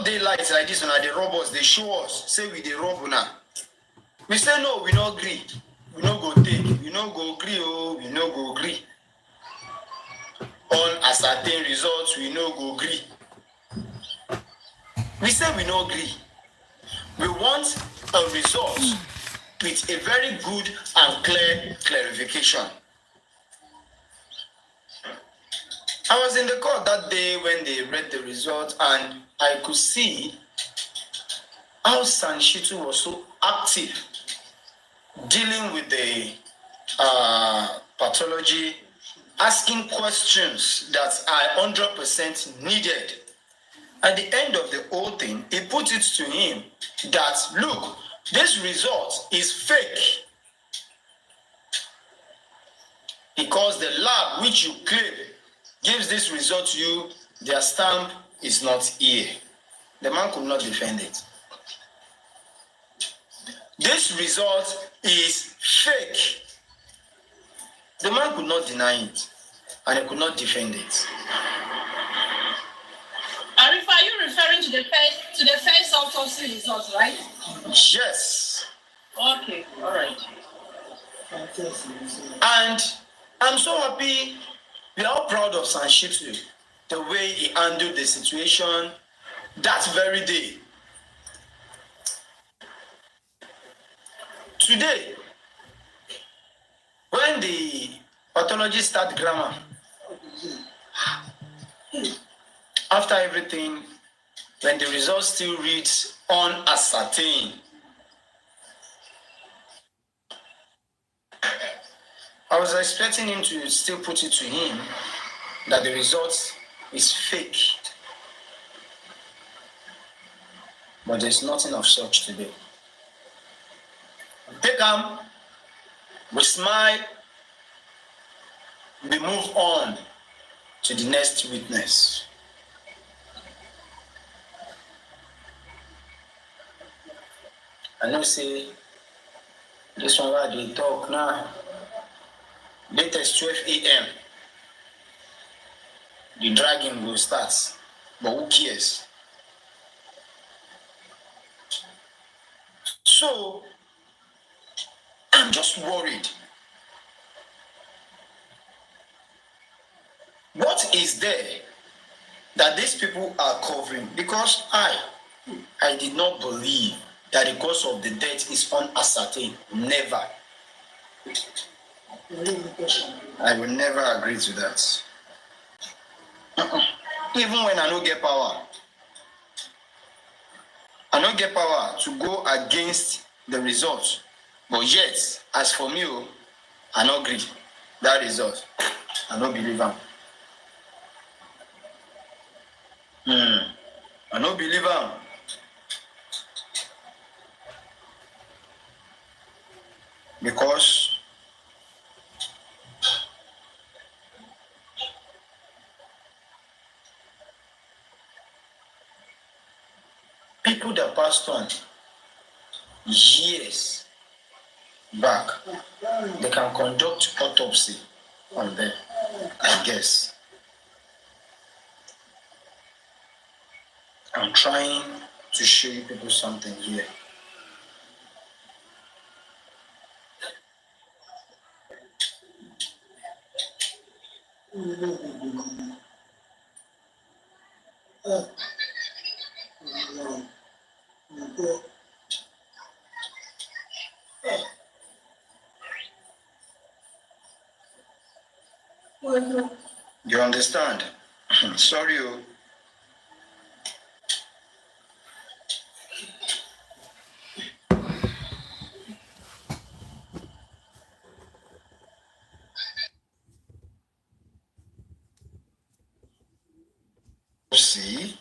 broad daylight like this, and they rob us, they show us, say we dey rob now. We say no, we no agree. We no go take, we no go agree, oh, we no go agree. On a certain results, we no go agree. We say we no agree. We want a result with a very good and clear clarification. I was in the court that day when they read the result, and I could see how Sanshitu was so active dealing with the pathology, asking questions that are 100% needed. At the end of the whole thing, he put it to him that, look, this result is fake because the lab which you claim gives this result to you, their stamp is not here. The man could not defend it. This result is fake. The man could not deny it, and he could not defend it. Arif, are you referring to the first autopsy results, right? Yes. Okay, all right. And I'm so happy. We are all proud of Sanshitu, the way he handled the situation that very day. Today, when the pathologist start grammar, after everything, when the results still reads unascertained, I was expecting him to still put it to him that the result is fake. But there's nothing of such today. Take him, we smile, we move on to the next witness. I know say this one where they talk now. Latest 12 a.m. The dragging will start. But who cares? So I'm just worried. What is there that these people are covering? Because I did not believe that the cause of the death is unascertained. Never. I will never agree to that. Even when I don't get power. I don't get power to go against the results. But yet, as for me, I don't agree that result. I don't believe him. I don't believe him. Because people that passed on years back, they can conduct autopsy on them, I guess. I'm trying to show you people something here. You understand? Sorry. See?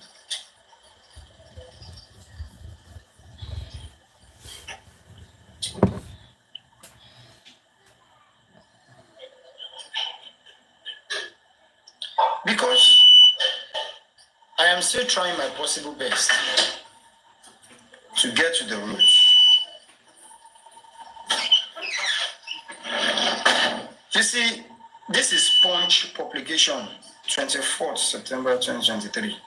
Because I am still trying my possible best to get to the roots. You see, this is Punch publication, 24th September 2023.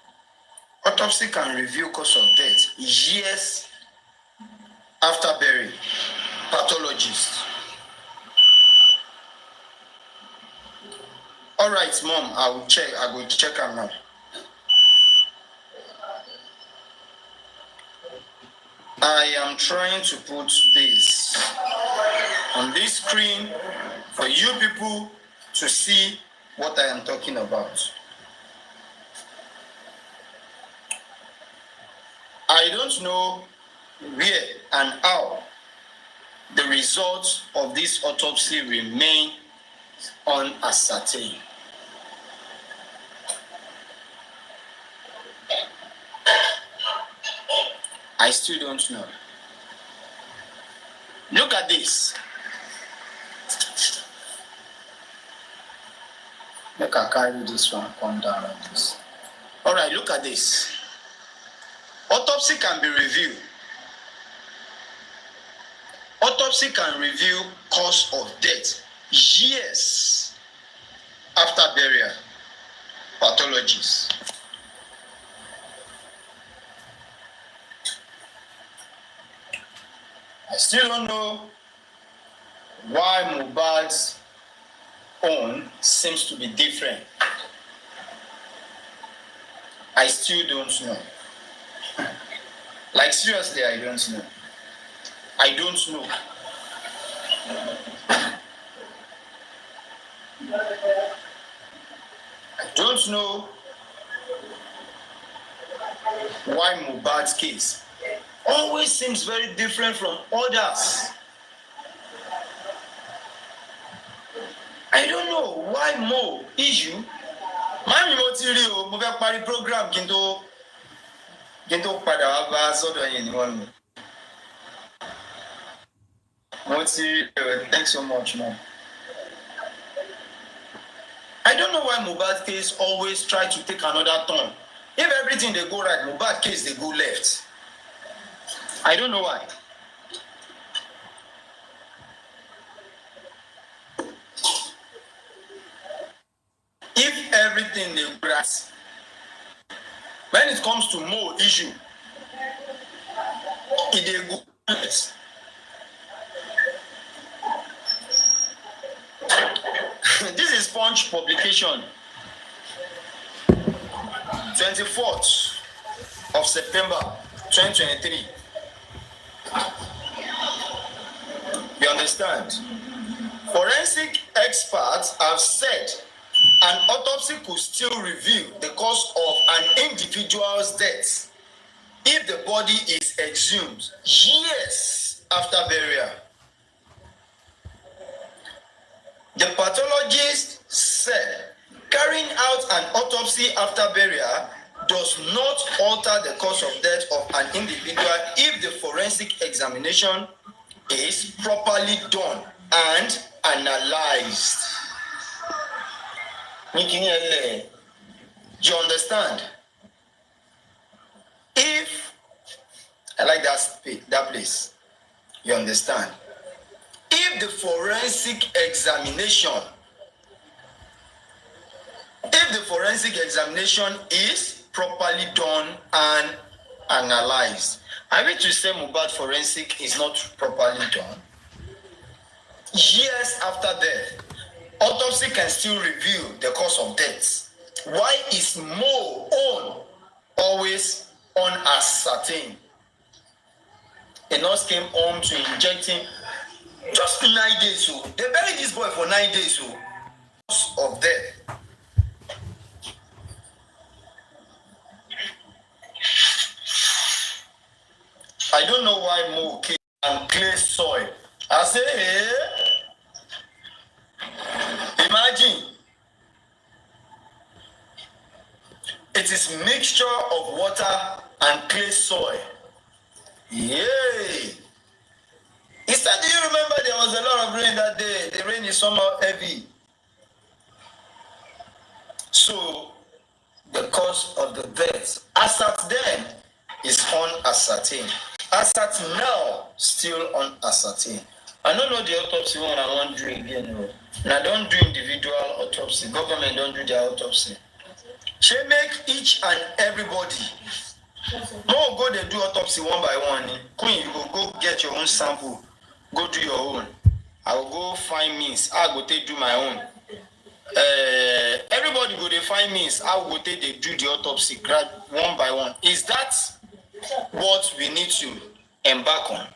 Autopsy can reveal cause of death years after burial. Pathologist. All right, mom, I will check. I will check am now. I am trying to put this on this screen for you people to see what I am talking about. I don't know where and how the results of this autopsy remain unascertained. I still don't know. Look at this. Make I carry this one, come down like this. All right, look at this. Autopsy can be reviewed. Autopsy can reveal cause of death years after burial. Pathologists. I still don't know why Mohbad's own seems to be different. I still don't know. Like seriously, I don't know. I don't know. I don't know why Mohbad's case always seems very different from others. I don't know why Mo issue. Mami mo ti rí o, mo fẹ́ parí program kí n tó padà wá bá sọ́dọ̀ yẹn ní wọ́n mi. Mo ti rí o, thanks so much, Mom. I don't know why Mohbad case always try to take another turn. If everything they go right, Mohbad case they go left. I don't know why. If everything they go right, when it comes to more issue, it they go left. This is Punch publication, 24th of September 2023. You understand? Forensic experts have said an autopsy could still reveal the cause of an individual's death if the body is exhumed years after burial. The pathologist said carrying out an autopsy after burial does not alter the cause of death of an individual if the forensic examination is properly done and analyzed. You understand? If I like that place, you understand? If the forensic examination is properly done and analyzed. I mean to say Mohbad forensic is not properly done. Years after death, autopsy can still reveal the cause of death. Why is Mo own always unascertained? A nurse came home to inject him just 9 days. So they buried this boy for 9 days. So cause of death. I don't know why Mo came and clay soil. I say, hey, imagine it is mixture of water and clay soil. Yay! Instead, do you remember there was a lot of rain that day? The rain is somehow heavy. So the cause of the death, as at then, is unascertained. As at now, still unascertained. I don't know the autopsy one I want to do again. No. And I don't do individual autopsy. Government don't do their autopsy. She make each and everybody. No go they do autopsy one by one. Queen, you go get your own sample. Go do your own. I will go find means. I go take do my own. Everybody go they find means. I will go take they do the autopsy grad one by one. Is that what we need to embark on?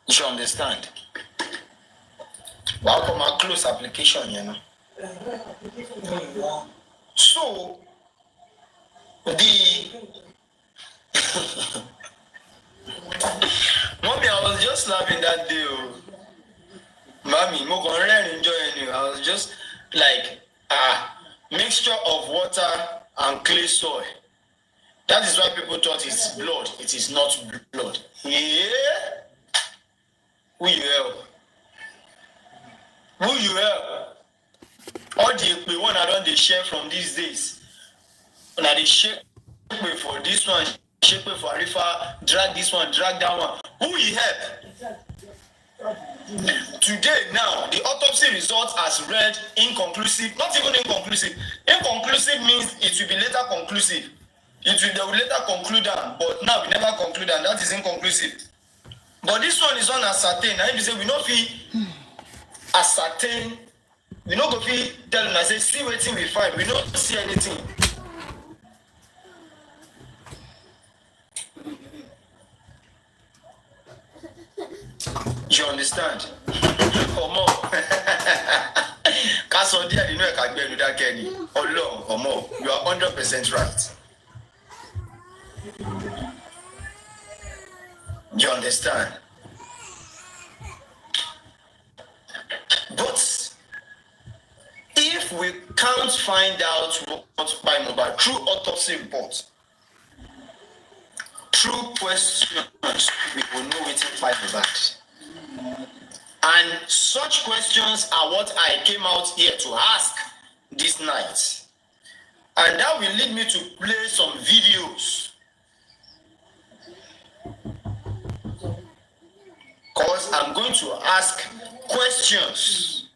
You understand? Welcome a close application, you know. So the mommy, I was just laughing that day. Mommy, I was just like mixture of water and clay soil. That is why people thought it's blood. It is not blood. Yeah. Who you help? Who you help? All the one I don't share from these days. Now they share for this one, share for Arifa, drag this one, drag that one. Who you help? Today now, the autopsy results as read inconclusive, not even inconclusive. Inconclusive means it will be later conclusive. They will later conclude that, but now we never conclude that. That is inconclusive. But this one is unascertained. And if you say we not feel ascertain, we not go feel tell them I say see waiting we find. We don't see anything. You understand? Or more. Castle dear, you know I can't bear with that Kenny. Or long or more. You are 100% right. You understand? But if we can't find out what by Mohbad through autopsy reports, through questions, we will know it by Mohbad. And such questions are what I came out here to ask this night. And that will lead me to play some videos. Because I'm going to ask questions.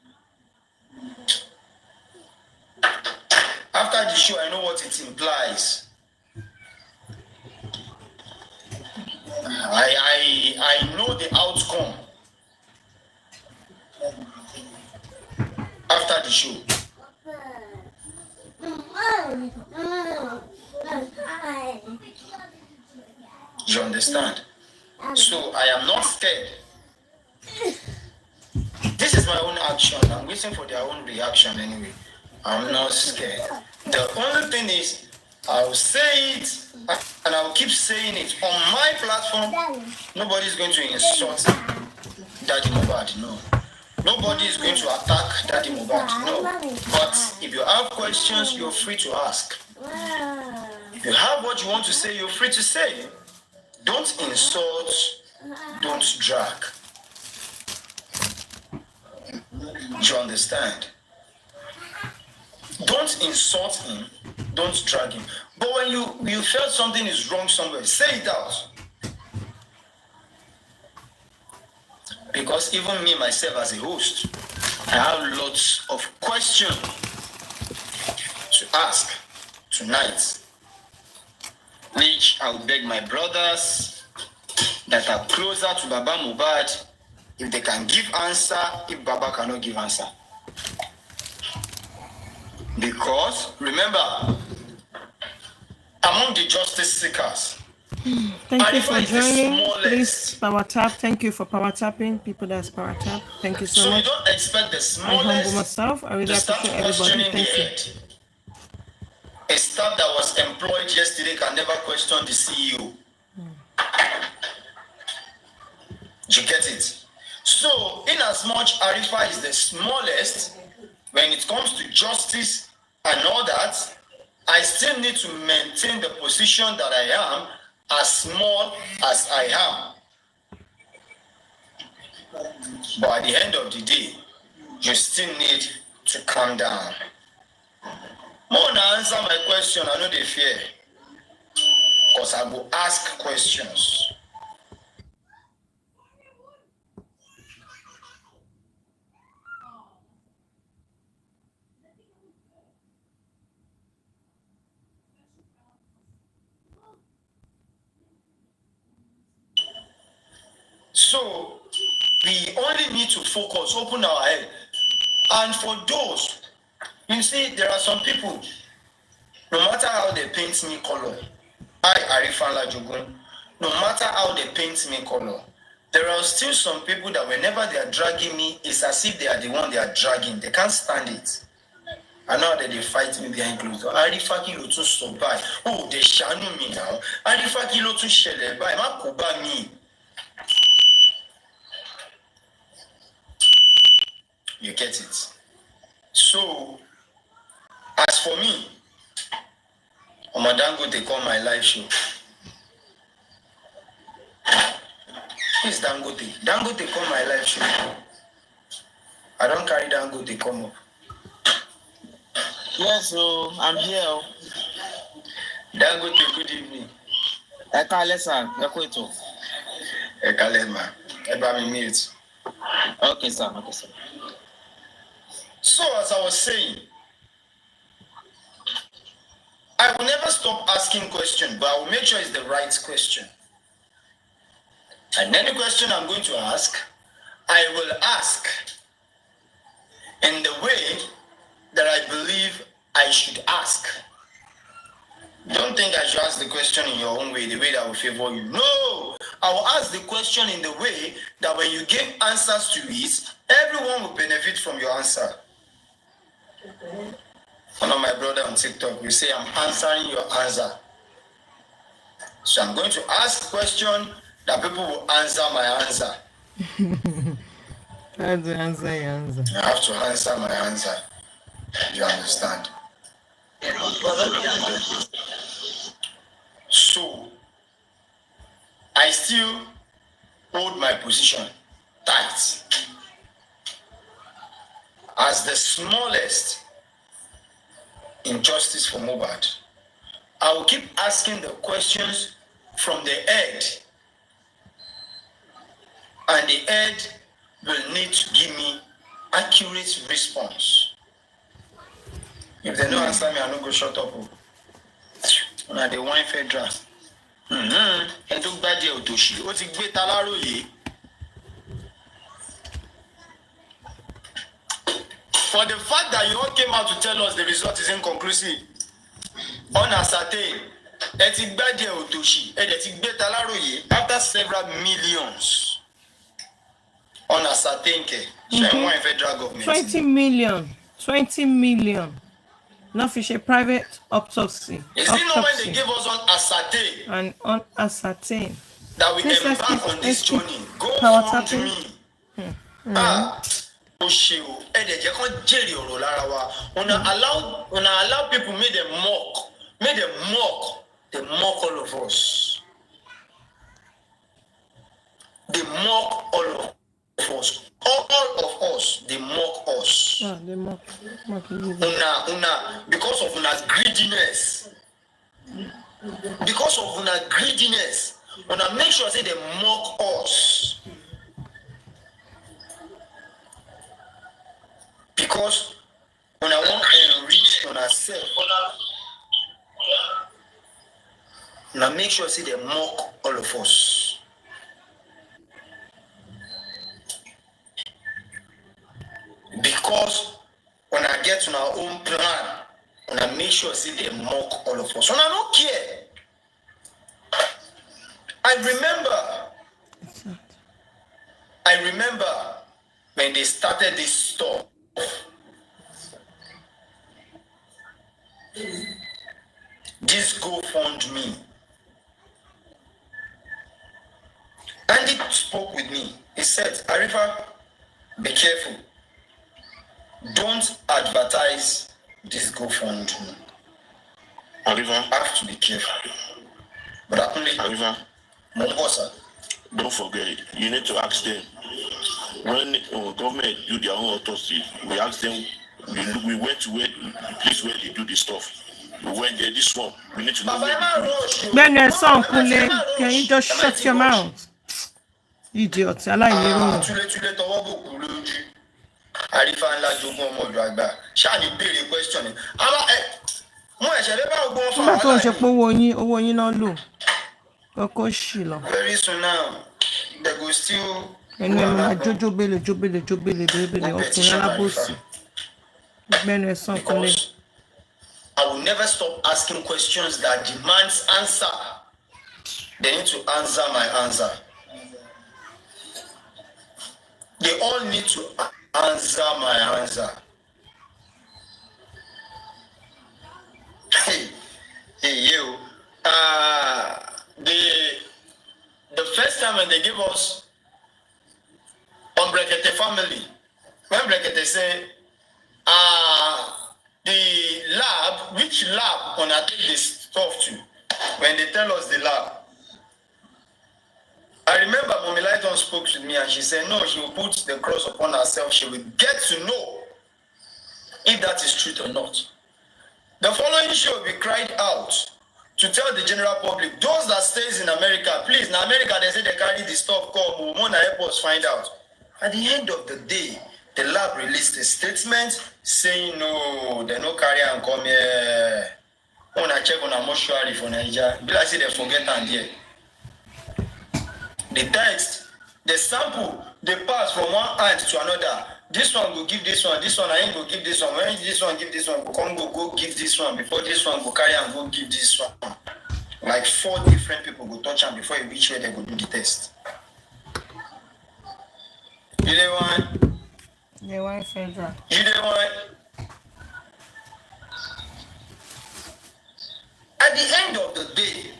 After the show, I know what it implies. I know the outcome after the show. You understand? So I am not scared. This is my own action. I'm waiting for their own reaction anyway. I'm not scared. The only thing is, I'll say it and I'll keep saying it on my platform. Nobody's going to insult Daddy Mohbad, no. Nobody is going to attack Daddy Mohbad, no. But if you have questions, you're free to ask. If you have what you want to say, you're free to say. Don't insult, don't drag. Do you understand? Don't insult him, don't drag him. But when you feel something is wrong somewhere, say it out. Because even me, myself, as a host, I have lots of questions to ask tonight, which I will beg my brothers that are closer to Baba Mohbad, if they can give answer, if Baba cannot give answer. Because, remember, among the justice seekers, thank you for joining. Please power tap. Thank you for power tapping. People that's power tap. Thank you so much. So you don't expect the smallest. I humble myself. I really appreciate everybody. Thank you. A staff that was employed yesterday can never question the CEO. You get it? So, in as much Arifa is the smallest, when it comes to justice and all that, I still need to maintain the position that I am, as small as I am. But at the end of the day, you still need to calm down. More than answer my question, I know they fear. Because I will ask questions. So we only need to focus, open our head. And for those, you see, there are some people, no matter how they paint me color, Arifan Lajogun, no matter how they paint me color, there are still some people that whenever they are dragging me, it's as if they are the one they are dragging. They can't stand it. I know that they fight me behind closed doors. Arifa kilo tún sọ báyìí. Oh, they ṣàánú mi now. Arifa kilo tún ṣẹlẹ̀ báyìí. Má kó bá mi. You get it? So, as for me, Omo Dangote call my live show. Who is Dangote? Dangote call my live show. I don't carry Dangote come up. Yes, so I'm here. Dangote, good evening. Ekale sir, Ekweto. Ekale ma. Eba mi mute. Okay, sir. Okay, sir. So, as I was saying, I will never stop asking questions, but I will make sure it's the right question. And any question I'm going to ask, I will ask in the way that I believe I should ask. Don't think I should ask the question in your own way, the way that will favor you. No! I will ask the question in the way that when you give answers to it, everyone will benefit from your answer. One of my brother on TikTok will say, I'm answering your answer. So I'm going to ask a question that people will answer my answer. How to answer your answer? I have to answer my answer. You understand? So, I still hold my position tight. As the smallest injustice for Mohbad, I will keep asking the questions from the head, and the head will need to give me accurate response. If they don't answer me, I don't go shut up. Now they want federal. I took bad deal to she. What's it great Alaroye? For the fact that you all came out to tell us the result is inconclusive, unascertained, etic bad deal to she, etic great Alaroye after several millions. Unascertained, federal government. 20 million. 20 million. Not fish a private autopsy. Is it not when they gave us unascertained and unascertained that we embark on this journey? Go fund me. Allow people, make them mock. They mock all of us. They mock all of us. All of us, they mock us. Oh, they mock because of una greediness. Because of una greediness, una make sure say they mock us. Because when I want to enrich on ourselves, now make sure say they mock all of us. Because when I get to our own plan, when I make sure say they mock all of us, when I don't care. I remember when they started this stuff. This GoFundMe. And he spoke with me. He said, Arifa, be careful. Don't advertise this GoFundMe. Arifa, have to be careful. But Arifa, don't forget, you need to ask them. When government do their own autopsy, we ask them, we went to where, the place where they do the stuff. We went there, this one, we need to know where they do it. Then there's some Kule, can you just shut your mouth? Idiot, I like you. Arifa ńlá jogún ọmọ ọ̀dọ̀ àgbà ṣáà ní béèrè question ni mo ẹ̀ṣẹ̀ lé bá ogun fún àwọn aláìní. Owó yín náà lò kókó ṣì lọ. Very soon now they go still. ẹnu ẹ̀ máa jójóbélé ọkùnrin alábòsí gbẹ́nu ẹ̀ sàn kan lé. Because I will never stop asking questions that demands answer. They need to answer my answer. They all need to answer my answer. Hey, you. The first time when they give us on Brekete family, when Brekete say, the lab, which lab on I take this stuff to? When they tell us the lab, I remember Mommy Lighton spoke to me and she said, no, she will put the cross upon herself. She will get to know if that is truth or not. The following show we cried out to tell the general public, those that stays in America, please, in America they say they carry the stuff called we want to help us find out. At the end of the day, the lab released a statement saying no, they no carry and come here. When I check on a mortuary for Nigeria, be like say they forget and here. The text, the sample, they pass from one hand to another. This one will give this one I ain't go give this one. When this one give this one, go come go give this one before this one go carry and go give this one. Like 4 different people go touch them before you reach where they go do the test. You know why? Yeah, why federal? You know why? At the end of the day,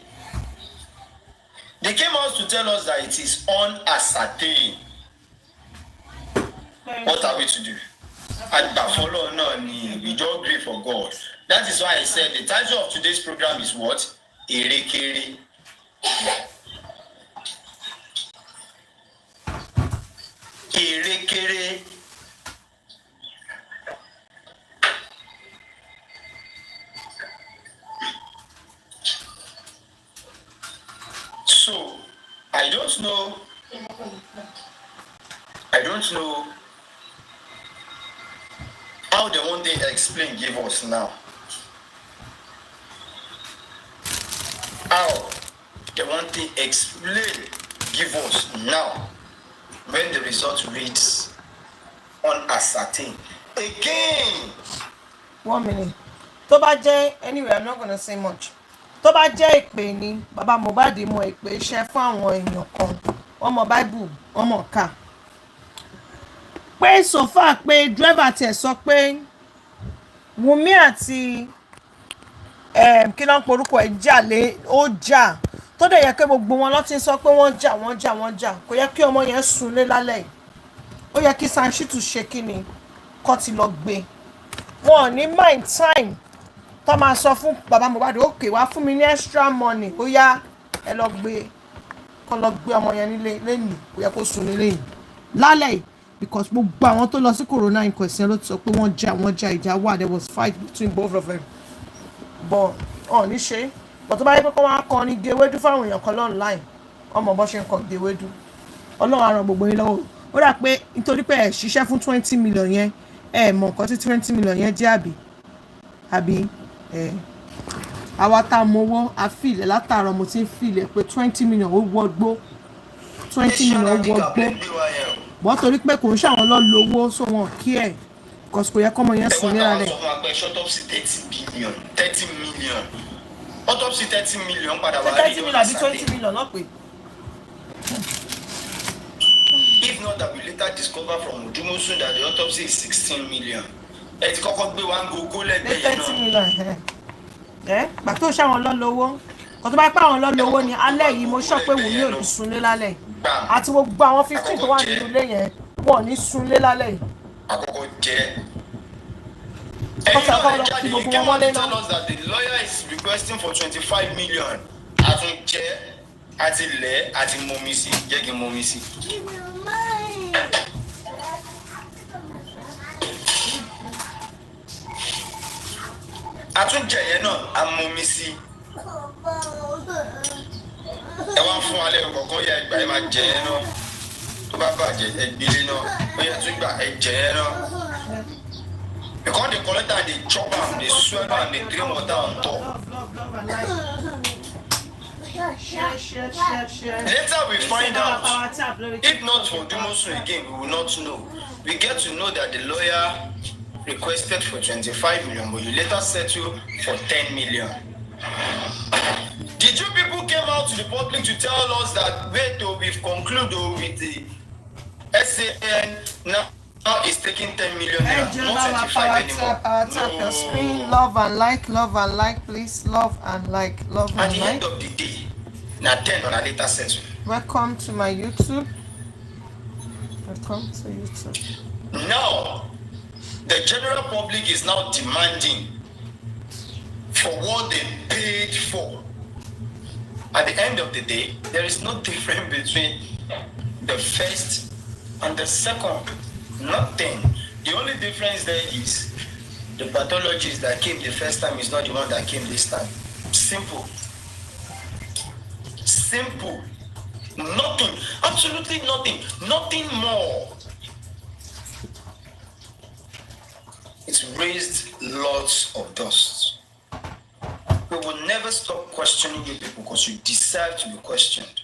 they came out to tell us that it is unascertained. What are we to do? And follow no, we don't pray for God. That is why I said the title of today's program is what? Erekere. Erekere. So, I don't know how they want to explain, give us now. How they want to explain, give us now, when the result reads unascertained. Again. 1 minute. Tó bá jẹ́, anyway, I'm not gonna say much. Tó bá jẹ́ ìpè ni, bàbá Mohbad mọ ìpè iṣẹ́ fún àwọn èèyàn kan. Wọ́n mọ Bible, wọ́n mọ ká. Pé so far pé driver tiẹ̀ sọ pé Wunmi àti kí ló ń porúkọ ẹ̀ jà lé ó jà. Tó dẹ̀ yẹ kí gbogbo wọn lọ ti sọ pé wọ́n jà. Kò yẹ kí ọmọ yẹn sunlé lálẹ́ yìí. Ó yẹ kí Sanshitu ṣe kí ni kó ti lọ gbé. Wọn ò ní mind time tó máa sọ fún bàbá Mohbad okay wá fún mi ní extra money ó yá ẹ lọ gbé kó lọ gbé ọmọ yẹn nílé lẹ́yìn ó yẹ kó sùn nílé yìí lálẹ́ yìí because gbogbo àwọn tó lọ sí corona inquest yẹn ló ti sọ pé wọ́n jà ìjà wà there was fight between both of them but ọ̀ ní ṣe but tó bá yẹ pé kó wá kọ́ ni gewédú fáwọn èèyàn kan online ọmọ bó ṣe ń kọ́ gewédú ọlọ́run á ràn gbogbo yín lọ́wọ́ ó dà pé nítorí pé ẹ̀ ṣiṣẹ́ fún 20 million yẹn ẹ̀ mọ̀ nǹkan tí 20 million yẹn jẹ́ àbí àwa tá a mọwọ́ a fìlẹ̀ látàárọ̀ mo ti ń fìlẹ̀ pé 20 million ó wọgbó 20 million ó wọgbó bọ́ torí pé kò ń ṣàwọn lọ lówó so wọn kí ẹ̀ because kò yẹ kọ́mọ yẹn sùn níra rẹ̀. autopsy 30 million autopsy 30 million padà wá rí 30 million àbí 20 million náà pé. If not that we later discover from Odumosun that the autopsy is 16 million. Ẹ ti kọ́kọ́ gbé wa ń gogo lẹ́gbẹ̀ẹ́ yẹn náà. 30 million gbà tó ṣàwọn lọ lówó kò tó bá pẹ́ àwọn lọ lówó ni alẹ́ yìí mo sọ pé Wunmi ò ní sunlé lálẹ́ àti gbogbo àwọn 15 tó wà nínú ilé yẹn wọn ò ní sunlé lálẹ́ yìí. Àkọ́kọ́ jẹ́. Ẹ̀yin náà jáde you came out to tell us that the lawyer is requesting for 25 million. Àtúnjẹ àti ilẹ̀ àti mọ̀mí sí jẹ́ kí n mọ̀mí sí. Àtúnjẹ yẹn náà a mọ̀mí sí. Ẹ wá fún alẹ́ kọ̀ọ̀kan yẹ ẹgbàá ẹ máa jẹ yẹn náà. Tó bá bàjẹ́ ẹgbẹ́lé náà ó yẹ tún gbà ẹ jẹ yẹn náà. Because they collect and they chop am, they swallow and they drink water on top. Share. Later we find out, if If not for Dumosu again, we will not know. We get to know that the lawyer requested for 25 million, but you later settled for 10 million. Did you people came out to the public to tell us that wait till we've concluded with the SAN now it's taking 10 million naira, not 25 anymore? Power tap your screen. Love and like, please. Love and like. At the end of the day, now 10 on a later settle. Welcome to my YouTube. Now, the general public is now demanding for what they paid for. At the end of the day, there is no difference between the first and the second. Nothing. The only difference there is the pathologist that came the first time is not the one that came this time. Simple. Nothing. Absolutely nothing. Nothing more. It's raised lots of dust. We will never stop questioning you people because you deserve to be questioned.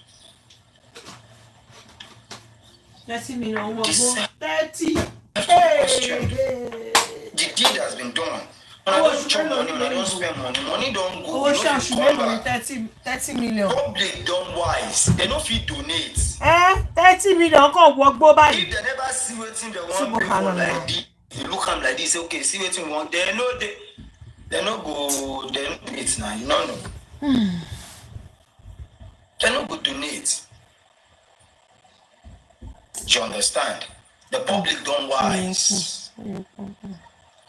30 million. 30. The deed has been done. When I don't chop money, when I don't spend money, money don't go. Oh, sure, she made money 30 million. Public don't wise. They don't fit donate. 30 million come work go by. If they never see waiting they want people like this, you look at them like this, say, okay, see waiting want. They know they no go, they no donate now. You know. They no go donate. Do you understand? The public don't wise.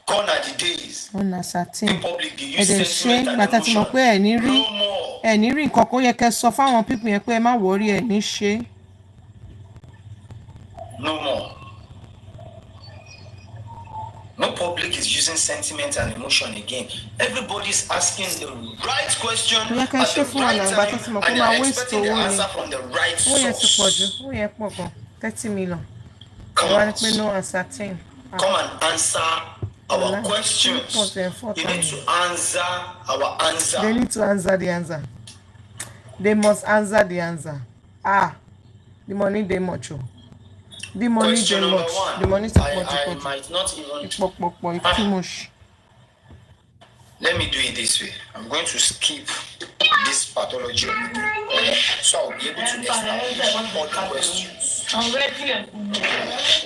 Gone are the days. The public dey use sentiment and emotion. No more. Ẹni rí nǹkan kó yẹ kẹ́ sọ fáwọn people yẹn pé ẹ má worry ẹ ní ṣe. No more. No public is using sentiment and emotion again. Everybody's asking the right question at the right time and they are expecting the answer from the right source. 30 million. Come on. No uncertain. Come and answer our questions. You need to answer our answer. They need to answer the answer. They must answer the answer. The money they much. The money Question they number much. one. The money I might not even. It's too much. Let me do it this way. I'm going to skip this pathology of the day. So I'll be able to establish all the questions. I'm ready.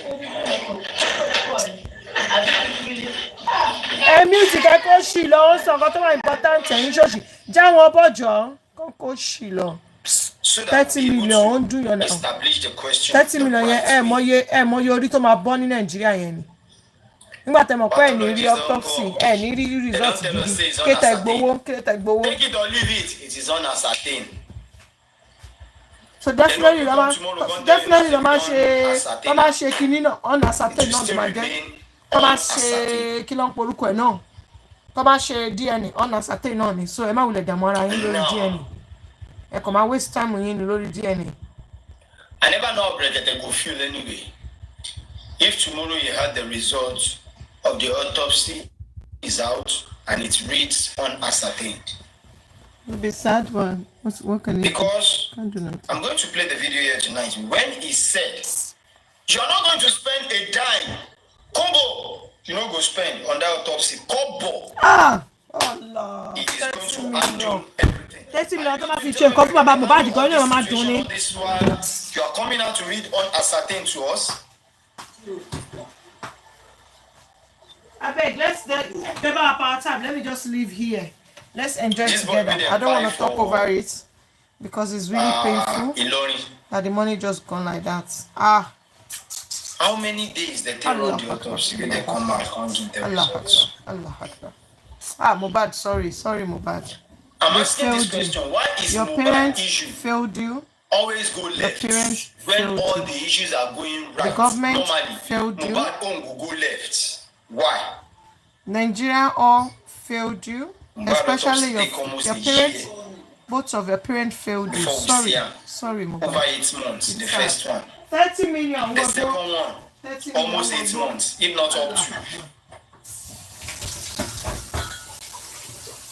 Music kò ṣì lọ sọ nǹkan tó wà important ẹ̀yin ṣọ́ọ̀ṣì jáwọn bọ́jọ́ kò ṣì lọ. So that 30 million ń dùn yàn náà. establish the question. 30 million yẹn ẹ mọye orí tó máa bọ́ ní Nàìjíríà yẹn ni. Nígbà tẹ́ mọ̀ pé ẹ̀ ní rí autopsy ẹ̀ ní rí result gidi kéta ìgbowó. Take it or leave it, it is unascertained. So definitely ló máa ṣe kinní náà unascertained náà ló máa jẹ́. Tó bá ṣe kí ló ń porúkọ ẹ̀ náà tó bá ṣe DNA unascertained náà ni so ẹ má wulẹ̀ dààmú ara yín lórí DNA ẹ kàn máa waste time yín ni lórí DNA. I never know how Brekete go feel anyway. If tomorrow you had the results of the autopsy is out and it reads unascertained. It'll be sad one. What can you because do? Can't do nothing. I'm going to play the video here tonight when he said, "You're not going to spend a dime, Kobo. You know, go spend on that autopsy, Kobo." Allah. It is going to undo everything. 30 million tó máa fi ṣe nǹkan fún bàbá Mohbad gan ni wọ́n máa dùn ní. This one, you are coming out to read unascertained to us. Abeg, let's give our power time. Let me just leave here. Let's enjoy This together. boy I don't want to for- talk over it because it's really painful Ilori. that the money just gone like that. How many days they take on the autopsy when they come back and give the Allah results? Akbar. Allah Akbar. Mohbad, sorry Mohbad. I'm They asking this failed you. question. Why is Your Mohbad parents issue failed you. always go left parents when failed all you. the issues are going right? The government Normally, failed you. Mohbad own go left. Why? Nigeria all failed you, Mohbad especially your take almost a parents. year Both of your parents failed you. before we see am. Sorry, Over Mohbad. 8 months, the first one. 30 million. The second one, 30 almost million 8 months, if not up to.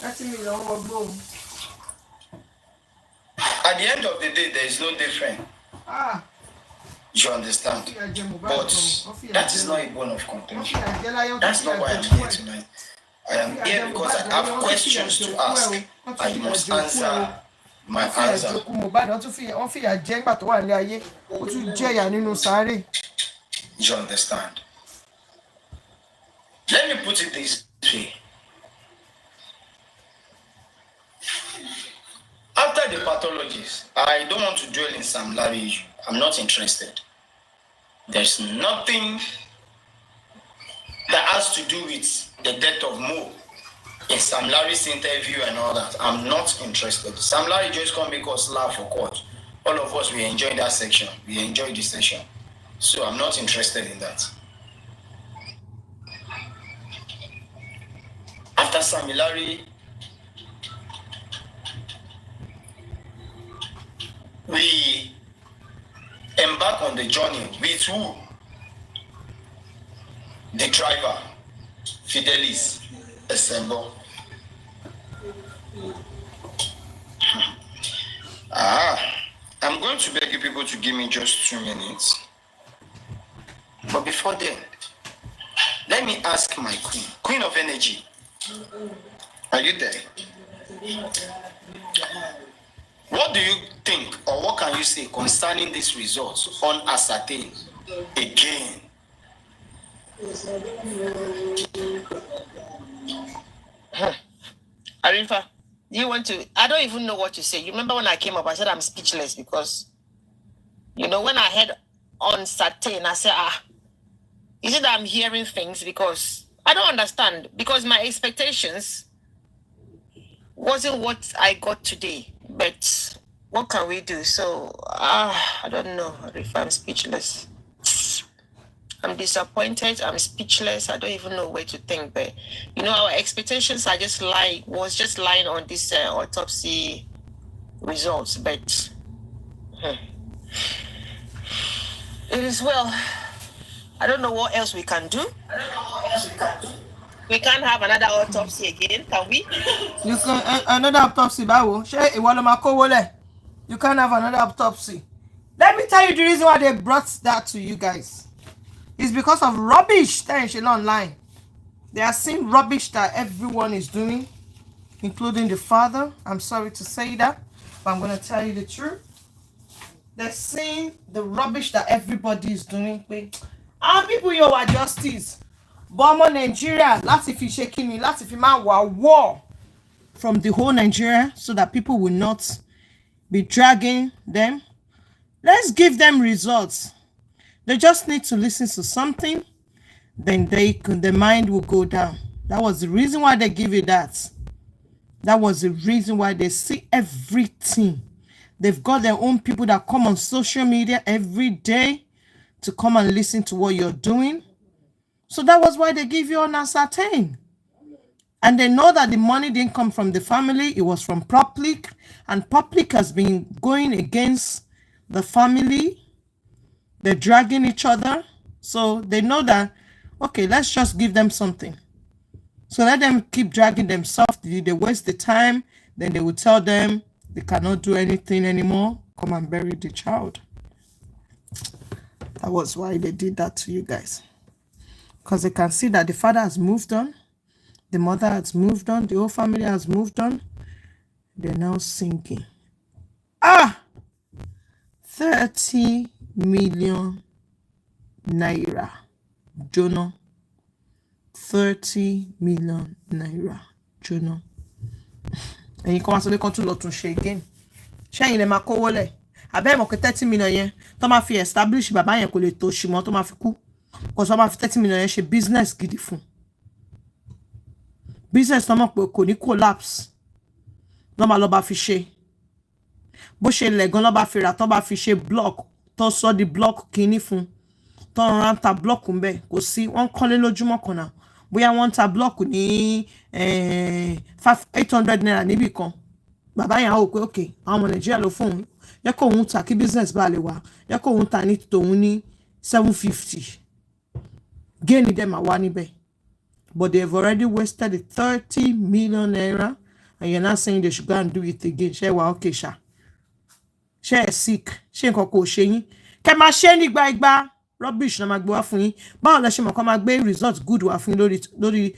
30 million will go. At the end of the day, there is no difference. Ah, You understand? But that is not a bone of contention. That's not why I'm here tonight. I am here because I have questions to ask. I must answer my answer. Mohbad wọ́n fìyà jẹ nígbà tó wà ní ayé ó tún jẹ̀yà nínú sáré. You understand? Let me put it this way. After the pathologies, I don't want to dwell in Sam Larry issue. I'm not interested. There's nothing that has to do with the death of Mo in Sam Larry's interview and all that. I'm not interested. Sam Larry just come make us laugh for court. All of us, we enjoy that section. We enjoy this section. So I'm not interested in that. After Sam Larry, we embark on the journey with who? The driver, Fidelis Assemble. I'm going to beg you people to give me just 2 minutes. But before then, let me ask my queen of energy. Are you there? What do you think, or what can you say concerning these results unascertained again? Arifa, you want to? I don't even know what to say. You remember when I came up, I said I'm speechless because, when I heard uncertain, I said, is it that I'm hearing things? Because I don't understand. Because my expectations wasn't what I got today. But what can we do? So, I don't know if I'm speechless. I'm disappointed. I'm speechless. I don't even know where to think. But, our expectations are was just lying on this autopsy results. But it is well. I don't know what else we can do. We can't have another autopsy again, can we? You can another autopsy, báwo? Ṣé ìwọ ló máa kówó lẹ̀? You can't have another autopsy. Let me tell you the reason why they brought that to you guys. It's because of rubbish that is online. They are seeing rubbish that everyone is doing, including the father. I'm sorry to say that, but I'm going to tell you the truth. They're seeing the rubbish that everybody is doing. Our people, you are justice. But Nigeria, láti fi ṣe kíni, láti fi máa wà war from the whole Nigeria so that people will not be dragging them. Let's give them results. They just need to listen to something, then their mind will go down. That was the reason why they give you that. That was the reason why they see everything. They've got their own people that come on social media every day to come and listen to what you're doing. So that was why they give you unascertained. And they know that the money didn't come from the family. It was from public. And public has been going against the family. They're dragging each other. So they know that, okay, let's just give them something. So let them keep dragging themselves. They waste the time. Then they will tell them they cannot do anything anymore. Come and bury the child. That was why they did that to you guys. Because they can see that the father has moved on. The mother has moved on. The whole family has moved on. They're now sinking. 30 million naira. Jono. 30 million naira. Jono. And you come and say, come to lot share again. Share in the makowole. Abe mo ke 30 million yen. To ma fi establish baba yen kò lè tó shimo to ma fi kú. Because wọ́n máa fi 30 million ṣe business gidi fún. Business tó mọ̀ pé kò ní collapse. Lọ́ máa lọ bá fi ṣe. Bó ṣe lẹ̀gan lọ́ bá fi rà tó bá fi ṣe block tó sọ di block kíní fún. Tó ń ra ta block ń bẹ̀ kò sí wọ́n kọ́lé lójúmọ́ kan náà. Bóyá wọ́n ta block ní 800 naira níbì kan. Bàbá yẹn á wò pé okay àwọn ọmọ Nàìjíríà ló fún òun. Yẹ kó òun ta kí business bá lè wá. Yẹ kó òun ta ní tòun ní 750. Gaining them a wanibe. But they've already wasted the 30 million naira. And you're not saying they should go and do it again. Share wa okay, sha. ṣé ẹ sick ṣé nǹkan kò ṣe yín kẹ́ máa ṣe nígbà ìgbà rubbish náà máa gbé wá fún yín báwo lẹ ṣe mọ̀ kó máa gbé result good wá fún yín lórí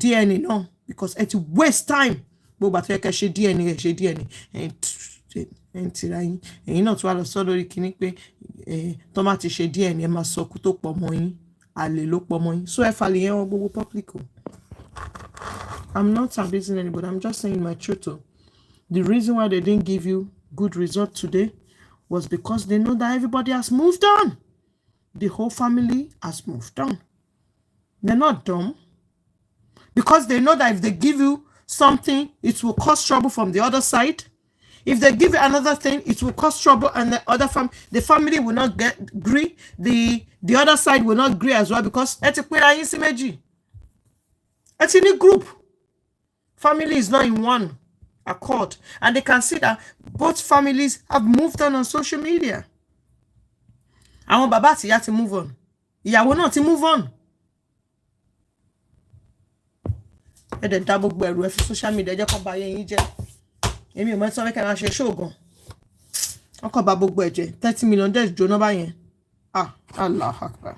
DNA náà because ẹ ti waste time gbogbo àti ẹ̀kẹ́ ṣe DNA ẹ̀ ṣe DNA ẹ̀ ń tira yín ẹ̀yin náà tún wá lọ sọ lórí kinní pé tó má ti ṣe DNA ẹ̀ máa sọ kú tó pọ̀ mọ́ yín àlè ló pọ̀ mọ́ yín so ẹ falẹ̀ yẹn wọ́n gbogbo public o. I'm not abusing anybody. I'm just saying my truth. The reason why they didn't give you good result today was because they know that everybody has moved on. The whole family has moved on. They're not dumb. Because they know that if they give you something, it will cause trouble from the other side. If they give you another thing, it will cause trouble and the family will not agree. The other side will not agree as well because it's in a group. Family is not in one accord. And they can see that both families have moved on social media. Àwọn bàbá àti ìyá ti move on. Ìyàwó náà ti move on. Ẹ dẹ̀ dá gbogbo ẹ̀rù ẹ fi social media jẹ́ kó ba ayé yín jẹ́. Èmi ò mọ̀ tí wọ́n fẹ́ kẹ́ máa ṣe ṣóògùn. Wọ́n kàn bà gbogbo ẹ̀ jẹ́ 30 million dẹ̀ jóná báyẹn. Allah Akbar.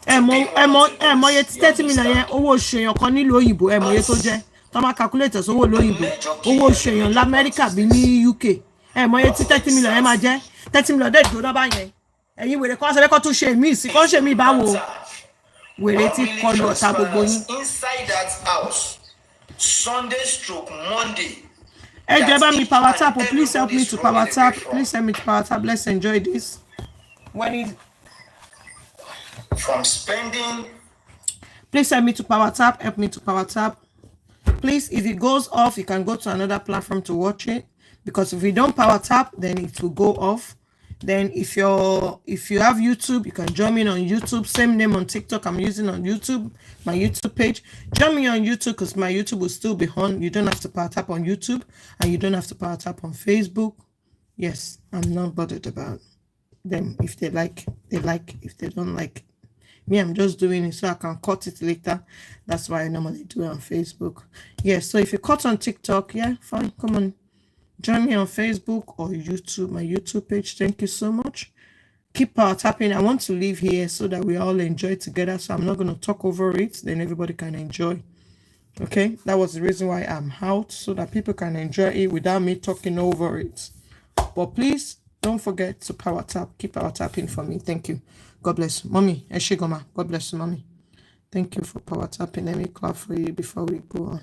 Ẹ mọ̀ iye 30 million yẹn owó oṣù èèyàn kan nílùú òyìnbó ẹ mọ̀ iye tó jẹ́. Tó máa calculate owó lóyìnbó. Owó oṣù èèyàn l'Amẹ́ríkà bí ní UK. Ẹ mọ̀ iye 30 million yẹn máa jẹ́. 30 million dẹ̀ jóná báyẹn. Ẹ̀yin wèrè kan sọ pé kó tún ṣe mí sí kó ṣe mí báwo. Wèrè tí kọlu ọ̀tá gbogbo yín. Inside that house, Sunday stroke Monday. Hey, Jeba, me power tap. Oh, please help me to power tap. Please help me to power tap. Let's enjoy this. When it from spending. Please help me to power tap. Help me to power tap. Please, if it goes off, you can go to another platform to watch it. Because if you don't power tap, then it will go off. Then if you have YouTube, you can join me on YouTube. Same name on TikTok. I'm using on YouTube, my YouTube page. Join me on YouTube because my YouTube will still be on. You don't have to power tap on YouTube and you don't have to power tap on Facebook. Yes, I'm not bothered about them. If they like, they like. If they don't like, me, I'm just doing it so I can cut it later. That's why I normally do it on Facebook. Yes, so if you cut on TikTok, yeah, fine, come on. Join me on Facebook or YouTube, my YouTube page. Thank you so much. Keep power tapping. I want to leave here so that we all enjoy together. So I'm not going to talk over it. Then everybody can enjoy. Okay? That was the reason why I'm out. So that people can enjoy it without me talking over it. But please, don't forget to power tap. Keep power tapping for me. Thank you. God bless you. Mommy, Eshigoma. God bless you, Mommy. Thank you for power tapping. Let me clap for you before we go on.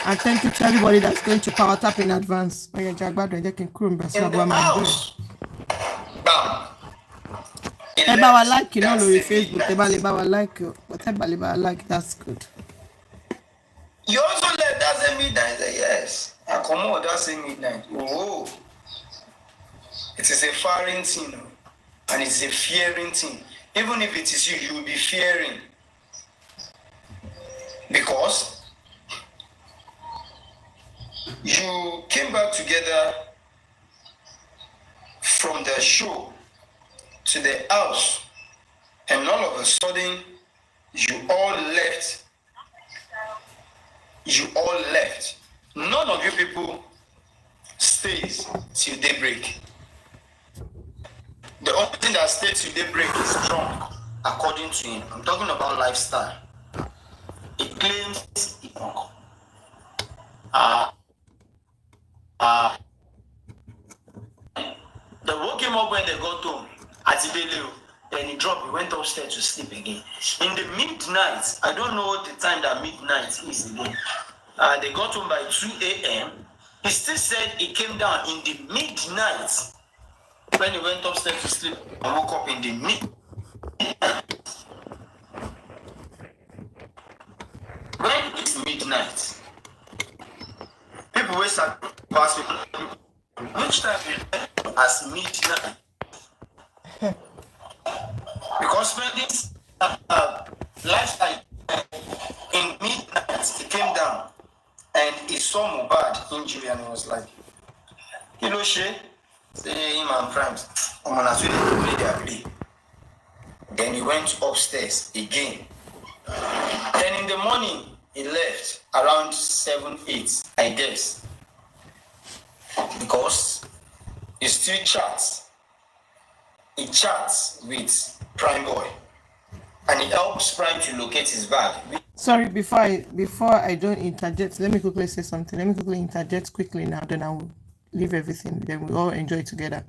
And thank you to everybody that's going to power tap in advance. In the house. Bam. Everybody like, you know, on Facebook. Everybody like, whatever like, that's good. You also let that say midnight. Yes. I come on, that say midnight. Oh. It is a fearing thing. And it's a fearing thing. Even if it is you, you will be fearing. Because you came back together from the show to the house, and all of a sudden, you all left. You all left. None of you people stays till daybreak. The only thing that stays till daybreak is drunk, according to him. I'm talking about lifestyle. He claims he's drunk. They woke him up when they got home at Ibeleo. Then he dropped, he went upstairs to sleep again. In the midnight, I don't know the time that midnight is again. They got home by 2 a.m. He still said he came down in the midnight when he went upstairs to sleep and woke up in the midnight. When it's midnight, people will start passing. Which time as midnight? Because spending lifestyle in midnight, he came down and he saw Mohbad injury and he was like, "Hello, Shay." Say him and friends. I'm gonna play their play. Then he went upstairs again. Then in the morning, he left around 7, 8, I guess. Because he still chats. He chats with Prime Boy. And he helps Prime to locate his bag. Sorry, before I don't interject, let me quickly say something. Let me quickly interject quickly now, then I will leave everything. Then we all enjoy together.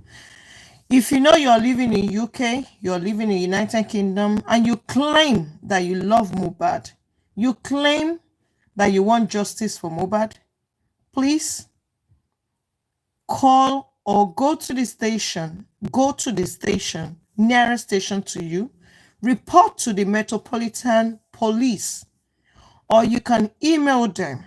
If you know you're living in UK, you're living in United Kingdom, and you claim that you love Mohbad, you claim that you want justice for Mohbad, please call or go to the station, nearest station to you, report to the Metropolitan Police, or you can email them.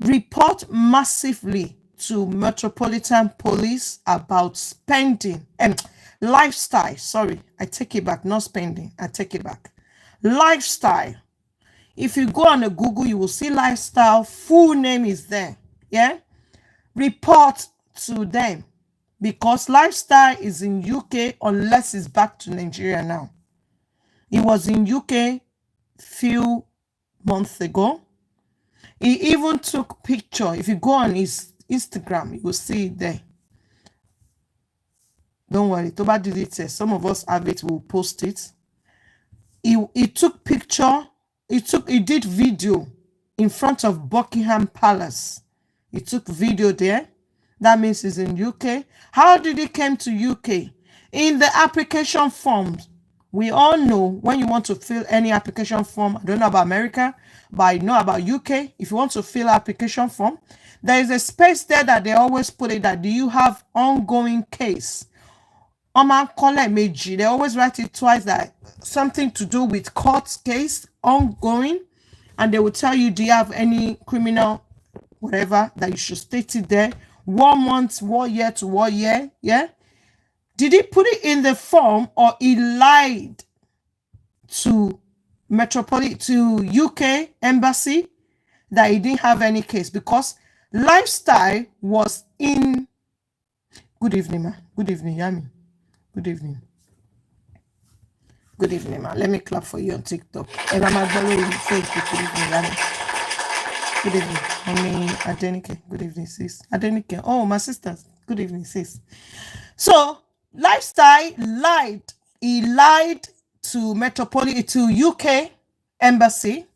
Report massively to Metropolitan Police about spending and lifestyle. Sorry, I take it back, not spending. I take it back. Lifestyle. If you go on the Google, you will see lifestyle. Full name is there. Yeah. Report to them because lifestyle is in UK unless it's back to Nigeria now. It was in UK few months ago. He even took picture. If you go on his Instagram, you will see it there. Don't worry, Toba did it. Some of us have it, we'll post it. He took picture, he did video in front of Buckingham Palace. He took video there. That means he's in UK. How did he come to UK? In the application forms. We all know when you want to fill any application form, I don't know about America, but I know about UK. If you want to fill application form, there is a space there that they always put it that do you have ongoing case? They always write it twice that something to do with court case, ongoing, and they will tell you, do you have any criminal, whatever, that you should state it there. 1 month, 1 year to 1 year, yeah? Did he put it in the form or he lied to UK embassy that he didn't have any case? Because lifestyle was in. Good evening, ma. Good evening, Yami. Good evening. Good evening, ma. Let me clap for you on TikTok. And I'm at Facebook. Good evening, Yami. Good evening. Mommy Adenike. Good evening, sis. Adenike. Oh, my sisters. Good evening, sis. So lifestyle lied. He lied to UK embassy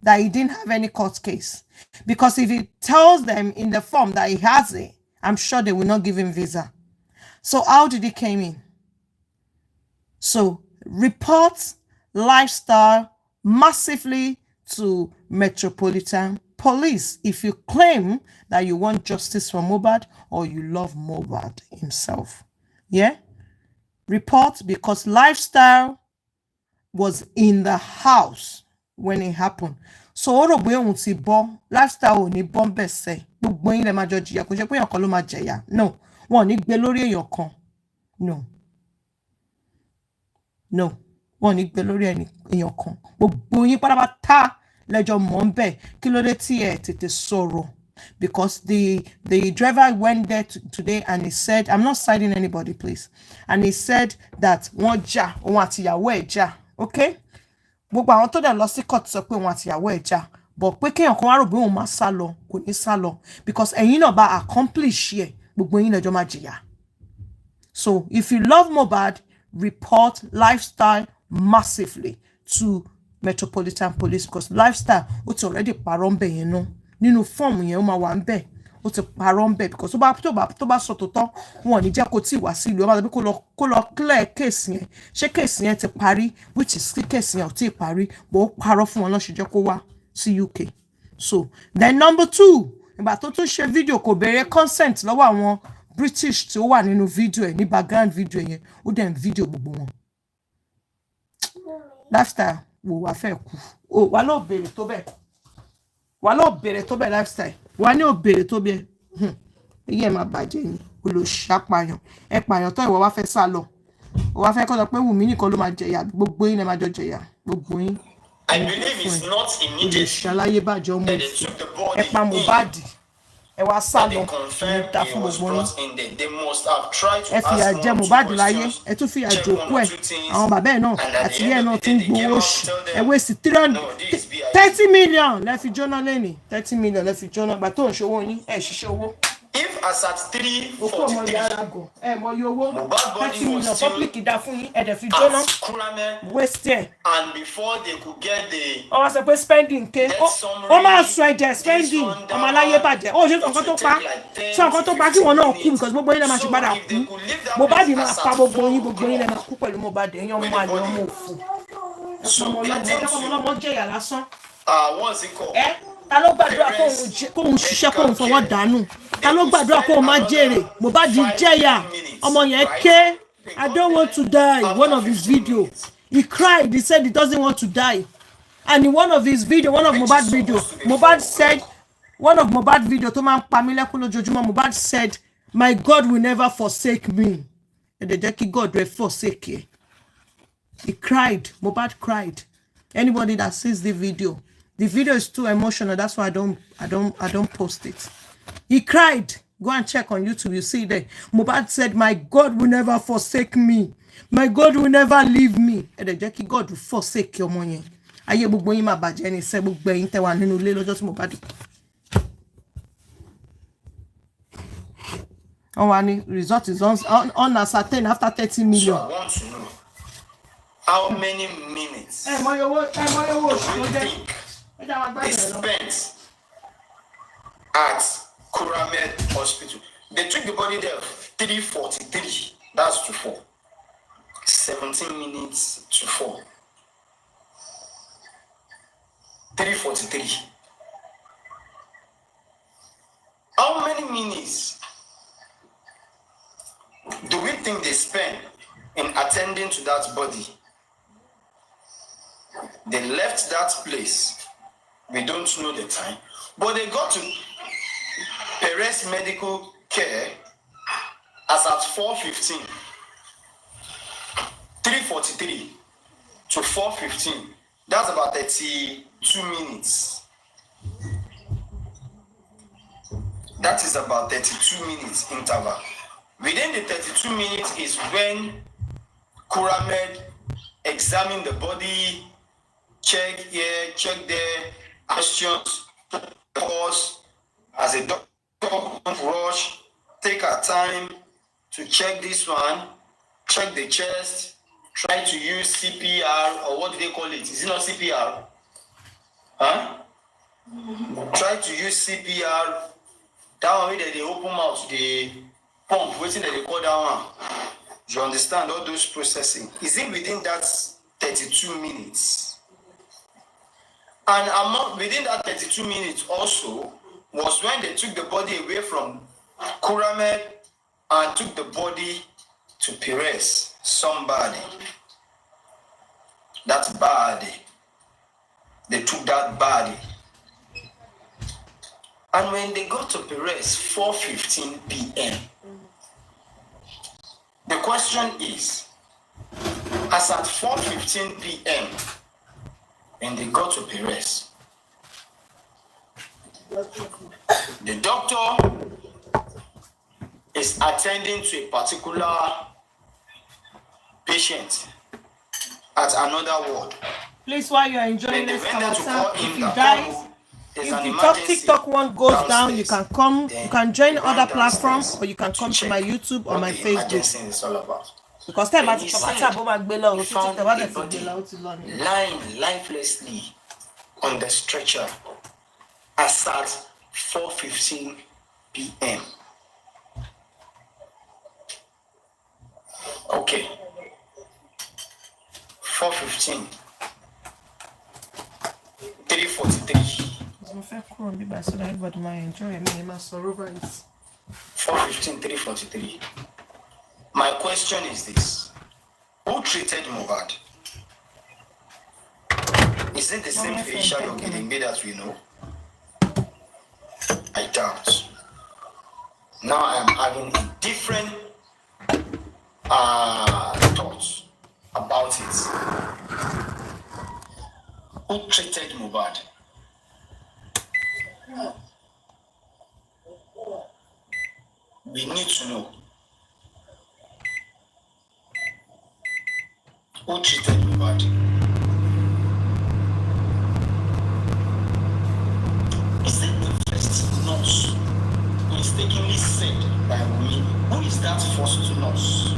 that he didn't have any court case. Because if he tells them in the form that he has it, I'm sure they will not give him visa. So how did he came in? So report lifestyle massively to Metropolitan Police if you claim that you want justice for Mohbad or you love Mohbad himself. Yeah? Report because lifestyle was in the house when it happened. So all of we see bomb lifestyle ni bomb say no one ni gbe lórí èyàn kan no one ni gbe lórí èyàn kan gbogbo yín pátápátá lẹ́jọ́ mọ̀ ńbẹ̀ kí ló dé tí ẹ tètè sọ̀rọ̀ because the driver went there today and he said, I'm not citing anybody please, and he said that wọ́n jà òun àti ìyàwó ẹ̀ jà, okay? Gbogbo àwọn tó dẹ̀ lọ sí court sọ pé òun àti ìyàwó ẹ̀ jà, but pé kéèyàn kan wá rò pé òun máa sá lọ kò ní sá lọ because ẹ̀yin náà bá accomplish ẹ̀ gbogbo yín lẹ́jọ́ máa jìyà. So if you love Mohbad, report lifestyle massively to Metropolitan Police because lifestyle ó ti already parọ́ ńbẹ̀ yẹn náà nínú form yẹn ó máa wà ńbẹ̀ ó ti parọ́ ńbẹ̀ because tó bá sọ tòótọ́ wọn ò ní jẹ́ kó tí wá sí ìlú ó máa sọ pé kó lọ clear case yẹn ṣé case yẹn ti parí which is case yẹn ò tí ì parí but ó parọ́ fún wọn náà ṣe jẹ́ kó wá sí UK. So then number 2 ìgbà tó tún ṣe fídíò kò béèrè consent lọ́wọ́ àwọn British tí ó wà nínú fídíò ẹ̀ ní background fídíò yẹn ó dẹ̀ ń fídíò gbogbo wọn. Lifestyle wò wá fẹ́ kú o wà ló béèrè tó bẹ́ẹ̀ lifestyle wà ní ò béèrè tó bẹ́ẹ̀ èyí ẹ̀ máa bàjẹ́ ni olùṣàpàyàn ẹ pààyàn tó ìwọ wá fẹ́ sá lọ ó wá fẹ́ kọ́ lọ pé Wùmí nìkan ló máa jẹ̀yà gbogbo yín lè máa jọ jẹ̀yà gbogbo yín. I believe it's not immediate. Olùṣàlàyé bàjẹ́ ọmọ òfin ẹ pa Mohbad ẹ wá sá When lọ they confirm ta he fún was gbogbo yín. brought in there, they must have tried to Ẹ fìyà ask jẹ one or two Mohbad láyé, questions, ẹ tún fìyà check jẹ one òkú or ẹ̀. two things, Àwọn bàbá ẹ̀ náà and at àti the ìyá end ẹ̀ náà of the ti ń day, they came gbowó out òṣì. to tell Ẹ them, wéṣì 300 no, this is BIP. 30 million lẹ fi jóná lẹ́nìí, 30 million lẹ fi jóná gbà tó ń ṣòwò yín, ẹ̀ ṣiṣẹ́ owó. If as at Òkú ọmọ 3:43, yàrá gò, ẹ̀ mọ iye owó, Mohbad 30 body million was still public dá fún yín, ẹ̀ dẹ̀ fi jóná, at Kurame, waste ẹ̀. and before they could get the Ọmọ sọ pé spending ké, ó máa sọ ẹ̀jẹ̀ spending, ọmọ aláyé bàjẹ́, ó ṣe nǹkan tó pa, ṣe nǹkan tó pa kí wọn náà kú because gbogbo yín lè máa ṣe padà kú. Mohbad máa pa gbogbo yín lè máa kú pẹ̀lú Mohbad, ẹ̀yin ọmọ àlè ọmọ òfò. Ọmọ ọlọ́mọ jẹ̀yà lásán. what's it called? Ta ló gbàdúrà kóun ṣiṣẹ́ kóun fọwọ́ dànù? Ta ló gbàdúrà kóun má jèrè? Mohbad jẹ̀yà, ọmọ yẹn ké, I don't want to die. One of his video, he cried, he said he doesn't want to die. And in one of his video, one of Mohbad video, Mohbad said, one of Mohbad video tó máa ń pa mí lẹ́kún lójoojúmọ́, Mohbad said, my God will never forsake me. And jẹ́ kí God rẹ̀ forsake you. He cried. Mohbad cried. Anybody that sees the video is too emotional. That's why I don't post it. He cried. Go and check on YouTube. You see there. Mohbad said, "My God will never forsake me. My God will never leave me." And the Jackie God will forsake your money. Ayé gbogbo yín máa bàjẹ́ ní sẹ́ gbogbo ẹ̀yin tẹ́ wà nínú ilé lọ́jọ́ tí Mohbad. One result is unascertained after 30 million. So I want to know how many minutes do you think they spent at Kuramed Hospital? They took the body there 3:43. That's to 4. 17 minutes to 4. 3:43. How many minutes do we think they spend in attending to that body? They left that place. We don't know the time. But they got to Perez Medical Care as at 4:15. 3:43 to 4:15. That's about 32 minutes. That is about 32 minutes interval. Within the 32 minutes is when Kuramed examined the body, check here, check there, questions, pause. As a doctor, rush, take our time to check this one, check the chest, try to use CPR, or what do they call it? Is it not CPR? Huh? Try to use CPR. That one where they open mouth, they pump, waiting that they call that one. You understand all those processing? Is it within that 32 minutes? And within that 32 minutes also was when they took the body away from Kuramed and took the body to Perez. Somebody. That body. They took that body. And when they got to Perez, 4:15 p.m., the question is, as at 4:15 p.m., when they got to Perez, the doctor is attending to a particular patient at another ward. Please, while you're enjoying When they this went there to call conversation, if him you that guys, there's if an the emergency TikTok one goes down, you can come, Then you can join they other went platforms, downstairs or you can come to check my YouTube or what my the Facebook. emergency is all about. Because tell Then me, he Papa, said Tabo Magbela, he or found Tabo a Magbela, body lying lifelessly on the stretcher as at 4:15 p.m. Okay. 4:15. 3:43. I'm fair cool, so that everybody might enjoy me. My sorrow over it. 4:15, 3:43. My question is this: who treated Mohbad? Is it the same Aisha Yogidimbe that we know? I doubt. Now I am having a different thoughts about it. Who treated Mohbad? we need to know who treated Mohbad. Is it the first nurse mistakenly said by Wumi? Who is that first nurse?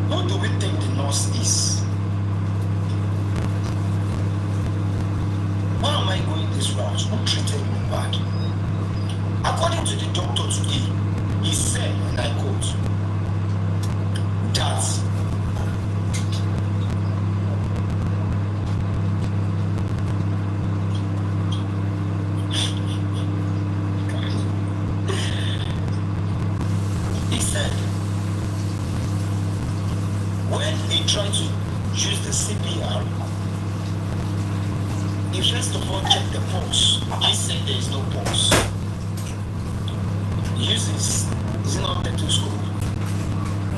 Who do we think the nurse is? Why am I going this route? Who treated Mohbad? According to the doctor today, he said, and I quote, that he said when he tried to use the CPR, he first of all checked the pulse. He said there is no pulse. He uses, is it not stethoscope?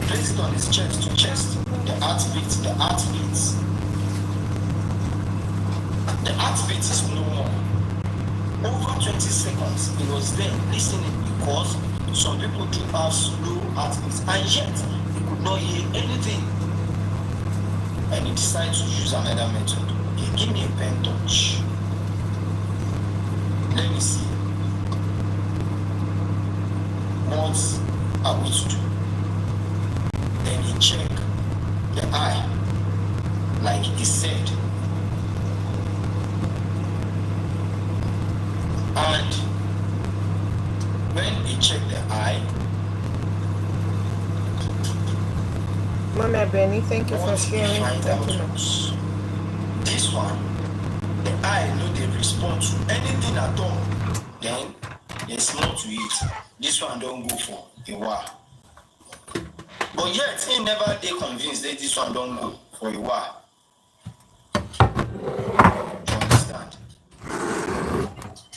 Place it on his chest to chest. The heartbeat. The heartbeat is no more. Over 20 seconds, he was there listening because some people do have slow heartbeats, and yet he could not hear anything. And he decided to use another method. He gave me a pen touch. Let me see. What are we to do? Then he checked the eye, like he said. And when he checked the eye, Mama Benny, thank you for what he sharing. find Thank out you. was this one, the eye no dey respond to anything at all. Then there's more to it. This one don't go for a while. But yet he never dey convinced that this one don't go for a while. You understand?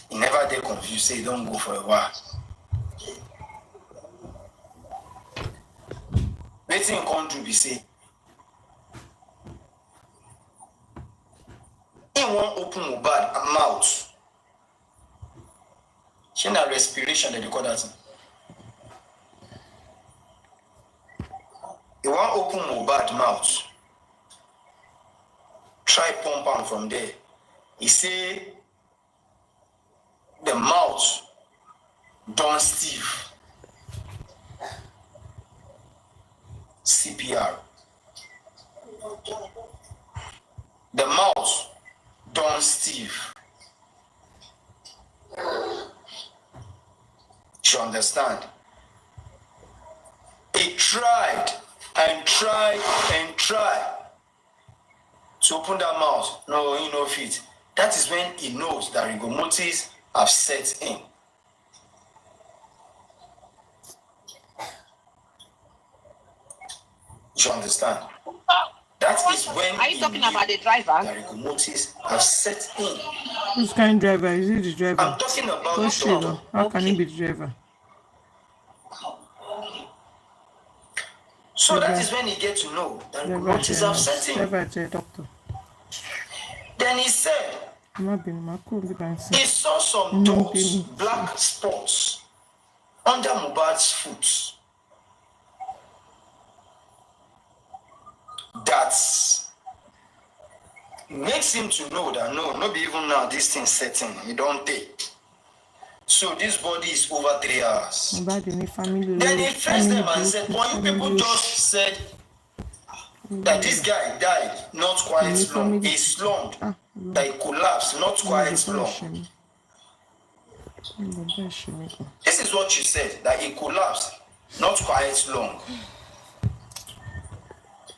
He never dey confused, say he don't go for a while. Wetin he come do be say he wan open Mohbad mouth. Shey na respiration dem dey call that thing. He wan open Mohbad mouth. Try pump am from there. He say the mouth don stiff. CPR. The mouth don stiff. You understand? He tried and tried and tried to open that mouth. No, he no fit. That is when he knows that rigor mortis have set in. You understand? That is when Are you talking about the driver? the rigor mortis have set in. Which kind of driver? Is it the driver? I'm talking about Oh, the Shiva. doctor. How can he be the driver? So that is when he get to know that rigor mortis have set in. Driver is a doctor. Then he said he saw some dots, black spots under Mohbad's foot. That makes him to know that no be even now this thing setting. He don't take. So this body is over 3 hours. Then he faced them and said, well, you people just said that this guy died not quite long. He slumped, that he collapsed not quite long. This is what you said, that he collapsed not quite long.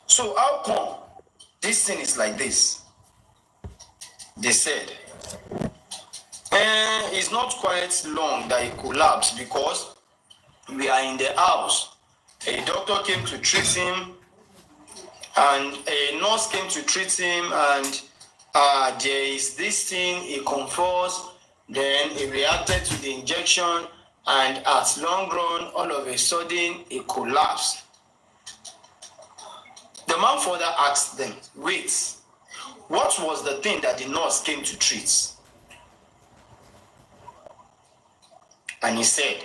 So how come this thing is like this? They said, it's not quite long that he collapsed because we are in the house. A doctor came to treat him and a nurse came to treat him, and there is this thing, he convulsed, then he reacted to the injection, and at long run, all of a sudden, he collapsed. The man further asked them, wait, what was the thing that the nurse came to treat? And he said,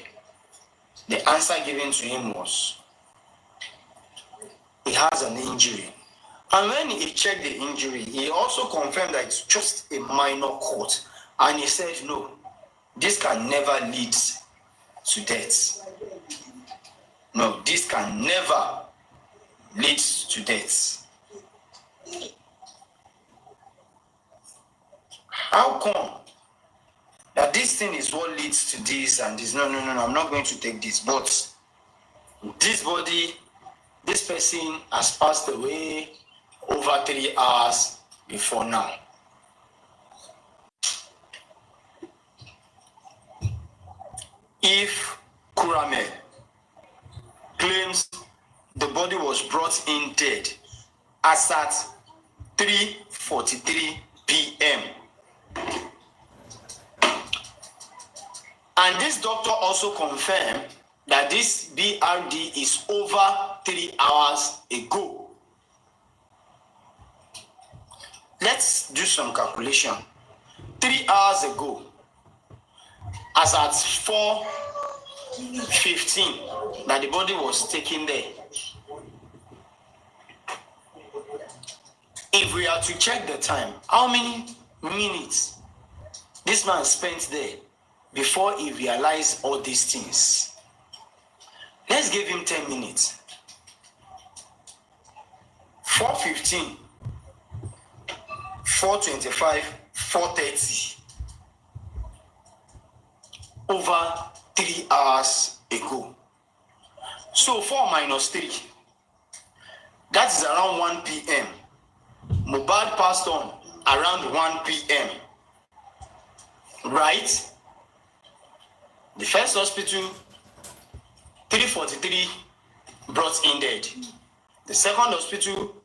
The answer given to him was, he has an injury. And when he checked the injury, he also confirmed that it's just a minor cut. And he said, no, this can never lead to death. No, this can never lead to death. How come that this thing is what leads to this and this? No, I'm not going to take this. But this body, this person has passed away over 3 hours before now. If Kurame claims the body was brought in dead as at 3:43 p.m. and this doctor also confirmed that this BRD is over 3 hours ago. Let's do some calculation. 3 hours ago, as at 4:15, that the body was taken there. If we are to check the time, how many minutes this man spent there before he realized all these things? Let's give him 10 minutes. 4:15, 4:25, 4:30. Over 3 hours ago. So 4 minus 3. That is around 1 p.m. Mohbad passed on around 1 p.m. Right? The first hospital, 3:43, brought in dead. The second hospital,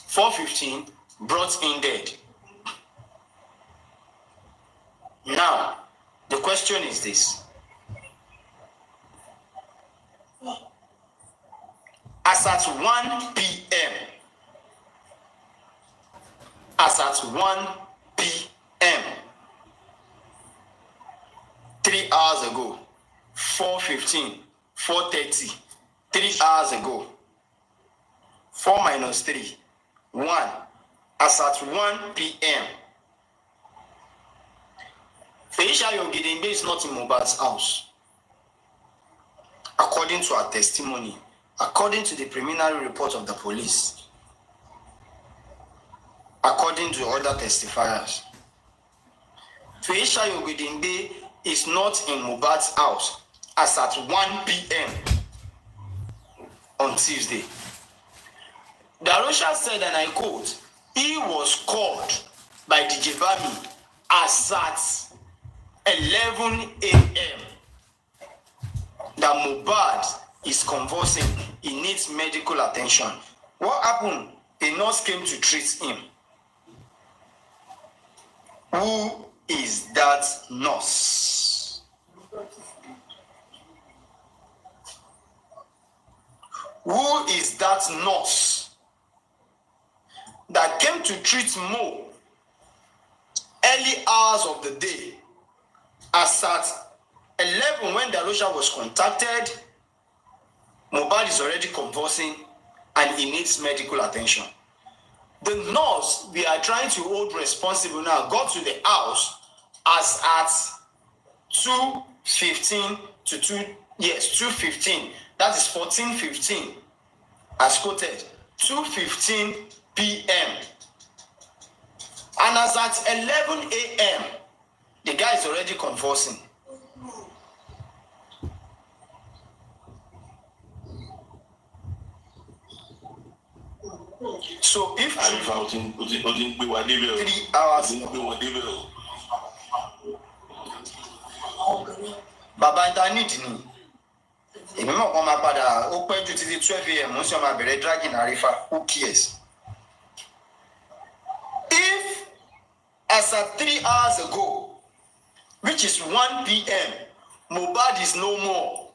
4:15, brought in dead. Now, the question is this. As at 1 p.m., as at 1 p.m., 3 hours ago, 4:15, 4:30, 3 hours ago, 4 minus 3, 1, as at 1 p.m., Feisha Yogidimbe is not in Mohbad's house. According to her testimony, according to the preliminary report of the police, according to other testifiers, Feisha Yogidimbe is not in Mohbad's house as at 1 p.m. on Tuesday. Darosha said, and I quote, he was called by DJ Bami as at 11 a.m. that Mohbad is convulsing, he needs medical attention. What happened? A nurse came to treat him. Who is that nurse? Who is that nurse that came to treat Mo early hours of the day? As at 11, when Darosha was contacted, Mohbad is already convulsing and he needs medical attention. The nurse we are trying to hold responsible now got to the house as at 2:15 to 2:15. That is 14:15, as quoted, 2:15 p.m. And as at 11 a.m., the guy is already convulsing. So if 3 hours, Baba Internet ni. Èmi mọ̀ kàn máa padà ó pẹ́ jù títí 12 a.m. mo sì máa bẹ̀rẹ̀ dragging àrífà. Who cares? If as at 3 hours ago, which is 1 p.m., Mohbad is no more.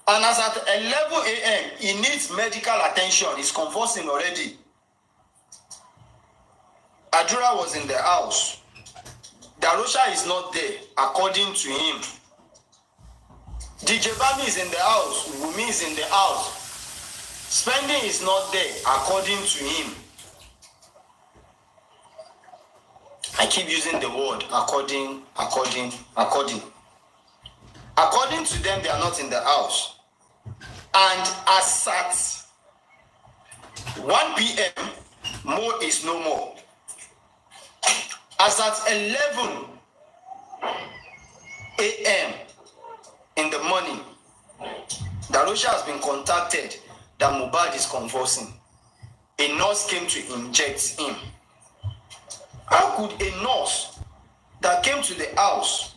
And as at 11 a.m., he needs medical attention. He's convulsing already. Adura was in the house. Darosha is not there, according to him. DJ Bami is in the house. Wumi is in the house. Spending is not there according to him. I keep using the word according. According to them, they are not in the house. And as at 1 p.m., Mo is no more. As at 11 a.m. in the morning, Darosha has been contacted that Mohbad is convulsing. A nurse came to inject him. How could a nurse that came to the house,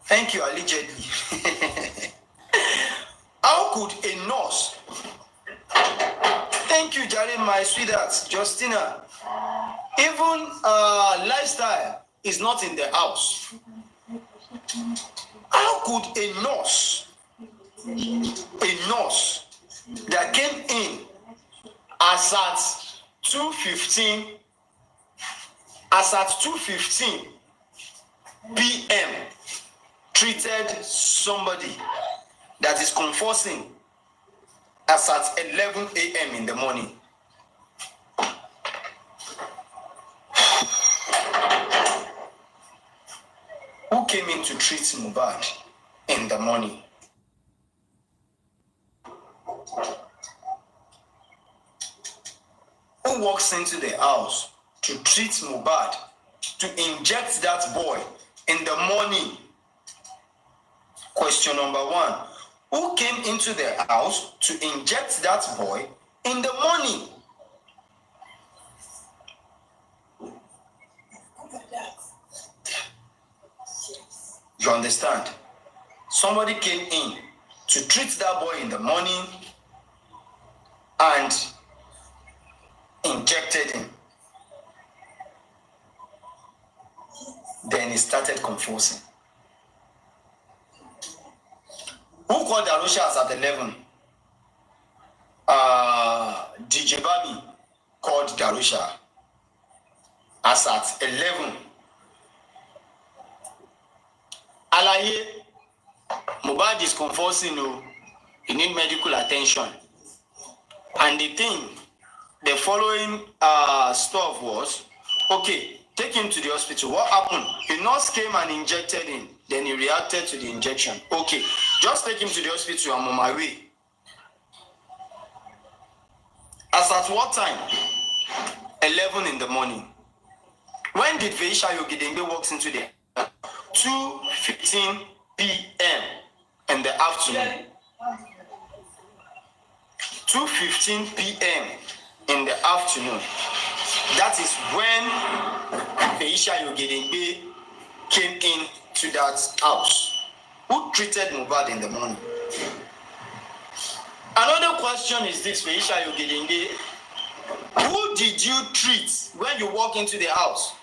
thank you, allegedly, how could a nurse, thank you, Jerry, my sweetheart, Justina, even lifestyle is not in the house. How could a nurse that came in as at 2:15 p.m. treated somebody that is convulsing as at 11 a.m. in the morning? Who came in to treat Mohbad in the morning? Who walks into the house to treat Mohbad, to inject that boy in the morning? Question number one. Who came into the house to inject that boy in the morning? You understand? Somebody came in to treat that boy in the morning and injected him. Then he started convulsing. Who called Darosha at 11? DJ Babi called Darosha as at 11. Alaye, Mohbad is convulsing. He need medical attention. And the following stuff was, okay, take him to the hospital. What happened? The nurse came and injected him. Then he reacted to the injection. Okay, just take him to the hospital. I'm on my way. As at what time? 11 in the morning. When did Veisha Yogidengbe walks into the 2:15 p.m. in the afternoon? 2:15 p.m. in the afternoon. That is when Veisha Yogidengbe came in to that house. Who treated Mohbad in the morning? Another question is this, Veisha Yogidengbe. Who did you treat when you walk into the house?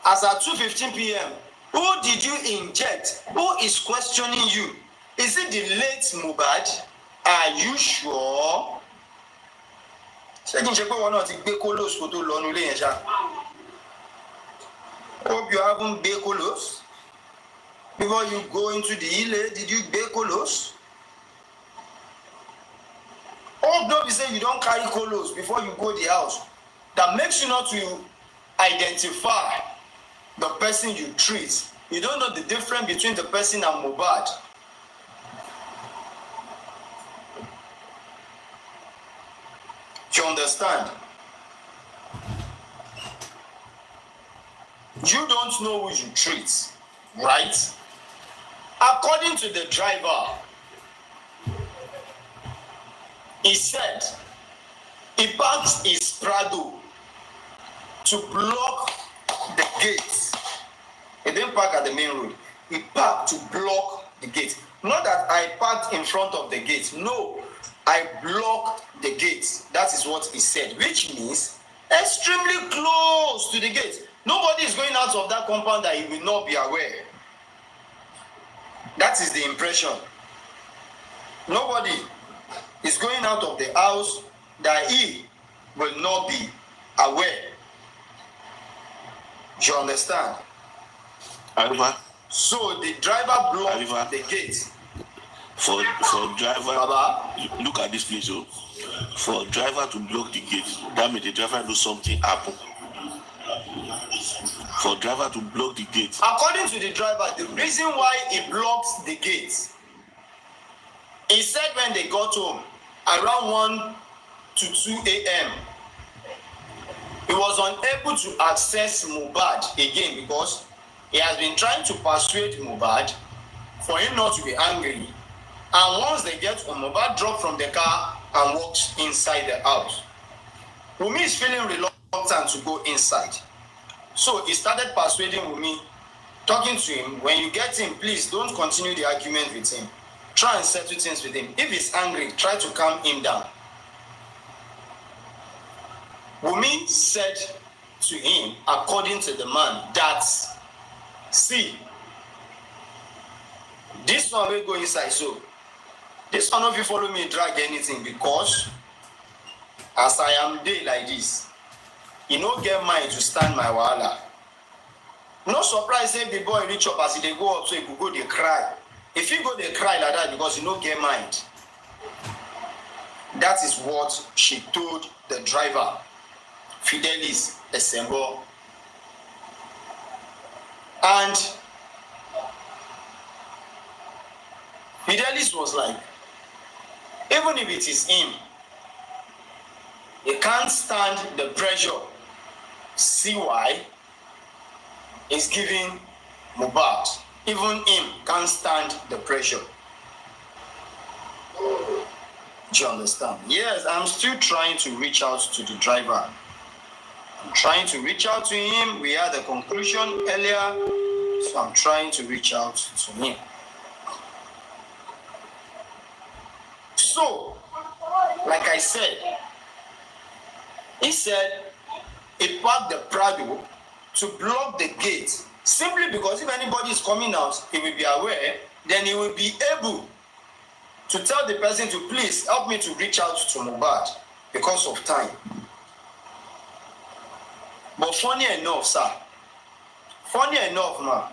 As at 2:15 p.m., who did you inject? Who is questioning you? Is it the late Mohbad? Are you sure? Hope you haven't baked colos. Before you go into the ile, did you bake colos? Hope don't be saying you don't carry colos before you go the house. That makes you not to identify the person you treat. You don't know the difference between the person and Mohbad. Do you understand? You don't know who you treat, right? According to the driver, he said he parks his Prado to block the gate. He didn't park at the main road. He parked to block the gate. Not that I parked in front of the gate. No, I blocked the gate. That is what he said, which means extremely close to the gate. Nobody is going out of that compound that he will not be aware. That is the impression. Nobody is going out of the house that he will not be aware. Do you understand? Arriva. So the driver blocked the gate For driver, Baba, look at this place. Oh, for driver to block the gate, that means the driver knows something happen. For driver to block the gate. according to the driver, the reason why he blocked the gate, he said when they got home around 1 to 2 a.m., he was unable to access Mohbad again because he has been trying to persuade Mohbad for him not to be angry. And once they get home, Mohbad dropped from the car and walks inside the house. Wunmi is feeling reluctant to go inside. So he started persuading Wunmi, talking to him, when you get him, please don't continue the argument with him. Try and settle things with him. If he's angry, try to calm him down. Wunmi said to him, according to the man, that, see, this one will go inside, so this one, if you follow me, drag anything, because as I am there like this, you no get mind to stand my wahala. No surprise if the boy reach up as he dey go up, so he could go dey cry. If he go dey cry like that because he no get mind. That is what she told the driver, Fidelis Esembo. And Fidelis was like, even if it is him, he can't stand the pressure. See why? He's giving Mohbad. Even him can't stand the pressure. Do you understand? Yes, I'm still trying to reach out to the driver. I'm trying to reach out to him. We had a conclusion earlier, so I'm trying to reach out to him. So, like I said, he said he parked the Prado to block the gate simply because if anybody is coming out, he will be aware, then he will be able to tell the person to please help me to reach out to Mohbad because of time. But funny enough, sir, man,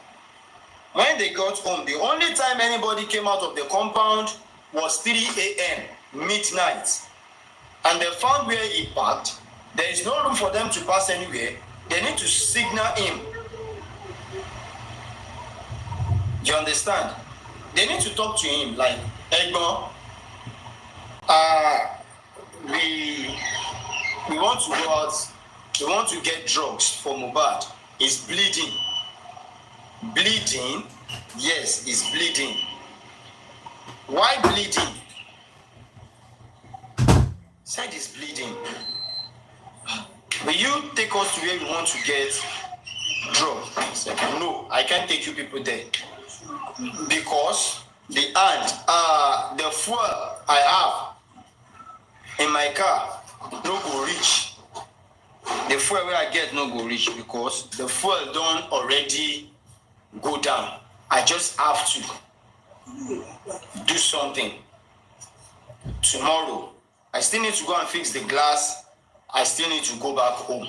when they got home, the only time anybody came out of the compound was 3 a.m., midnight. And they found where he parked. There is no room for them to pass anywhere. They need to signal him. Do you understand? They need to talk to him like, Egbon, we want to go out, we want to get drugs for Mohbad. He's bleeding. Bleeding? Yes, he's bleeding. Why bleeding? Said he's bleeding. Will you take us to where we want to get drugs? Said, no, I can't take you people there. Because the fuel I have in my car no go reach. The fuel where I get no go reach because the fuel don't already go down. I just have to do something. Tomorrow, I still need to go and fix the glass. I still need to go back home.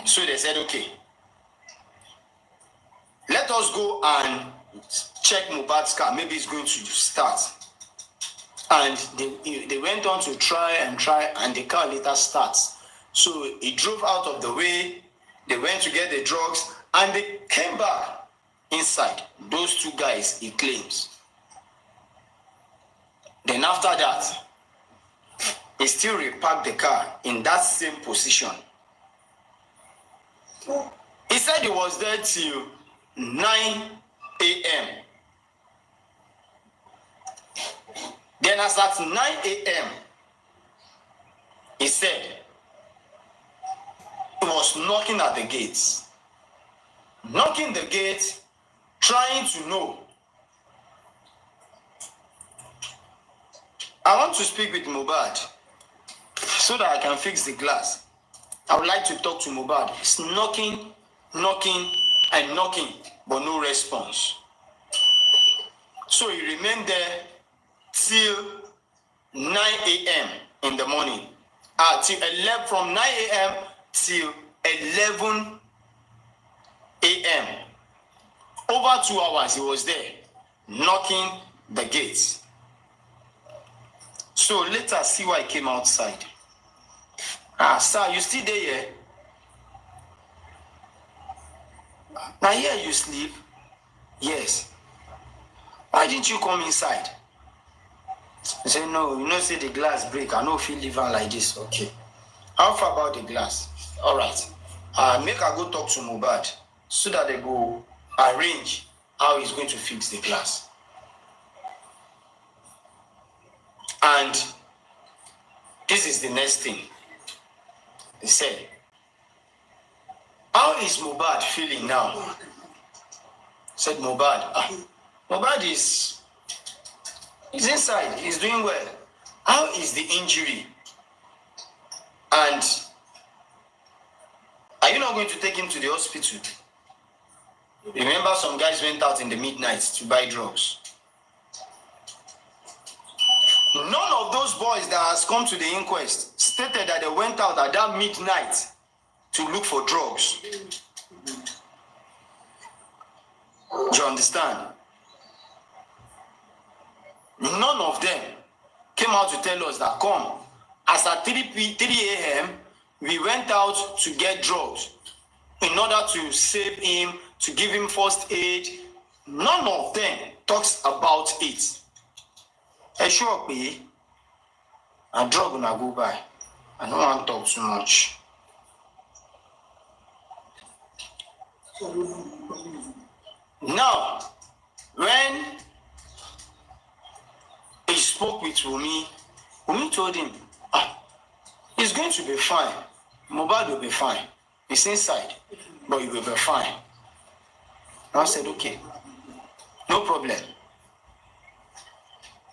So they said, okay, let us go and check Mohbad's car. Maybe it's going to start. And they went on to try, and the car later starts. So he drove out of the way. They went to get the drugs, and they came back inside. Those two guys, he claims. Then after that, he still reparked the car in that same position. He said he was there till 9 a.m. Then as at 9 a.m., he said he was knocking at the gates. Knocking the gate, trying to know. I want to speak with Mohbad so that I can fix the glass. I would like to talk to Mohbad. He's knocking, and knocking, but no response. So he remained there till 9 a.m. in the morning. From 9 a.m. till 11 a.m. Over 2 hours he was there. knocking the gate. So later, see why I came outside. Ah, sir, you still there? Yeah? Now here you sleep? Yes. Why didn't you come inside? He said, no, you know, say the glass break. I know if you live on like this. Okay. How far about the glass? All right. Make I go talk to Mohbad so that they go arrange how he's going to fix the glass. And this is the next thing. He said, how is Mohbad feeling now? Said Mohbad. Mohbad is inside. He's doing well. How is the injury? And are you not going to take him to the hospital? Remember, some guys went out in the midnight to buy drugs. None of those boys that has come to the inquest stated that they went out at that midnight to look for drugs. Do you understand? None of them came out to tell us that, come, as at 3 a.m., we went out to get drugs in order to save him, to give him first aid. None of them talks about it. I sure be a drug when I go by. I don't want to talk too much. Now, when he spoke with Wumi told him, it's going to be fine. Mohbad will be fine. It's inside, but he will be fine. I said, okay, no problem.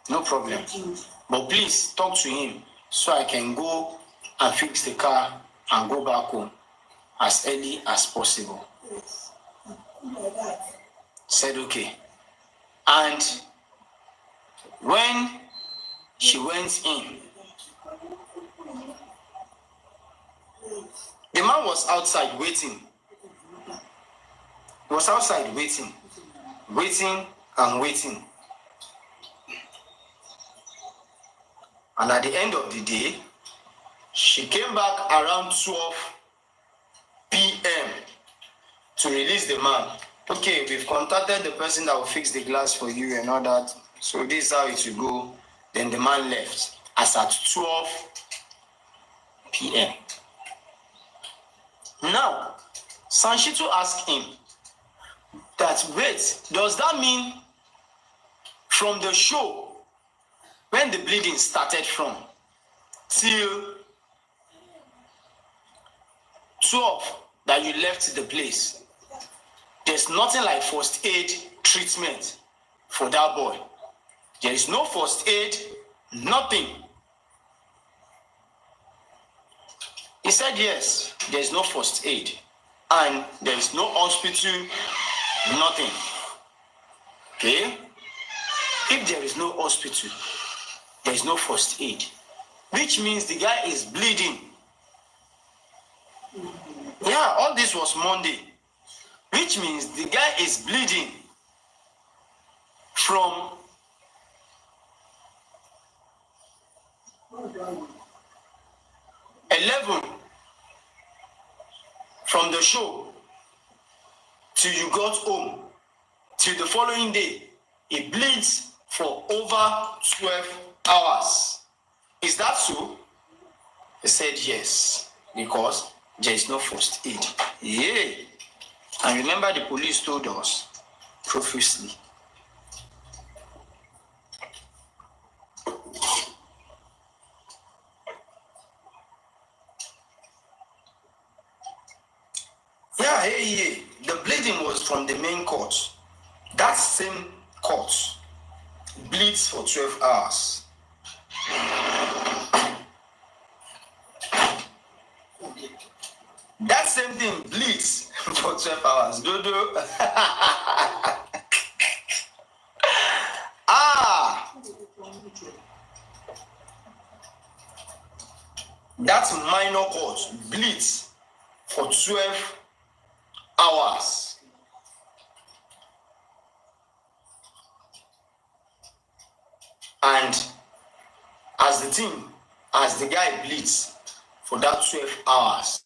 No problem. But please talk to him so I can go and fix the car and go back home as early as possible. Said okay. And when she went in, the man was outside waiting. He was outside waiting and waiting. And at the end of the day, she came back around 12 p.m. to release the man. Okay, we've contacted the person that will fix the glass for you and all that. So this is how it will go. Then the man left as at 12 p.m. Now, Sanshito asked him that, wait, does that mean from the show, when the bleeding started from, till 12 that you left the place, there's nothing like first aid treatment for that boy? There is no first aid, nothing. He said, yes, there is no first aid. And there is no hospital, nothing. Okay? If there is no hospital, there is no first aid, which means the guy is bleeding. Yeah, all this was Monday, which means the guy is bleeding from 11 from the show till you got home, till the following day. It bleeds for over 12 hours. Is that so? He said yes, because there is no first aid. Yeah. And remember, the police told us profusely. Yeah. The bleeding was from the main court. That same court bleeds for 12 hours. That same thing bleeds for 12 hours. Dodo. That minor court bleeds for 12 hours. And as the guy bleeds for that 12 hours,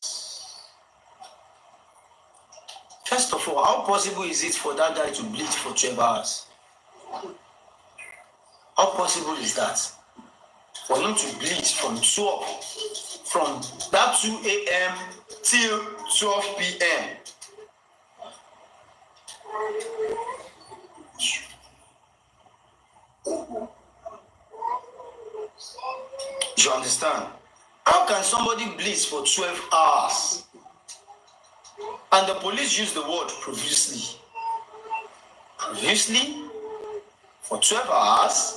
first of all, how possible is it for that guy to bleed for 12 hours? How possible is that? For him to bleed from that 2 a.m. till 12 p.m. You understand? How can somebody bleed for 12 hours? And the police use the word profusely. Profusely? For 12 hours?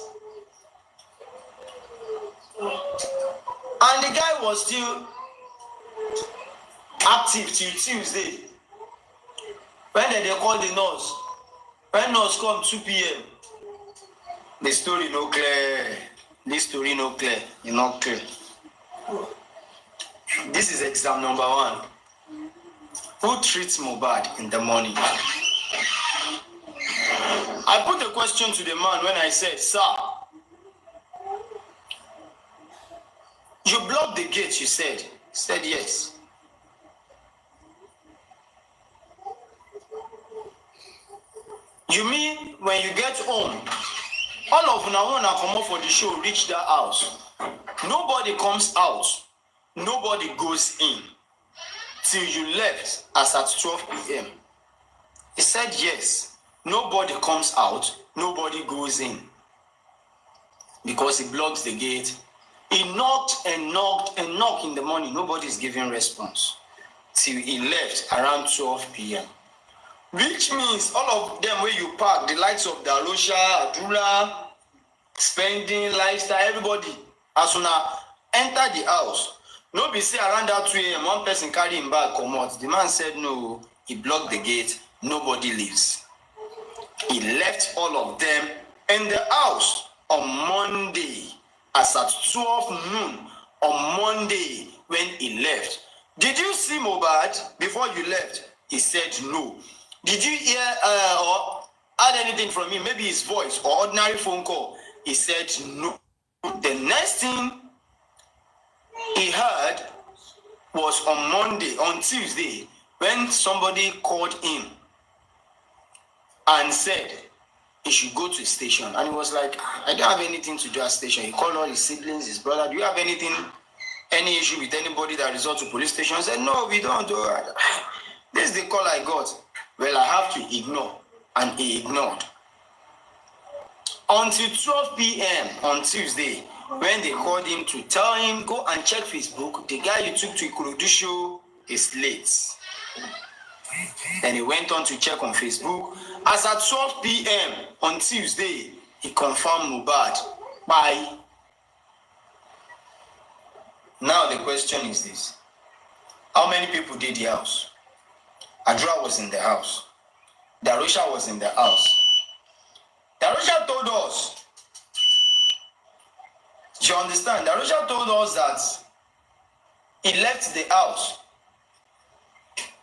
And the guy was still active till Tuesday. When did they call the nurse? When nurse come 2 p.m. The story no clear. This story no clear. It's not clear. This is exam number 1. Who treats Mohbad in the morning? I put a question to the man when I said, sir, you blocked the gate, you said. He said yes. You mean when you get home, all of now wanna come up for the show, reach that house. Nobody comes out, nobody goes in till you left as at 12 p.m. He said yes. Nobody comes out, nobody goes in. Because he blocks the gate. He knocked and knocked and knocked in the morning. Nobody is giving response. Till he left around 12 p.m. Which means all of them where you park, the likes of Darosha, Adula, spending, lifestyle, everybody, as soon as enter the house, no be say around that 2 a.m. one person carry him back, come out. The man said no, he blocked the gate, nobody leaves. He left all of them in the house on Monday, as at 12 noon on Monday when he left. Did you see Mohbad before you left? He said no. Did you hear or add anything from him? Maybe his voice or ordinary phone call? He said no. The next thing he heard was on Tuesday, when somebody called him and said he should go to the station. And he was like, I don't have anything to do at station. He called all his siblings, his brother. Do you have any issue with anybody that resorts to police station? I said, no, we don't do it. This is the call I got. Well, I have to ignore. And he ignored. Until 12 p.m. on Tuesday, when they called him to tell him, go and check Facebook, the guy you took to Ikurudusho is late. Then he went on to check on Facebook. As at 12 p.m. on Tuesday, he confirmed Mohbad. Bye. Now the question is this. How many people did the house? Adra was in the house. Darusha was in the house. Darusha told us. Do you understand? Darusha told us that he left the house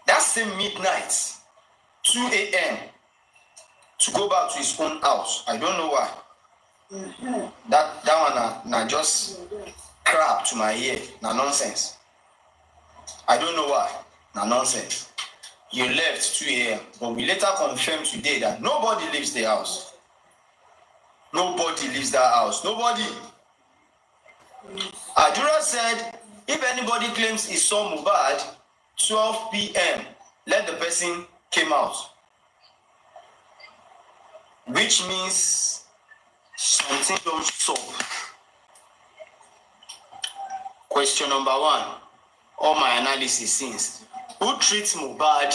that same midnight, 2 a.m., to go back to his own house. I don't know why. That one na just crap to my ear. Na nonsense. I don't know why. Na nonsense. You left 2 a.m., but we later confirmed today that nobody leaves the house. Nobody leaves that house. Nobody. Adura said, if anybody claims he saw Mohbad 12 p.m., let the person came out. Which means something don't stop. Question number 1. All my analysis since. Who treats Mohbad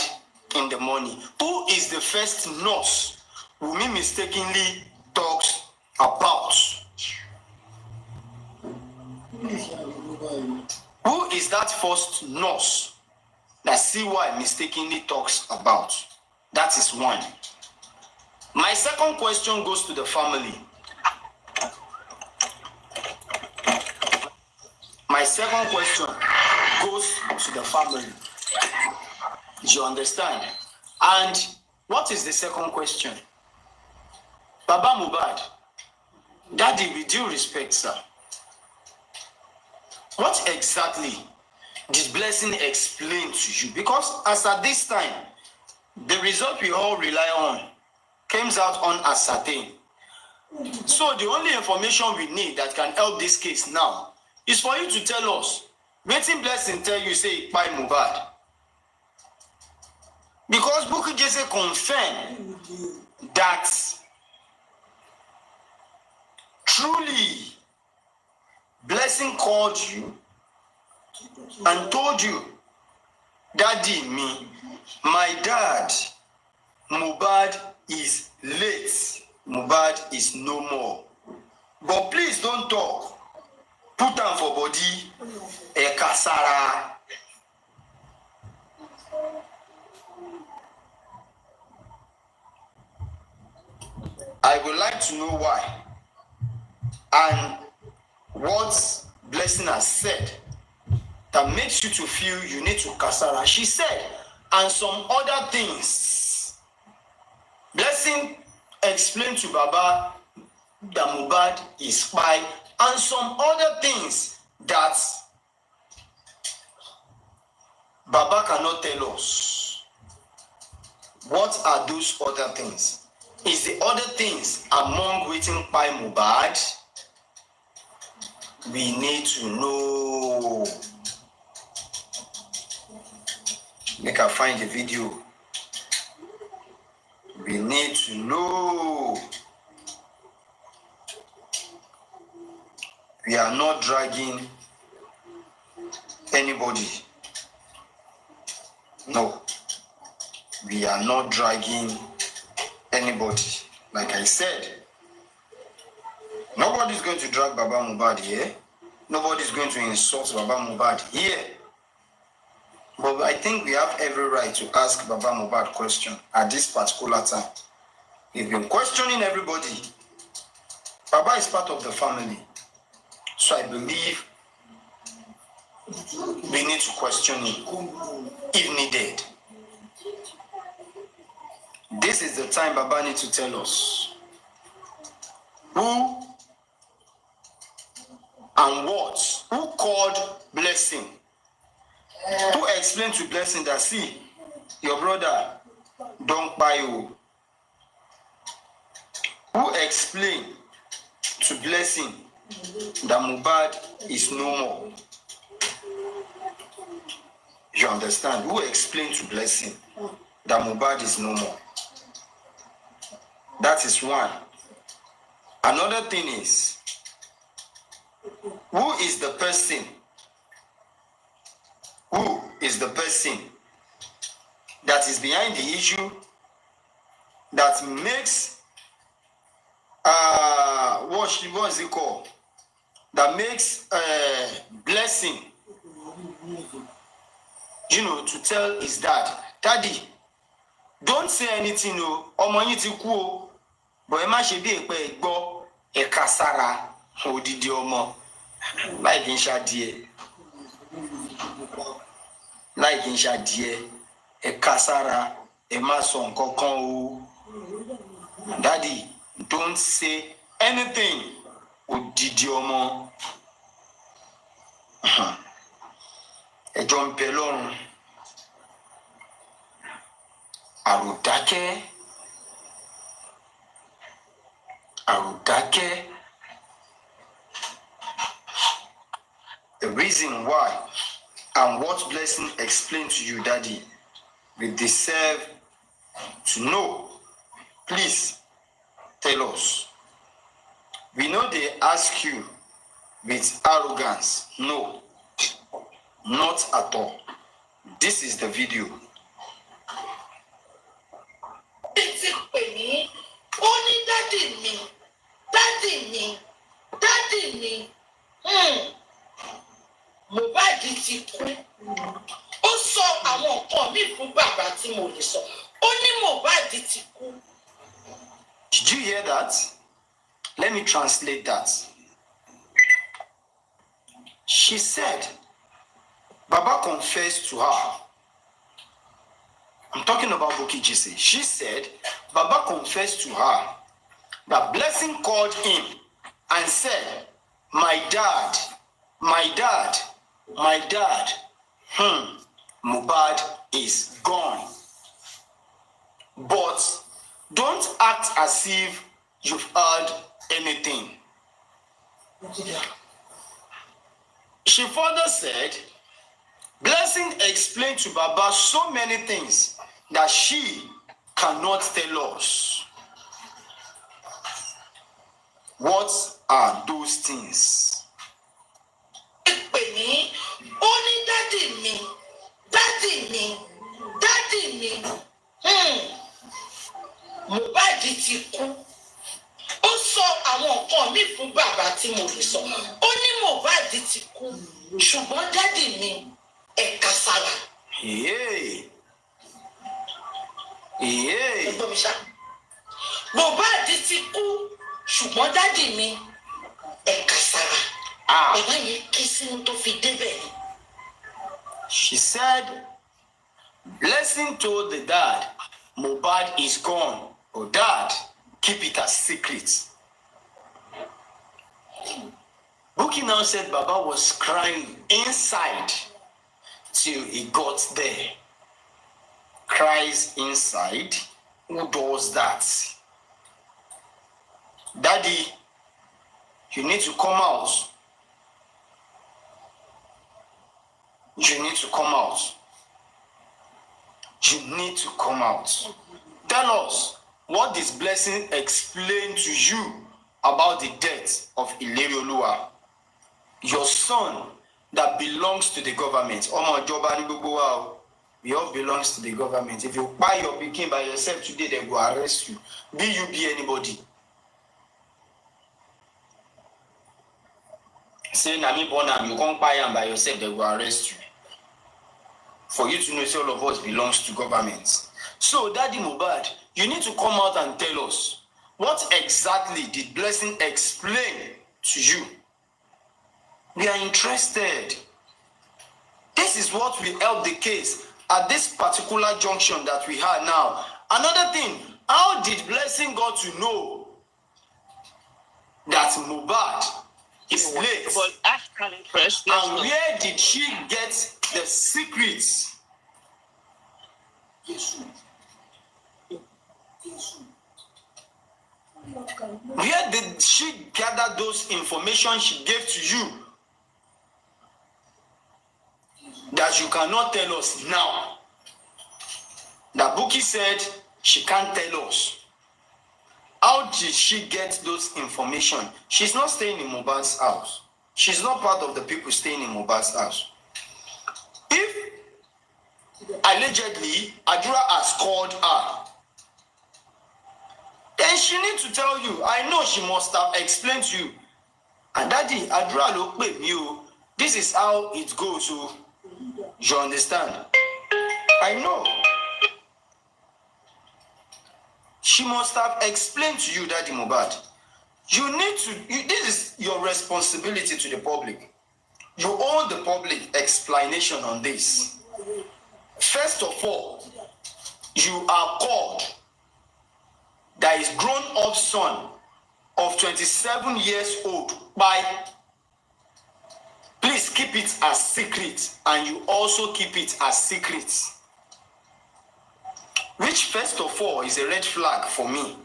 in the morning? Who is the first nurse Wunmi mistakenly talks about? Who is that first nurse that CY mistakenly talks about? That is 1. My second question goes to the family. My second question goes to the family. Do you understand? And what is the second question? Baba Mohbad, Daddy, with due respect, sir, what exactly did Blessing explain to you? Because as at this time, the result we all rely on comes out unascertained. So the only information we need that can help this case now is for you to tell us, wetin Blessing tell you say by Mohbad. Because Bukky Jesse confirmed that truly Blessing called you and told you, Daddy, my dad, Mohbad is late. Mohbad is no more. But please don't talk. Put am for body. Kasara. I would like to know why and what Blessing has said that makes you to feel you need to kasara. She said, and some other things. Blessing explained to Baba that Mohbad is spy and some other things that Baba cannot tell us. What are those other things? Is the other things among waiting by Mohbad? We need to know. Make I find the video. We need to know. We are not dragging anybody. No. We are not dragging anybody. Like I said, nobody's going to drag Baba Mohbad here. Nobody's going to insult Baba Mohbad here. But I think we have every right to ask Baba Mohbad question at this particular time. We've been questioning everybody. Baba is part of the family. So I believe we need to question him if needed. This is the time Baba needs to tell us who and what, who called Blessing, who explained to Blessing that, see, your brother don't buy you. Who explained to Blessing that Mohbad is no more. You understand? Who explained to Blessing that Mohbad is no more? That is one. Another thing is, who is the person? Who is the person that is behind the issue that makes what is it called? That makes Blessing, to tell his dad, Daddy, don't say anything, no. Ọmọ yín ti kú o, but ẹ má ṣe bí èpè gbọ́ ẹ kasara odidi ọmọ láì kí n ṣadìẹ láì kí n ṣadìẹ ẹ kasara ẹ má sọ nǹkan kan o. Daddy, don't say anything odidi ọmọ. Ẹjọ́ ń bẹ lọ́rùn. Àròdákẹ́. The reason why and what Blessing explained to you, Daddy, we deserve to know. Please tell us. We know they ask you with arrogance. No, not at all. This is the video. Mohbad ti kú. Ó sọ àwọn nǹkan míì fún bàbá tí mo lè sọ. Ó ní Mohbad ti kú. Did you hear that? Let me translate that. She said, Baba confessed to her. I'm talking about Bukky Jesse. She said, Baba confessed to her that Blessing called him and said, my dad, my dad, my dad, Mohbad is gone. But don't act as if you've heard anything. She further said, Blessing explained to Baba so many things that she cannot tell us. What are those things? Mohbad ti kú. Ó sọ àwọn nǹkan mi fún bàbá tí mo lè sọ. Ó ní Mohbad ti kú. Ṣùgbọ́n dádì mi ẹ̀ka sára. Mohbad ti kú. Ṣùgbọ́n dádì mi ẹ̀ka sára. Ẹ̀wá yẹn ké sínú tó fi débẹ̀ ni. She said, Blessing told the dad, Mohbad is gone. Oh, dad, keep it a secret. Buki now said Baba was crying inside till he got there. Cries inside? Who does that? Daddy, you need to come out. You need to come out. You need to come out. Tell us, what this Blessing explained to you about the death of Ilerioluwa, your son that belongs to the government? We all belongs to the government. If you buy your pikin by yourself today, they will arrest you. Be you be anybody. Say Nami Bonam, you can't buy him by yourself, they will arrest you. For you to know, say all of us belongs to government. So, Daddy Mohbad, you need to come out and tell us, what exactly did Blessing explain to you? We are interested. This is what will help the case at this particular junction that we have now. Another thing, how did Blessing got to know that Mohbad is late? And where did she get the secrets? Where did she gather those information she gave to you that you cannot tell us now? That Buki said she can't tell us. How did she get those information? She's not staying in Mohbad's house. She's not part of the people staying in Mohbad's house. If allegedly Adura has called her, then she needs to tell you. I know she must have explained to you. And Daddy, Adura look with you. This is how it goes. So you understand? I know. She must have explained to you, Daddy Mohbad. You need to, this is your responsibility to the public. You owe the public explanation on this. First of all, you are called that is grown-up son of 27 years old by, please keep it as secret, and you also keep it as secret. Which first of all is a red flag for me.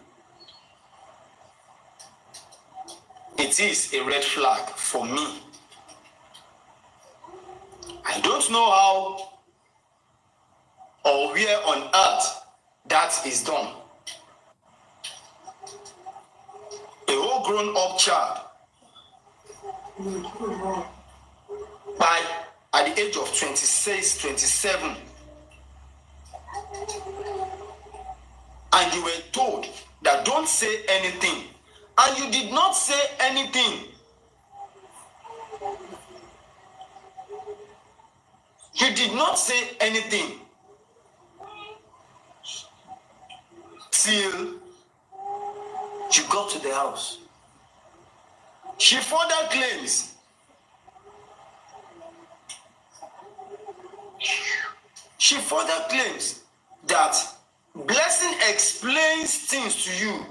It is a red flag for me. I don't know how or where on earth that is done. A whole grown-up child at the age of 26, 27, and you were told that don't say anything, and you did not say anything. You did not say anything till you got to the house. She further claims that Blessing explains things to you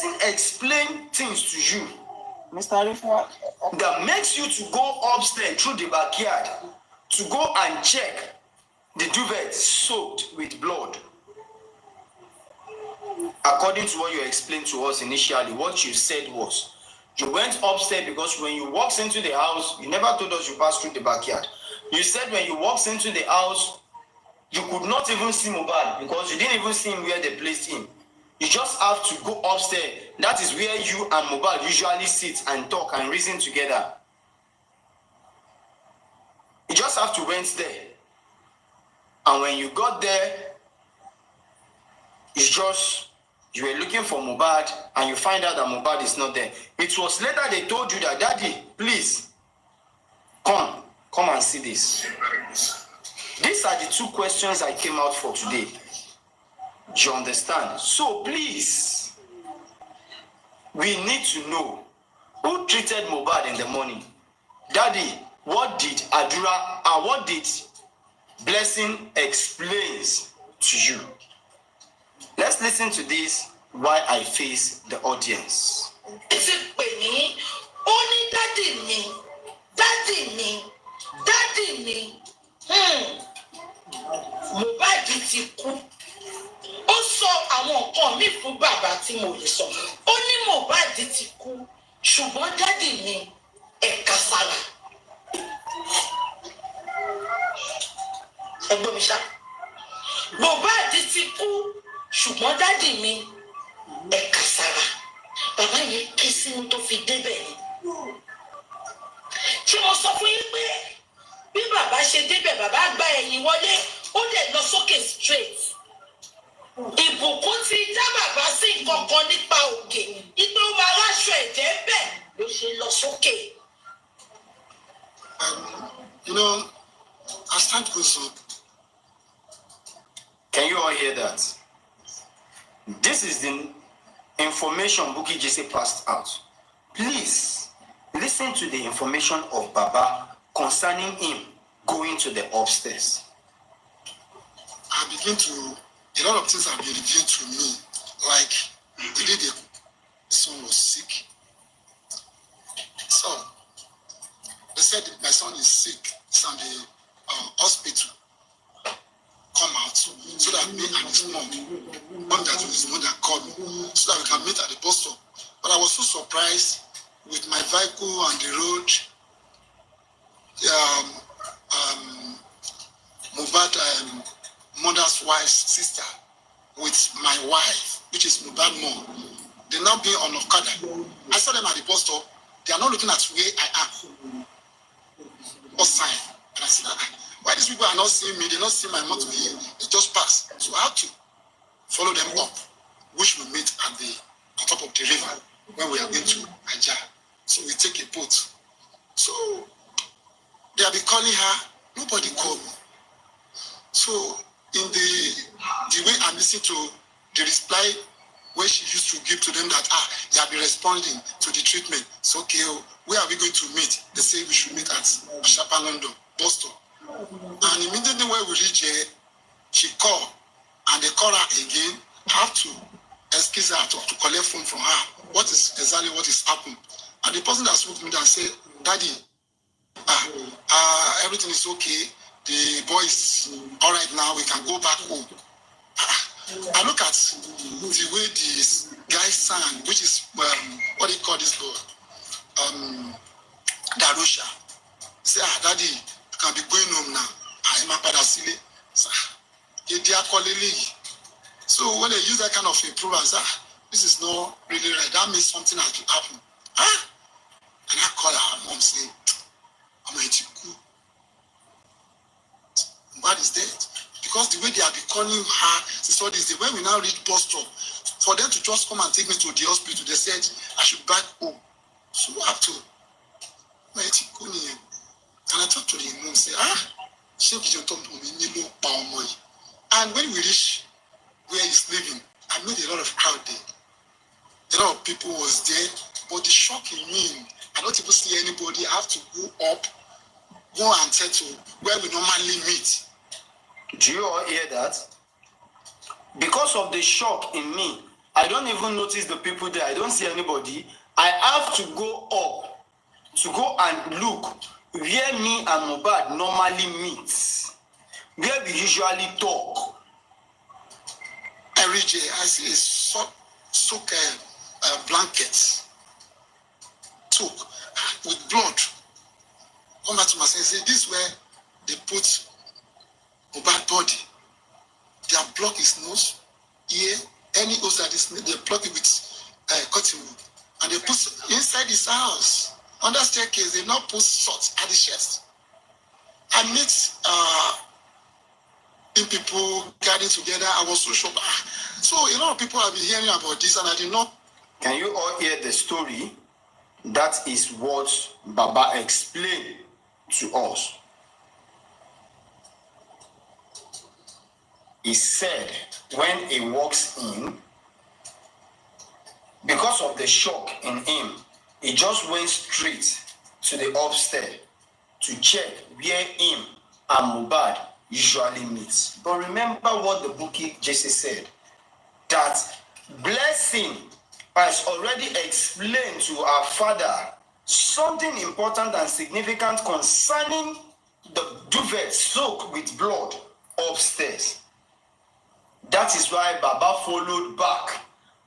person explain things to you Mr. Arifo, that makes you to go upstairs through the backyard to go and check the duvet soaked with blood. According to what you explained to us initially, what you said was, you went upstairs because when you walked into the house, you never told us you passed through the backyard. You said when you walked into the house, you could not even see Mohbad because you didn't even see him where they placed him. You just have to go upstairs. That is where you and Mohbad usually sit and talk and reason together. You just have to went there. And when you got there, it's just, you were looking for Mohbad and you find out that Mohbad is not there. It was later they told you that, Daddy, please, come and see this. These are the two questions I came out for today. Do you understand? So please, we need to know who treated Mohbad in the morning. Daddy, what did Adura and what did Blessing explains to you? Let's listen to this while I face the audience. Ti pè mí, ó ní dádì mi. Mohbad ti kú. Ó sọ àwọn nǹkan mi fún bàbá tí mo lè sọ. Ó ní Mohbad ti kú, ṣùgbọ́n dádì mi ẹ̀ka sára. Ẹgbọ́n mi ṣá. Mohbad ti kú, ṣùgbọ́n dádì mi ẹ̀ka sára. Bàbá yẹn ké sínú tó fi débẹ̀ ni. Ṣé mo sọ fún yín pé bí bàbá ṣe débẹ̀, bàbá gba ẹ̀yìn wọlé, ó dẹ̀ lọ sókè straight. Ìbùkún ti dá bàbá sí nǹkan kan nípa òkè. Ipe ó máa láṣọ ẹ̀jẹ̀ bẹ́ẹ̀ ló ṣe lọ sókè. You know, as time goes on. Can you all hear that? This is the information Bukky Jesse passed out. Please listen to the information of Baba concerning him going to the upstairs. A lot of things have been revealed to me, like the day the son was sick. So, they said my son is sick, he's in the hospital. Come out so that me and his mom that was the one that called me, so that we can meet at the bus stop. But I was so surprised with my vehicle on the road. Mohbad mother's wife's sister with my wife, which is Mohbad mom. They now be on Okada. I saw them at the bus stop. They are not looking at where I am. What sign? And I said, why these people are not seeing me? They not see my motor here. They just pass. So I have to follow them up, which we meet at the top of the river when we are going to Aja. So we take a boat. So they have been calling her. Nobody called me. So in the way I'm listening to the reply where she used to give to them that they have been responding to the treatment. So okay, where are we going to meet? They say we should meet at Shapa London, Boston. And immediately when we reach here, she called and they call her again. Have to excuse her to collect phone from her. What is exactly what is happening? And the person that spoke to me and said, Daddy, everything is okay. The boy is all right now. We can go back home. I look at the way this guy sang, which is what do you call this boy? Darusha. Say, Daddy, you can be going home now. I'm a padasile. So when they use that kind of approval, I say, this is not really right. That means something has to happen. And I call her mom, say, I'm going to go. Mohbad is dead. Because the way they have been calling her since all this day, when we now reach bus stop, for them to just come and take me to the hospital, they said I should back home. So I have to. And I talked to the mom, say, and when we reach where he's living, I made a lot of crowd there. A lot of people was there, but the shock in me, I don't even see anybody. I have to go up, go and settle where we normally meet. Do you all hear that? Because of the shock in me, I don't even notice the people there. I don't see anybody. I have to go up to go and look where me and Mohbad normally meet, where we usually talk. Every day I see a soak blankets, took with blood. Come back to my sense. Say this where they put Mohbad body. They have blocked his nose, ear, any nose that is they block it with cotton wool, and they put inside his house under staircase. They now put salt at the chest. I meet in people gathering together. I was so shocked. So a lot of people have been hearing about this, and I did not. Can you all hear the story? That is what Baba explained to us. He said when he walks in, because of the shock in him, he just went straight to the upstairs to check where him and Mohbad usually meet. But remember what the bookie Jesse said, that Blessing has already explained to our father something important and significant concerning the duvet soaked with blood upstairs. That is why Baba followed back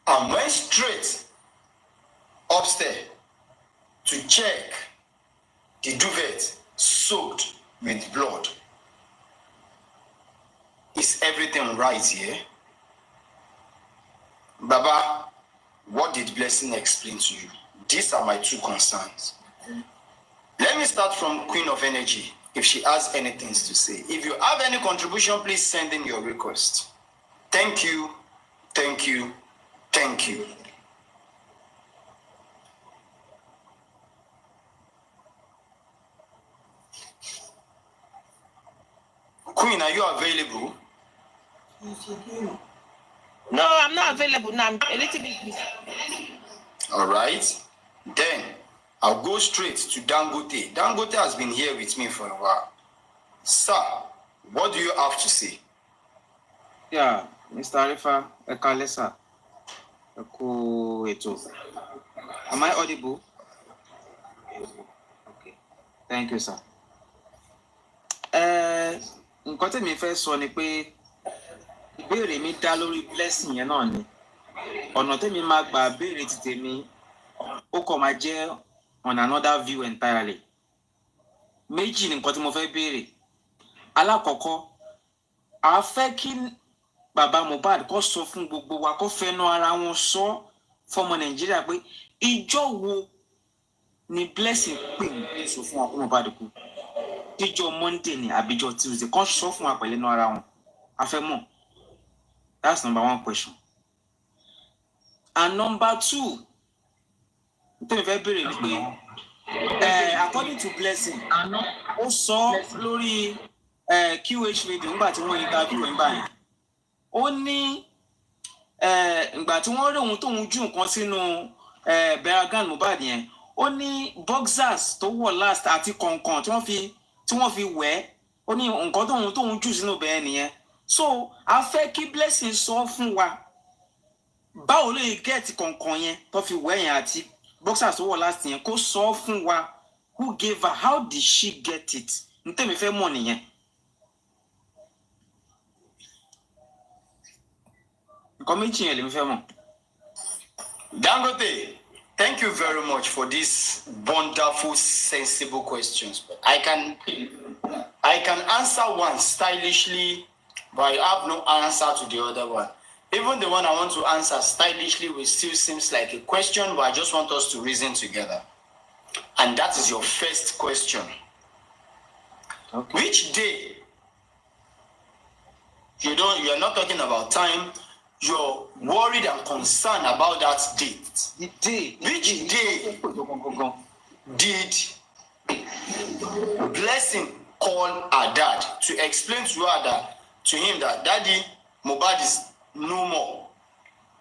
and went straight upstairs to check the duvet soaked with blood. Is everything right here? Baba, what did Blessing explain to you? These are my two concerns. Let me start from Queen of Energy, if she has anything to say. If you have any contribution, please send in your request. Thank you, thank you, thank you. Queen, are you available? No, I'm not available now. I'm a little bit busy. All right. Then I'll go straight to Dangote. Dangote has been here with me for a while. Sir, what do you have to say? Yeah, Mr. Arifa, Ekalesa, Eto. Am I audible? Okay. Thank you, sir. Nǹkan tí mi fẹ́ sọ ni pé ìbéèrè mi dá lórí Blessing yẹn náà ni. Ọ̀nà tẹ́mi máa gbà béèrè ti tèmi ó kàn máa jẹ́ on another view entirely. Méjì ni nǹkan tí mo fẹ́ béèrè. Alákọ̀ọ́kọ́, a fẹ́ kí bàbá Mohbad kó sọ fún gbogbo wa kó fẹnu ara wọn sọ fọmọ Nàìjíríà pé ìjọ wo ni Blessing pè mí sọ fún wa kó Mohbad kú. Ìjọ Monday ni àbíjọ Tuesday kó sọ fún wa pẹ̀lú ara wọn. A fẹ́ mọ̀. That's number one question. And number two, tẹ́mi fẹ́ béèrè ni pé according to Blessing, ó sọ lórí QH radio nígbà tí wọ́n interview ẹ̀ ń báyìí. Ó ní ìgbà tí wọ́n rí ohun tóun jù nǹkan sínú beragan Mohbad yẹn, ó ní boxers tó wọ̀ last àti kọ̀ọ̀kan tí wọ́n fi wẹ̀, ó ní nǹkan tóun jù sínú bẹ́ẹ̀ nìyẹn. So a fẹ́ kí Blessing sọ fún wa báwo ló yẹ gẹ́ẹ̀tì kọ̀ọ̀kan yẹn tó fi wẹ̀ yẹn àti boxers tó wọ̀ last yẹn, kó sọ fún wa who gave her, how did she get it? Ntẹ́mi fẹ́ mọ̀ nìyẹn. Dangote, thank you very much for these wonderful, sensible questions. I can answer one stylishly, but I have no answer to the other one. Even the one I want to answer stylishly will still seems like a question, but I just want us to reason together. And that is your first question. Okay. Which day? You're not talking about time. You're worried and concerned about that date. The day. Which day did Blessing call her dad to explain to him that Daddy, Mohbad is no more?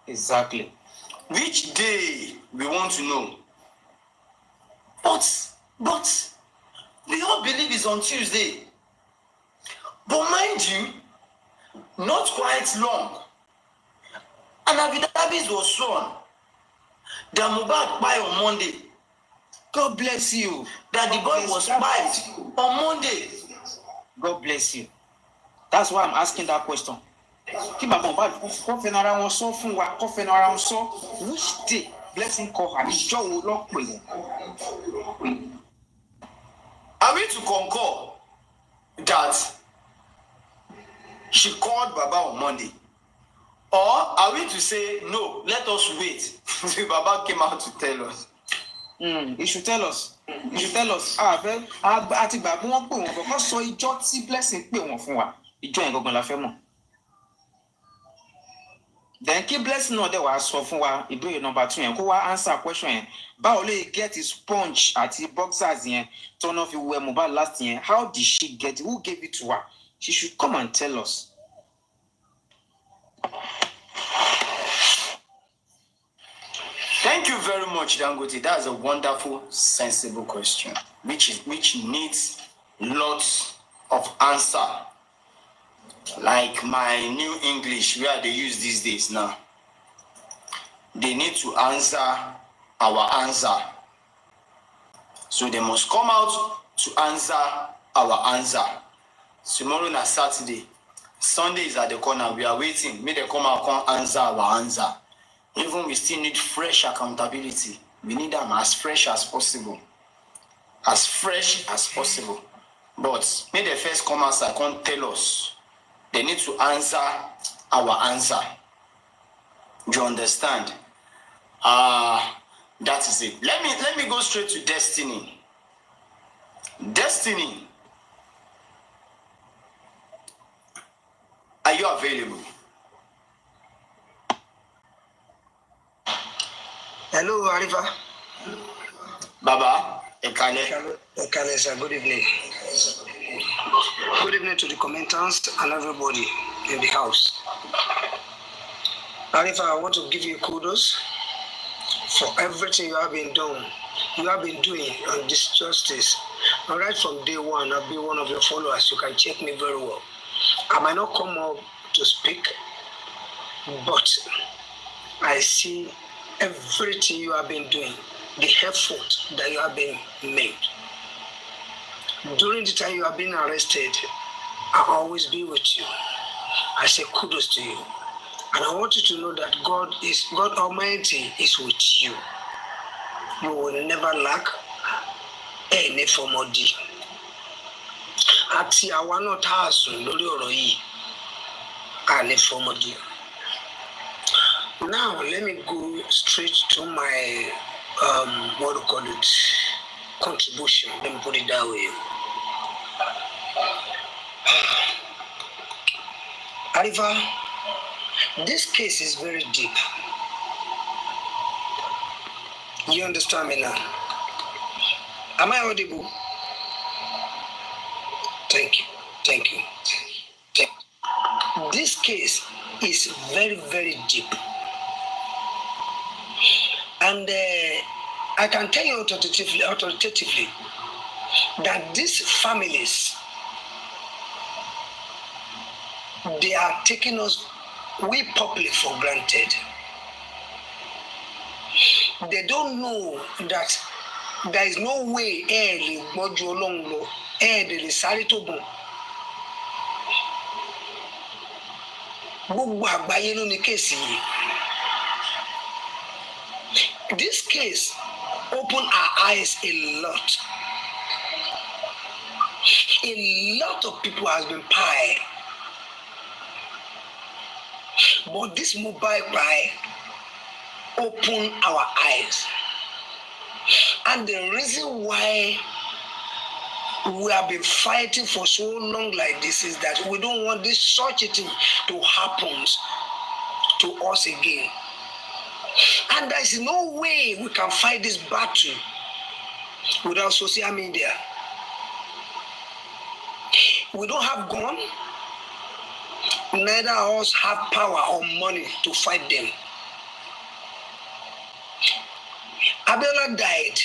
Exactly. Which day we want to know? But we all believe it's on Tuesday. But mind you, not quite long And affidavits was sworn that Mohbad died on Monday. God bless you. That the boy was died on Monday. God bless you. That's why I'm asking that question. Kí bàbá Mohbad kọ́ fẹ́nu ara wọn sọ fún wa, kọ́ fẹ́nu ara wọn sọ, which day Blessing call her? Ìjọ wo ló pè wọ́n? Are we to concur that she called Baba on Monday? Or are we to say, no, let us wait till Baba came out to tell us? He should tell us. He should tell us. Àti gbàgbọ́ wọn pè wọ́n kọ́kọ́ sọ ìjọ tí Blessing pè wọ́n fún wa. Ìjọ yẹn gangan la fẹ́ mọ̀. Then kí Blessing náà dẹ̀ wá sọ fún wa ìbéèrè number 2 yẹn kó wá answer question yẹn. Báwo lè get his sponge àti boxers yẹn tọ́nà fi wẹ Mohbad last yẹn? How did she get it? Who gave it to her? She should come and tell us. Thank you very much, Dangote. That's a wonderful, sensible question, which needs lots of answer. Like my new English, where they use these days now. They need to answer our answer. So they must come out to answer our answer. Tomorrow is Saturday. Sunday is at the corner. We are waiting. May they come out and answer our answer. Even we still need fresh accountability. We need them as fresh as possible. As fresh as possible. But may they first come outside and tell us. They need to answer our answer. Do you understand? That is it. Let me go straight to Destiny. Destiny, are you available? Hello, Arifa. Baba, Ekale. Ekale, sir. Good evening. Good evening to the commentants and everybody in the house. Arifa, I want to give you kudos for everything you have been doing. You have been doing on this justice. Right from day one, I've been one of your followers. You can check me very well. I might not come up to speak, but I see everything you have been doing, the effort that you have been made. During the time you have been arrested, I'll always be with you. I say kudos to you. And I want you to know that God Almighty is with you. You will never lack any form of deed. Àti àwa náà tá a sùn lórí ọ̀rọ̀ yìí, any form of deed. Now, let me go straight to my, what do you call it, contribution. Let me put it that way. Arifa, this case is very deep. You understand me now? Am I audible? Thank you. Thank you. This case is very, very deep. And I can tell you authoritatively that these families, they are taking us, we public, for granted. They don't know that there is no way early mojo long lo early sáré tó bùn. Gbogbo àgbáyé ló ní kéèsì yìí. This case opened our eyes a lot. A lot of people has been pied. But this mobile pie opened our eyes. And the reason why we have been fighting for so long like this is that we don't want this such a thing to happen to us again. And there is no way we can fight this battle without social media. We don't have gun, neither of us have power or money to fight them. Abiola died.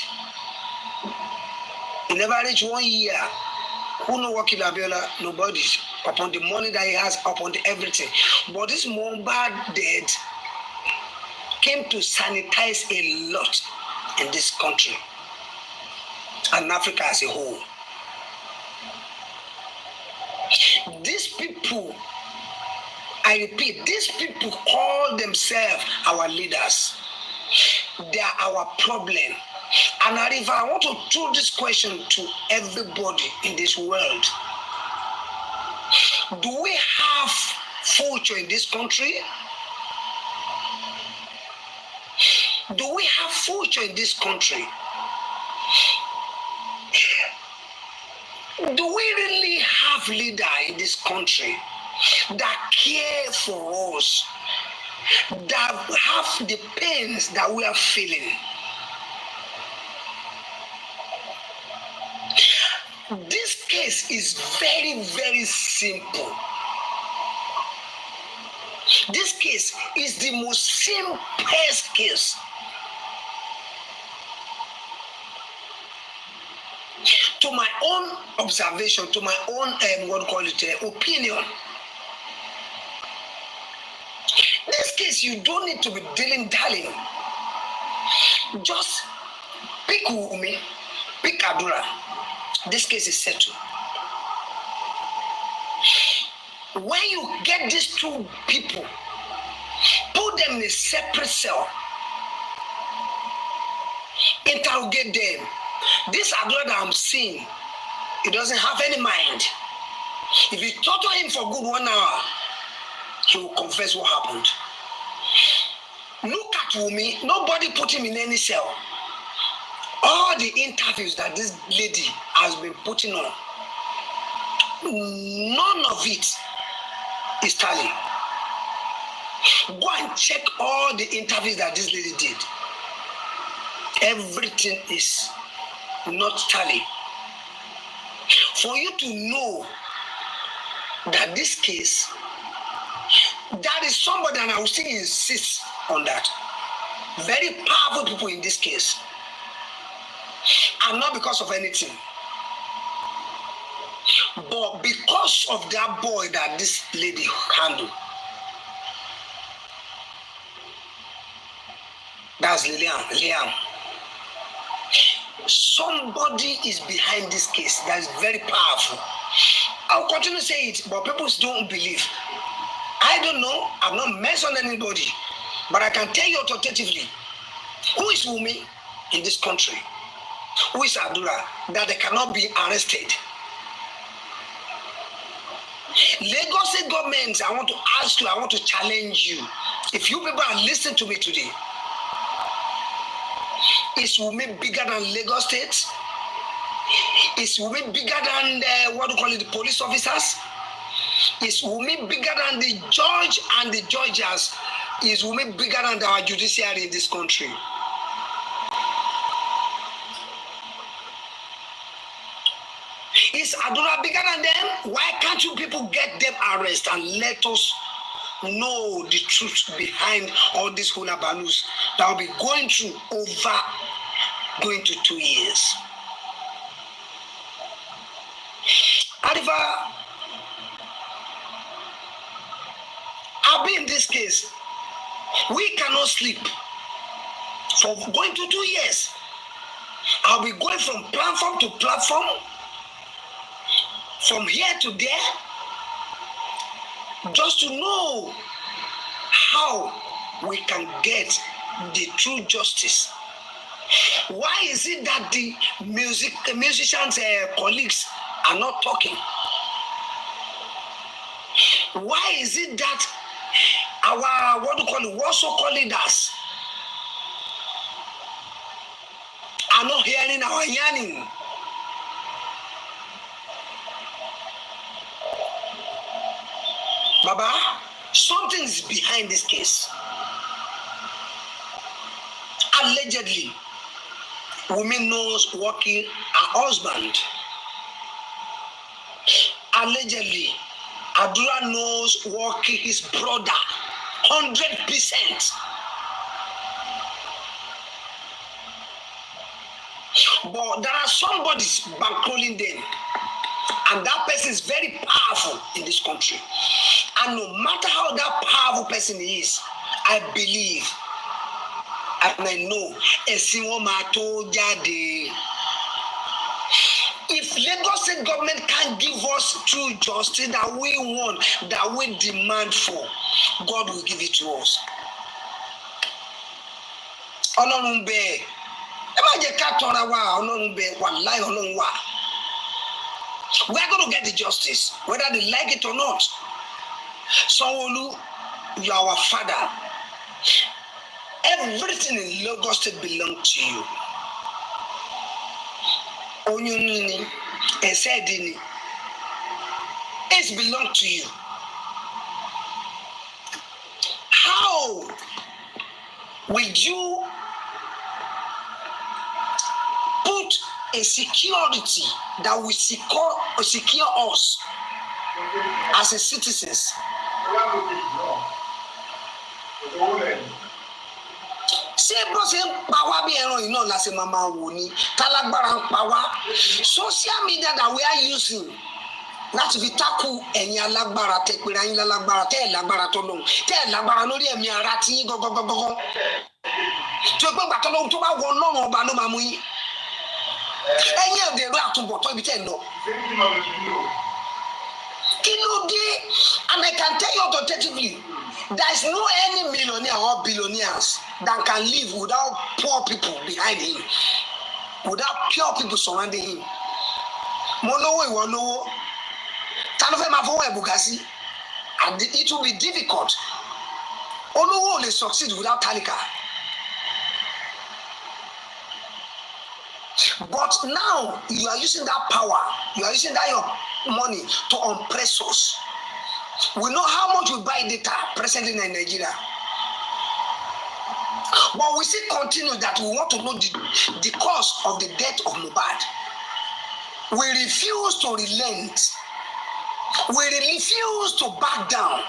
He never reached 1 year. Who know what killed Abiola? Nobody. Upon the money that he has, upon the everything. But this Mohbad dead, came to sanitize a lot in this country and Africa as a whole. These people, I repeat, these people call themselves our leaders. They are our problem. And Arifa, I want to throw this question to everybody in this world. Do we have future in this country? Do we have future in this country? Do we really have leaders in this country that care for us, that have the pains that we are feeling? This case is very, very simple. This case is the most simplest case. To my own observation, to my own opinion, this case you don't need to be dilly-dallying. Just pick Wumi, pick Adura. This case is settled. When you get these two people, put them in a separate cell, interrogate them. This Adura that I'm seeing, he doesn't have any mind. If you torture him for good 1 hour, he will confess what happened. Look at Wumi, nobody put him in any cell. All the interviews that this lady has been putting on, none of it is tally. Go and check all the interviews that this lady did. Everything is not tally. For you to know that this case, that is somebody, and I will still insist on that, very powerful people in this case, and not because of anything, but because of that boy that this lady handled. That's Liam. Somebody is behind this case that is very powerful. I'll continue to say it, but people don't believe. I don't know. I've not mentioned anybody, but I can tell you authoritatively who is Wumi in this country, who is Adura, that they cannot be arrested. Lagos State government, I want to ask you, I want to challenge you. If you people are listening to me today, is Wumi bigger than Lagos State? Is Wumi bigger than the police officers? Is Wumi bigger than the judge and the judges? Is Wumi bigger than our judiciary in this country? Is Adura bigger than them? Why can't you people get them arrested and let us know the truth behind all these hula balloons that will be going through over going to 2 years? Arifa, I'll be in this case. We cannot sleep for going to 2 years. I'll be going from platform to platform, from here to there, just to know how we can get the true justice. Why is it that the musicians' colleagues are not talking? Why is it that our so-called leaders are not hearing our yearning? Baba, something is behind this case. Allegedly, woman knows working her husband. Allegedly, Adura knows working his brother 100%. But there are somebody's bankrolling them, and that person is very powerful in this country. And no matter how that powerful person is, I believe and I know ẹ̀sìn wọn máa tó jáde. If Lagos State government can give us true justice that we want, that we demand for, God will give it to us. Ọlọ́run bẹ́ẹ̀ ẹ má jẹ́ ká tọ́ra wa Ọlọ́run bẹ́ẹ̀ wàláhì Ọlọ́run wà. We are going to get the justice whether they like it or not. Sanwo-Olu, you are our father. Everything in Lagos State belongs to you. Onyunini, Esedini, it belongs to you. How will you put a security that will secure us as a citizens? Ṣé bó ṣe ń pa wá bí ẹran yìí náà la ṣe máa wò ni tálágbára ń pa wá? Social media that we are using láti fi tákù ẹ̀yin alágbára tẹ́ pera yín lálágbára tẹ́ ẹ̀ lágbára tó lóhùn tẹ́ ẹ̀ lágbára lórí ẹ̀mí ara tí yín gọ́gọ́gọ́gọ́ tó gbé gbàtọ́ lóhùn tó bá wọ Ọlọ́run ọba ló máa mú yín ẹ̀yin ẹ̀dẹ̀rọ àtúbọ̀tán ibi tẹ́ ẹ̀ lọ. Kí ló dé? And I can tell you authoritatively, there is no any millionaire or billionaires that can live without poor people behind him, without pure people surrounding him. Mo lówó ìwọ lówó, ta ló fẹ́ máa fọwọ́ ẹ̀bùgà sí? And it will be difficult. Olówó ò lè succeed without tálíkà. But now you are using that power, you are using that your money to oppress us. We know how much we buy data presently in Nigeria. But we still continue that we want to know the cause of the death of Mohbad. We refuse to relent. We refuse to back down.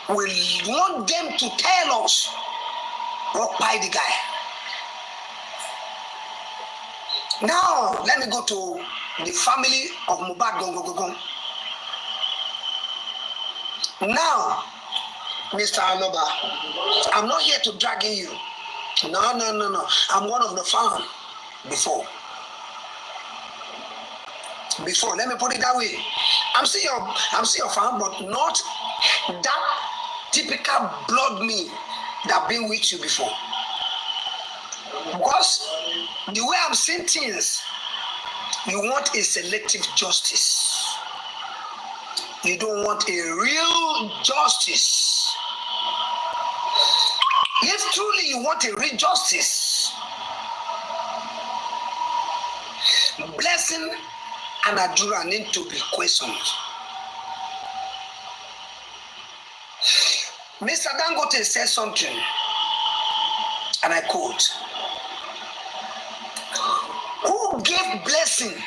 We want them to tell us what by the guy. Now, let me go to the family of Mohbad. Now, Mr. Aloba, I'm not here to drag you. No. I'm one of the fan before. Let me put it that way. I'm still your fan, but not that typical blood me that been with you before. Because the way I'm seeing things, you want a selective justice. You don't want a real justice. If truly you want a real justice, Blessing and Adura need to be questioned. Mr. Dangote said something, and I quote, "Who gave Blessing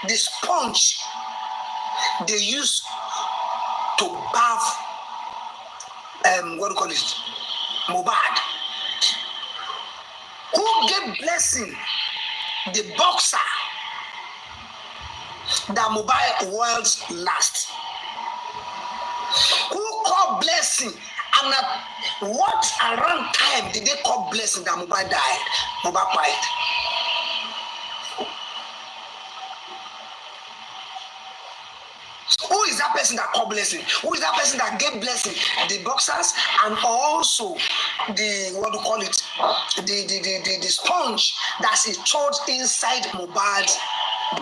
the sponge they used to bath Mohbad? Who gave Blessing the boxer that Mohbad was last? Who called Blessing? And at what around time did they call Blessing that Mohbad died? Mohbad died. Who is that person that called Blessing? Who is that person that gave Blessing the boxers and also the the sponge that is stored inside Mohbad's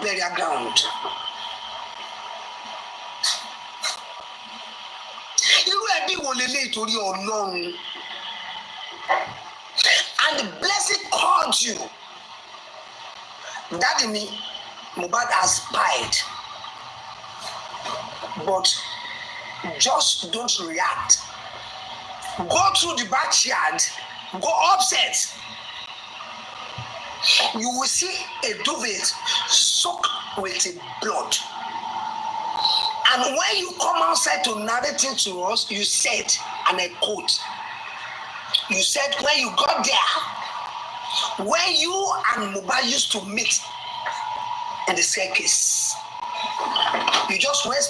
burial ground? And the Blessing called you. That in me, Mohbad has spied. But just don't react. Go through the backyard, go upset. You will see a duvet soaked with blood. And when you come outside to narrate it to us, you said, and I quote, you said when you got there, when you and Mohbad used to meet in the staircase, you just went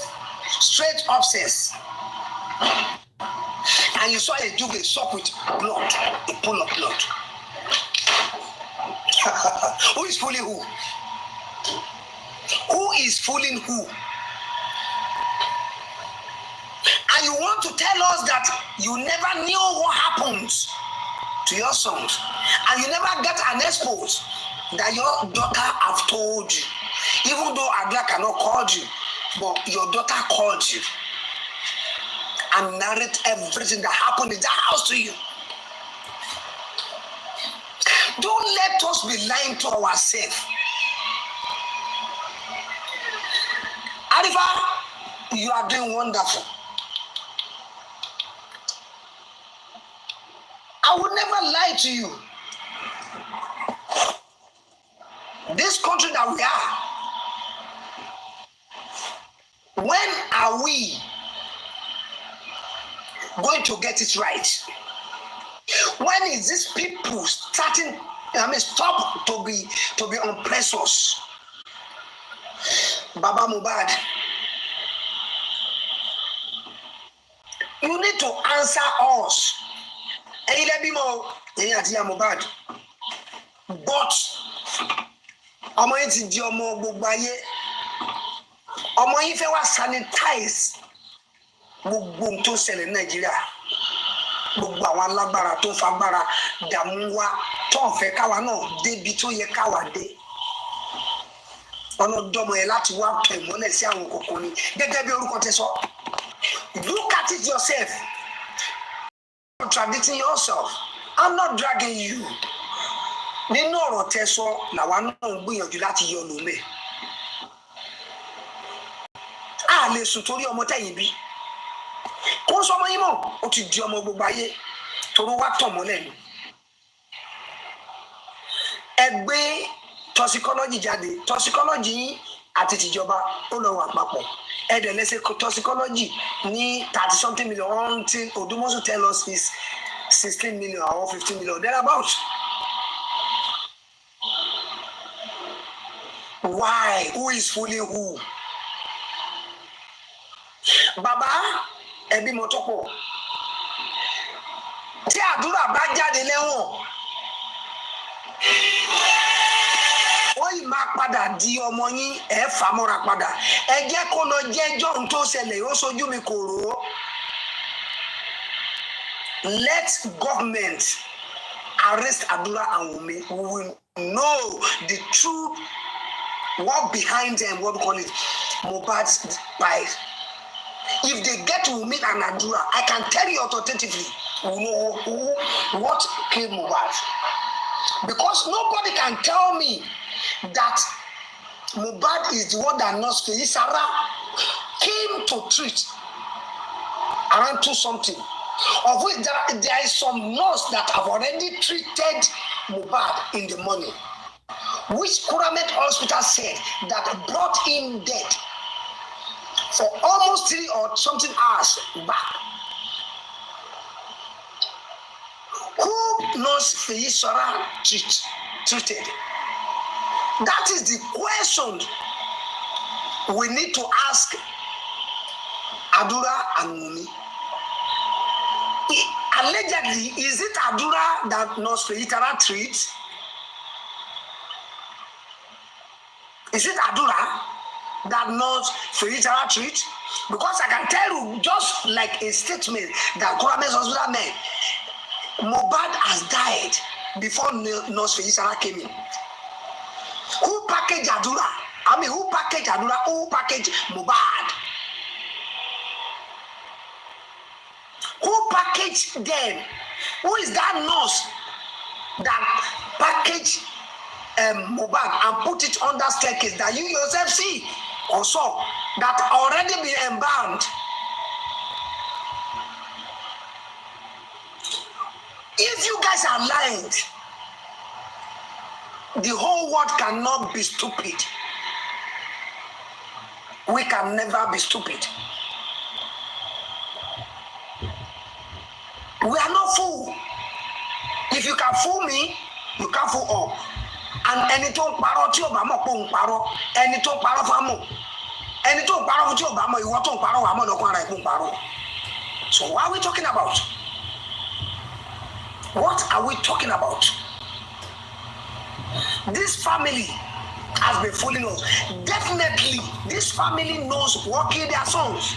straight upstairs. and you saw a juve soak with blood, a pool of blood. Who is fooling who? Who is fooling who? And you want to tell us that you never knew what happens to your sons, and you never get an expose that your daughter have told you, even though Adla cannot call you, but your daughter called you and narrate everything that happened in that house to you. Don't let us be lying to ourselves. Arifa, you are doing wonderful. I would never lie to you. This country that we are, when are we going to get it right? When is these people starting, stop to be oppressors? Baba Mohbad, you need to answer us. Mohbad, but ọmọ yìí ti di ọmọ gbogbo ayé, ọmọ yìí fẹ́ wá sanitize gbogbo ohun tó ṣẹlẹ̀ ní Nàìjíríà, gbogbo àwọn alágbára tó ń fagbára dààmú wa tó ń fẹ́ káwa náà débi tó yẹ káwa dé. Ọlọ́dọ́mọ yẹn láti wá tẹ̀ mọ́lẹ̀ sí àwọn kòkó ni gẹ́gẹ́ bí orúkọ tẹ sọ. Look at it yourself. Contradicting yourself. I'm not dragging you. Nínú ọ̀rọ̀ tẹ sọ làwa náà ń gbìyànjú láti yọ lómẹ. A lè sùn torí ọmọ tẹ̀yìn bí. Kó sọmọ yín mọ̀, ó ti di ọmọ gbogbo ayé torí wá tọ̀ mọ́lẹ̀ ni. Ẹ gbé toxicology jáde, toxicology àti tìjọba ó lọ wà papọ̀. Ẹ dẹ̀ lẹ́sẹ̀ toxicology ní 30 something million until Odumosu tell us is 16 million or 15 million thereabouts. Why? Who is fooling who? Baba, ẹbí mo tó pọ̀. Tí àdúrà bá jáde lẹ́wọ̀n, wọ́n yìí máa padà di ọmọ yín ẹ̀ fà mọ́ra padà. Ẹ jẹ́ kó lọ jẹ́jọ́ ohun tó ṣẹlẹ̀ ó sojú mi kò rò ó. Let government arrest Adura and Wunmi. We will know the truth, what behind them, what we call it, Mohbad's life. If they get Wunmi and Adura, I can tell you authoritatively, we know what killed Mohbad. Because nobody can tell me that Mohbad is the one that knows Sarah came to treat around 2 something. Of which there is some nurse that have already treated Mohbad in the morning, which Kuramet Hospital said that brought him dead for almost 3 or something hours back. Who knows Sarah treated? That is the question we need to ask Adura and Wunmi. Allegedly, is it Adura that Nurse Feitara treats? Is it Adura that Nurse Feitara treats? Because I can tell you, just like a statement that Kurame's hospital made, Mohbad has died before Nurse Feitara came in. Who packaged Adura? Who packaged Adura? Who packaged Mohbad? Who packaged them? Who is that nurse that packaged Mohbad and put it under staircase that you yourself see or saw that already been embalmed? If you guys are lying, the whole world cannot be stupid. We can never be stupid. We are not fool. If you can fool me, you can fool all. And ẹni tó ń parọ́ tí ò bá mọ̀ pé òun parọ́, ẹni tó ń parọ́ fún amọ̀, ẹni tó ń parọ́ fún tí ò bá mọ̀ ìwọ tó ń parọ́ wà mọ̀ lọ́kàn ara ẹ̀ pé òun parọ́. So what are we talking about? What are we talking about? This family has been fooling us. Definitely, this family knows what killed their sons.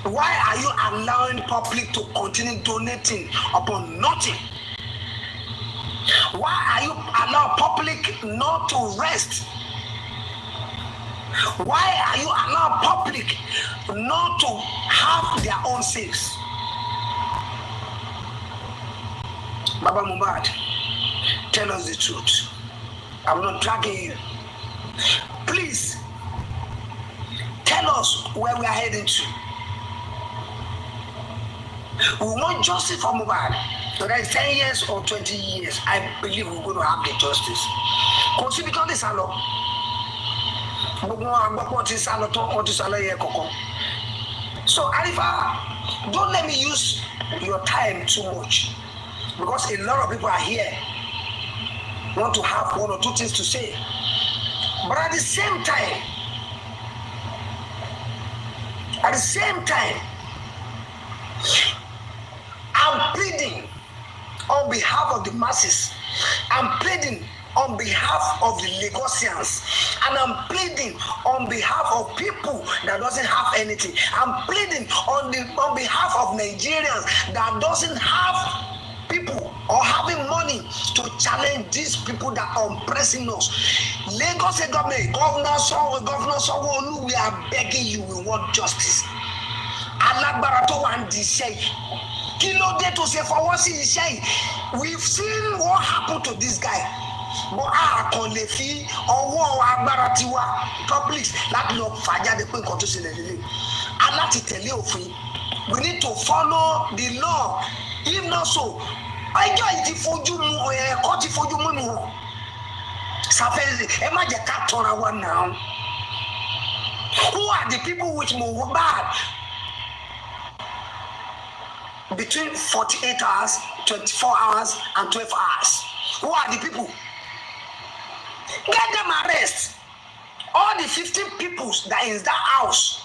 Why are you allowing public to continue donating upon nothing? Why are you allowing public not to rest? Why are you allowing public not to have their own safes? Baba Mohbad, tell us the truth. I'm not dragging you. Please, tell us where we are heading to. We want justice for Mohbad. Whether it's 10 years or 20 years, I believe we're going to have the justice. Consider salo. So, Arifa, don't let me use your time too much, because a lot of people are here want to have one or two things to say. But at the same time, I'm pleading on behalf of the masses. I'm pleading on behalf of the Lagosians, and I'm pleading on behalf of people that doesn't have anything. I'm pleading on behalf of Nigerians that doesn't have people or having money to challenge these people that are oppressing us. Lagos government, Governor Sanwo-Olu, we are begging you, we want justice. Alágbára tó wà ń di iṣẹ́ yìí. Kí ló dé tó ṣe fọwọ́ sí iṣẹ́ yìí? We've seen what happened to this guy. But a kàn lè fi ọwọ́ agbára tiwa public láti lọ fà jáde pé nǹkan tó ṣẹlẹ̀ lélẹ̀. Aláti tẹ̀lé òfin. We need to follow the law. If not so, ẹjọ́ yìí ti fojú mu ẹ̀kọ́ ti fojú mu nù. Sàfẹ́sì ẹ má jẹ́ ká tọ́ra wa náà. Who are the people with Mohbad? Between 48 hours, 24 hours, and 12 hours. Who are the people? Get them arrested. All the 15 people that is that house.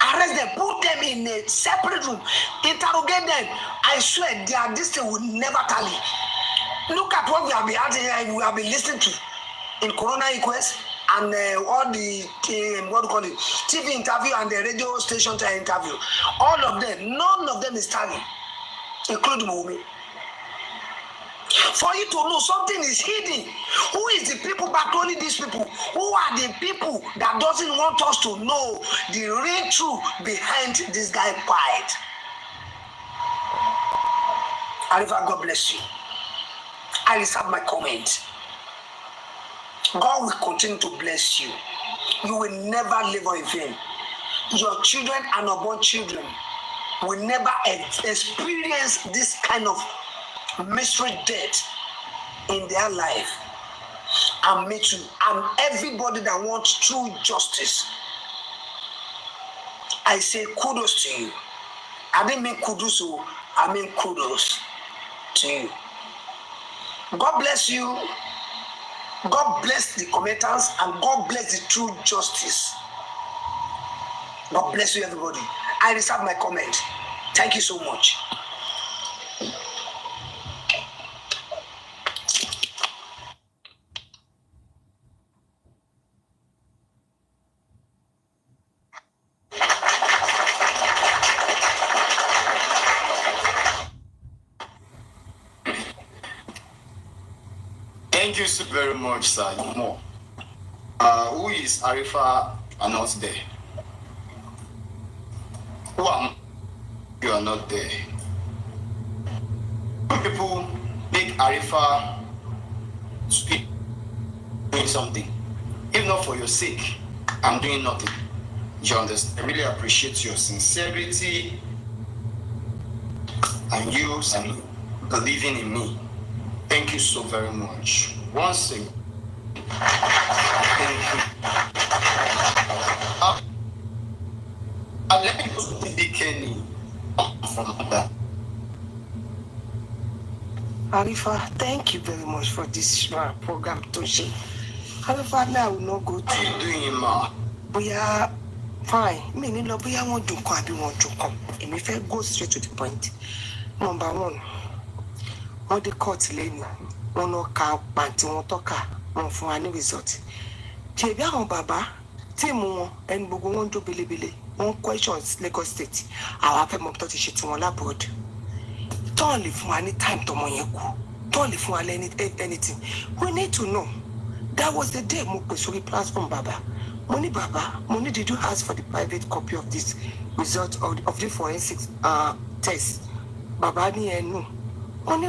Arrest them, put them in a separate room, interrogate them. I swear this thing will never tally. Look at what we have been listening to in Corona Inquest and all the TV interview and the radio station interview. All of them, none of them is tallying, including Wunmi. For you to know something is hidden. Who is the people patrolling these people? Who are the people that doesn't want us to know the real truth behind this guy quiet? Arifa, God bless you. I reserve my comment. God will continue to bless you. You will never labor in vain. Your children and unborn children will never experience this kind of mystery death in their life. And me too. And everybody that wants true justice, I say kudos to you. I didn't mean kudos, I mean kudos to you. God bless you. God bless the commenters, and God bless the true justice. God bless you, everybody. I reserve my comment. Thank you so much. Thank you so very much, sir. More. Who is Arifa are not there? Who am you are not there? Some people make Arifa speak doing something. If not for your sake, I'm doing nothing. You understand? I really appreciate your sincerity and you believing in me. Thank you so very much. Once again, thank you. Let me go to the Kenny from that. Arifa, thank you very much for this program, Toshi. Arifa, now I will not go to. How are you doing, ma? We are fine mi ní lọ bóyá wọ́n dùn kan àbí wọ́n dùn kan èmi fẹ́ go straight to the point. Number one, wọ́n dé court lẹ́nu wọ́n lọ ka pàǹtí wọn tọ́ka wọn fún wa ní result. Ṣèbí àwọn bàbá tíìmù wọn ẹni gbogbo wọn ń jó belebele wọn questions Lagos State àwọn afẹ́mọ́ tó ti ṣe tiwọn labroad. Tọ́ọ̀ lè fún wa ní time tọmọ yẹn kú tọ́ọ̀ lè fún wa anything. We need to know. That was the day mo pè sórí platform bàbá. Money Baba, money did you ask for the private copy of this result of the forensic test? Baba ni enu. Money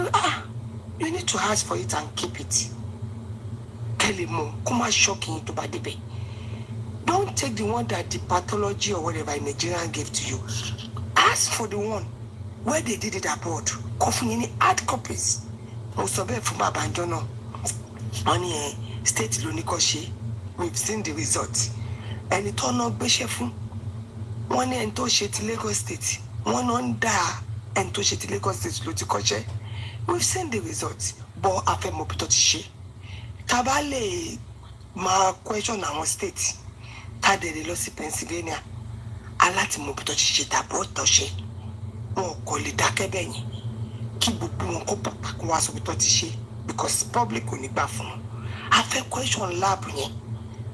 you need to ask for it and keep it. Kelimo, kuma shocking to badebe. Don't take the one that the pathology or whatever in Nigerian gave to you. Ask for the one where they did it abroad. Coffee any hard copies. Mosobe from Abanjono. Money state Lunikoshi. We've seen the results. Ẹni tó ná gbéṣẹ́ fún wọn ní ẹni tó ṣe ti Lagos State wọn náà ń dá ẹni tó ṣe ti Lagos State ló ti kọ́ṣẹ́. We've seen the results but afẹ́mọ̀bí tó ti ṣe. Tá bá lè máa question àwọn state tá dẹ̀ lè lọ sí Pennsylvania alátìmọ̀bí tó ti ṣe tàbí ọ̀tọ̀ ṣe wọn kò lè dákẹ́ bẹ́yìn kí gbogbo wọn kó pàpà kó wá sóbi tó ti ṣe because public ò ní gbà fún wọn. A fẹ́ question lab yẹn.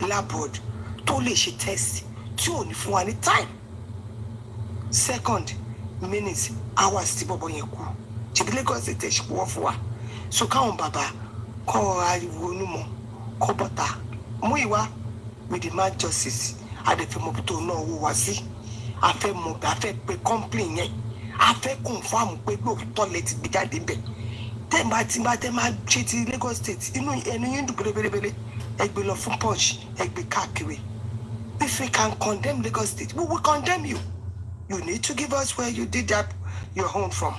Labroad tó lè ṣe test tí ò ní fún wa ní time. Second, minutes, hours tí bọ̀bọ̀ yẹn kú. Ṣèbí Lagos State ṣe wọ́n fún wa. So káwọn bàbá kọ́ ariwo onímọ̀ kọ́ bọ́ta mú ìwá we demand justice. Adẹ̀fẹ́ mọ̀ bí tó náà wó wá sí. A fẹ́ mọ̀ bí a fẹ́ pe complain yẹn. A fẹ́ confirm pé lóòótọ́ lẹ ti gbé jáde bẹ̀. Tẹ́ bá ṣe ti Lagos State inú ẹni yín dùn bẹ́rẹ́bẹ́rẹ́. Egbe lọ fún punch, egbe káàkiri. If we can condemn Lagos State, we will condemn you. You need to give us where you did that your home from.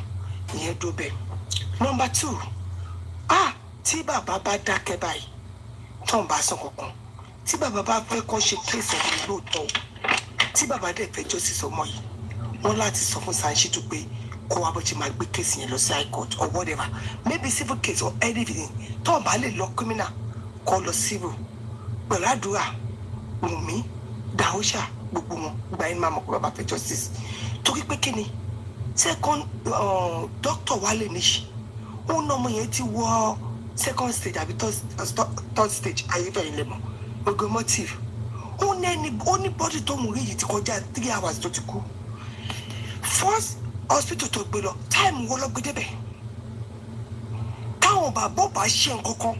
Ìyẹn dó bẹ́ẹ̀. Number 2, tí bàbá bá dákẹ́ báyìí, tó ń bá sọ kankan. Tí bàbá bá fẹ́ kọ́ ṣe case of lóòótọ́, tí bàbá dẹ̀ fẹ́ justice ọmọ yìí, wọ́n láti sọ fún Sanshitu pé kó wá bó ṣe máa gbé case yẹn lọ sí high court or whatever. Maybe civil case or anything. Tó ń bá lè lọ criminal. Kọ́ lọ civil pẹ̀lú àdúrà Wùmí Dáúṣà gbogbo wọn gba ẹni máa mọ̀ pé bàbá fẹ́ justice torí pé kí ni second doctor Wálé níṣì ó ná ọmọ yẹn ti wọ second stage àbí third stage ayéfẹ́ ilẹ̀ mọ̀ gbogbo motive ó ní body tó mú rí yìí ti kọjá 3 hours tó ti kú first hospital tó gbé lọ time wọ́n lọ gbé débẹ̀ káwọn bàbá ọba ṣe nǹkan kan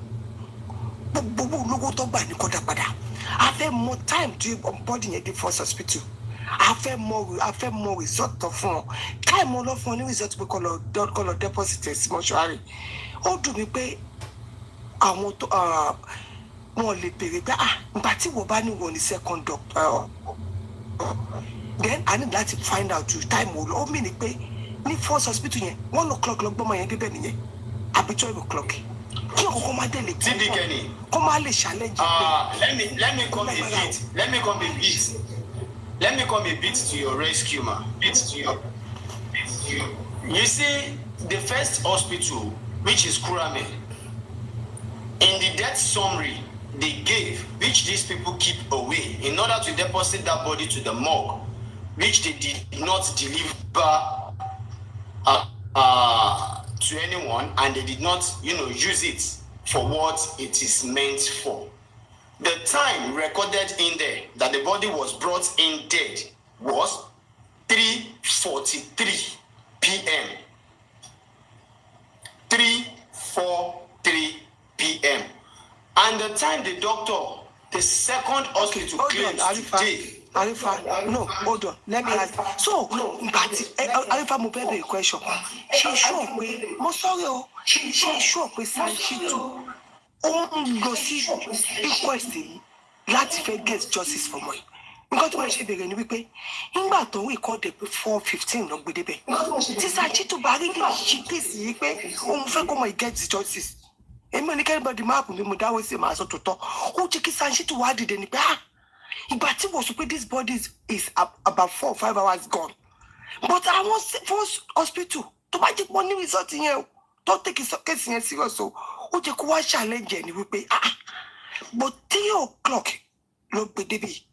gbogbo olówó tó gbà ní kódà padà a fẹ́ mọ time tí body yẹn dé first hospital a fẹ́ mọ result tó fún ọ time wọn lọ fún ọ ní result pé kó lọ deposit sí mọ́ṣúárì ó dùn mí pé àwọn tó wọn lè béèrè pé nígbà tí wọ́n bá ní wọ́n ní second doctor then I need láti find out time wo lọ ó mì ní pé ní first hospital yẹn 1 o'clock lọ gbọ́mọ yẹn débẹ̀ nìyẹn àbí 12 o'clock. Kí ọkọ máa délé TB Kenny. Kó máa lè challenge. Let me come a bit to your rescue, ma. You see, the first hospital, which is Kurame, in the death summary they gave, which these people keep away, in order to deposit that body to the morgue, which they did not deliver to anyone, and they did not, use it for what it is meant for. The time recorded in there that the body was brought in dead was 3:43 p.m. 3:43 p.m. And the time the second hospital claims today. Arifa, no, hold on. Let me ask. So, but Arifa mo beg a question. She sure pé mo sorry o. She sure pé Sanshitu ó ń lọ sí request yìí láti fẹ́ get justice for me. Nǹkan tó ń ṣe bẹ̀rẹ̀ ni wípé nígbà tó wí kọ́ dé pé 4:15 ló gbé débẹ̀. Tí Sanshitu bá rí ṣe case yìí pé òun fẹ́ kó mọ̀ get justice. Èmi ò ní kẹ́rìbọ̀dì máàpù mi mo dáwọ́ sí màá sọ tòótọ́. Ó jẹ́ kí Sanshitu wá dìde ni pé ìgbà tí wọ́n sọ pé this body is about 4 or 5 hours gone. But àwọn first hospital tó bá jẹ́ pọ́n ní result yẹn o tó take case yẹn serious o ó jẹ́ kó wá challenge ẹ̀ ni wípé but 3 o'clock ló gbé débi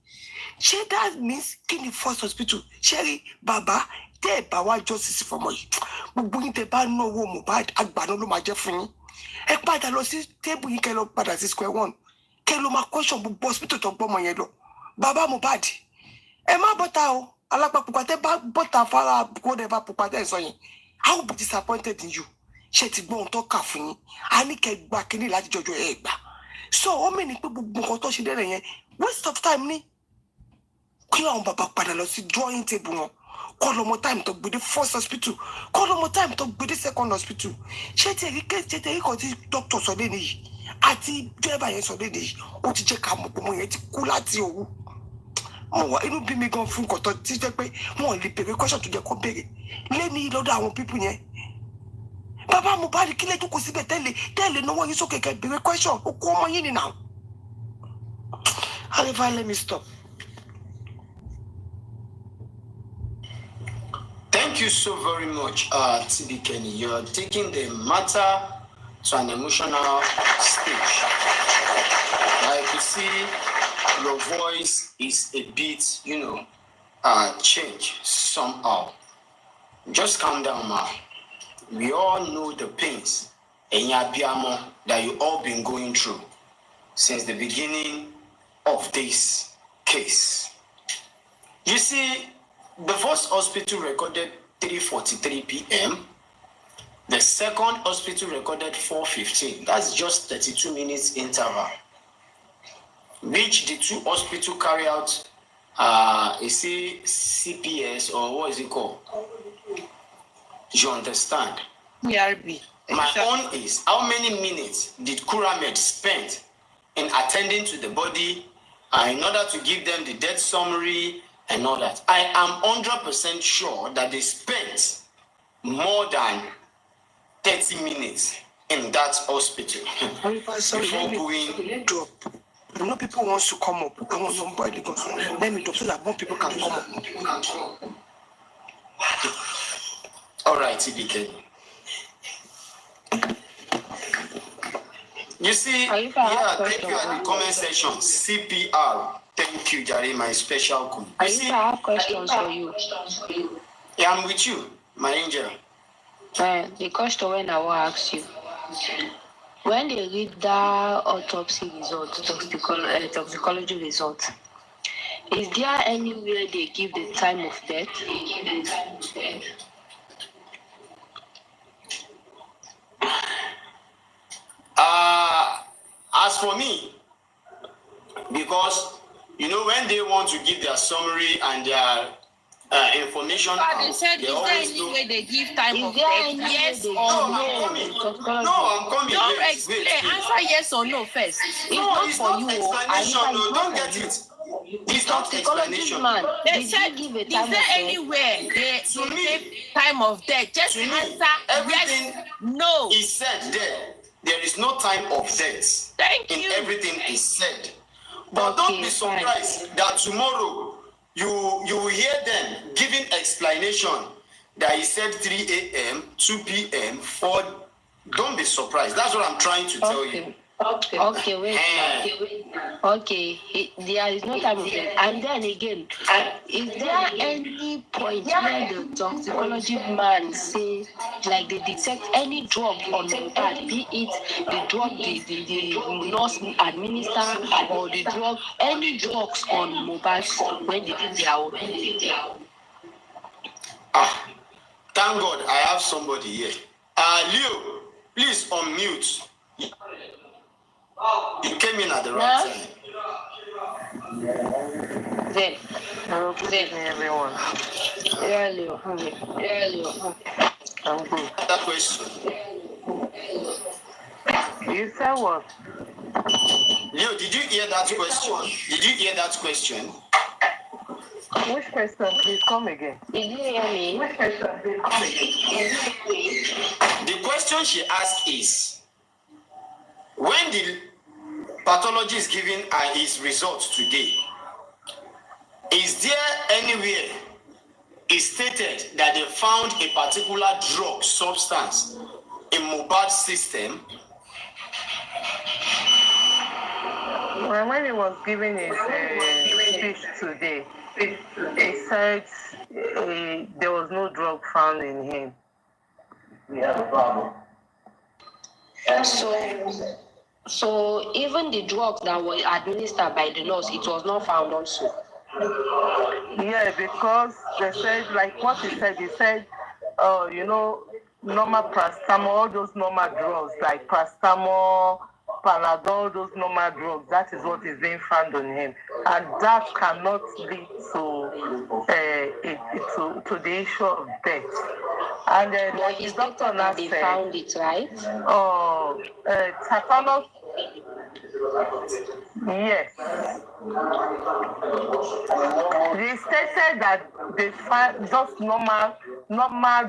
Ṣé that means kí ni first hospital? Ṣé bàbá tẹ́ ẹ̀ bá wá justice fọmọ yìí? Gbogbo yín tẹ́ bá ná owó Mohbad àgbàná ló máa jẹ́ fún yín. Ẹ padà lọ sí tébù yín kẹ́ lọ padà sí square one. Kẹ́ ló máa question gbogbo hospital tó gbọ́mọ yẹn lọ. Bàbá Mohbad, ẹ má bọ́ta o. Alápapọ̀ tẹ́ bá bọ́ta fara whatever pupa tẹ́ ẹ sọ yẹn. I will be disappointed in you. Ṣé ti gbọ́ ohun tó kà fún yín? A ní kẹ́ gba kínní láti jọjọ ẹ̀ gbà. So ó mẹ́ni pé gbogbo nǹkan tó ṣe dẹ́rẹ̀ yẹn waste of time ni. Kí àwọn bàbá padà lọ sí drawing table wọn. Kọ́ lọ́mọ time tó gbé dé first hospital. Kọ́ lọ́mọ time tó gbé dé second hospital. Ṣé ti èyí kan tí doctor sọ lé nìyí? Àti driver yẹn sọ lé nìyí. Ó ti jẹ́ ká mọ̀ pé ọmọ yẹn ti kú láti òwú. Inú bí mi gan fún nǹkan tó ti jẹ́ pé wọ́n lè béèrè question tó jẹ́ kó béèrè. Lẹ́ni lọ́dọ̀ àwọn people yẹn. Bàbá Mohbad kílẹ̀ tó kù síbẹ̀ tẹ́lẹ̀ náwó yín sókè kẹ́ béèrè question. Ó kó ọmọ yín ni now. However, let me stop. Thank you so very much, TB Kenny. You're taking the matter to an emotional stage. I could see your voice is a bit, changed somehow. Just calm down, ma. We all know the pains that you all been going through since the beginning of this case. You see, the first hospital recorded 3:43 p.m. The second hospital recorded 4:15. That's just 32 minutes interval. Which the two hospitals carry out, CPS or what is it called? You understand? BRB. My own is, how many minutes did Kuramed spend in attending to the body in order to give them the death summary and all that? I am 100% sure that they spent more than 30 minutes in that hospital before going. Drop. You know, people want to come up. I want somebody to go. Let me drop so that more people can come up. All right, TBK. You see, thank you at the comment section. CPR. Thank you, Jare, my special cool. I have questions for you. Yeah, I'm with you, my angel. The question when I will ask you. When they read that autopsy result, toxicology result, is there anywhere they give the time of death? As for me, because when they want to give their summary and their information, They said, is there any way they give time of death? Yes or no? No, I'm coming. Don't explain. Answer yes or no first. It's not it's for not you. Explanation. No, don't get it. It's not explanation. Man, They said, is there anywhere they give time of death? Just answer everything yes, no. is said there. There is no time of death. Thank in you. Everything is said. But don't be surprised that tomorrow you will hear them giving explanation that he said 3 a.m., 2 p.m., 4. Don't be surprised. That's what I'm trying to tell you. Okay, wait. Okay, there is no time of death. And then again, is there any point where the toxicology man say, like they detect any drug on Mohbad, be it the drug the nurse administer or the drug, any drugs on Mohbad when they did their own? Thank God I have somebody here. Leo, please unmute. You came in at the right time. Then, everyone. Leo. I'm good. That question. You said what? Leo, did you hear that question? Which question? Please come again. Did you hear me? Which question? Please come again. The question she asked is, when the pathology is giving his results today, is there anywhere it stated that they found a particular drug substance in Mohbad's system? When when he was giving his speech today, he said there was no drug found in him. So even the drugs that were administered by the nurse, it was not found also. Yeah, because they said, like what he said, normal paracetamol, all those normal drugs, like paracetamol, Panadol, those normal drugs, that is what is being found on him. And that cannot lead to the issue of death. And then, like the doctor now they said, found it, right? Tetanus, yes. They stated that they find just normal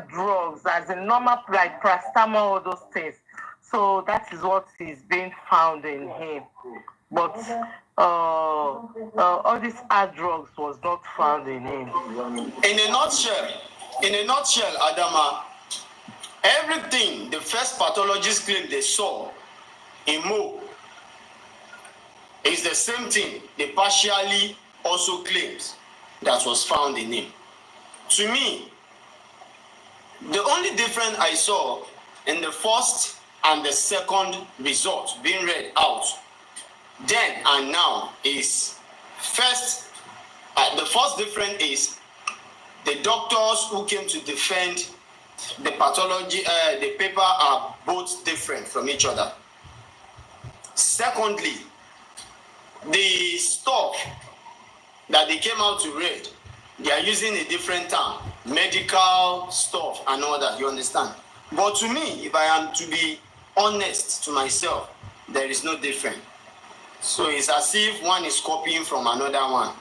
drugs, as in normal, like paracetamol, all those things. So that is what is being found in him. But all these hard drugs was not found in him. In a nutshell, Adama, everything the first pathologist claimed they saw in Mo is the same thing they partially also claims that was found in him. To me, the only difference I saw in the first and the second result being read out then and now is the first difference is the doctors who came to defend the pathology, the paper are both different from each other. Secondly, the stuff that they came out to read, they are using a different term, medical stuff and all that, you understand? But to me, if I am to be honest to myself, there is no difference. So it's as if one is copying from another one.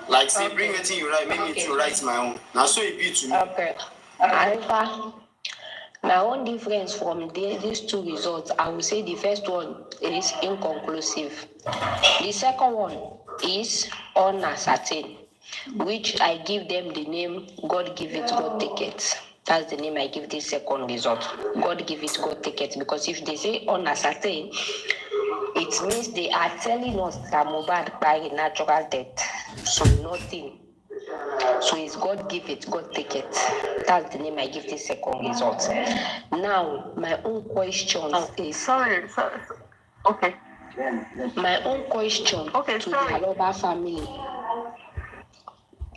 Like say, bring a thing you write, make me to write my own. Now so it be to me. Okay. My own difference from these two results, I would say the first one is inconclusive. The second one is uncertain, which I give them the name God give it, God take it. That's the name I give this second result. God give it, God take it. Because if they say uncertain, it means they are telling us that Mohbad died a natural death. So nothing. So it's God give it, God take it. That's the name I give this second result. Now, my own question is... Sorry. Okay. My own question to the Aloba family.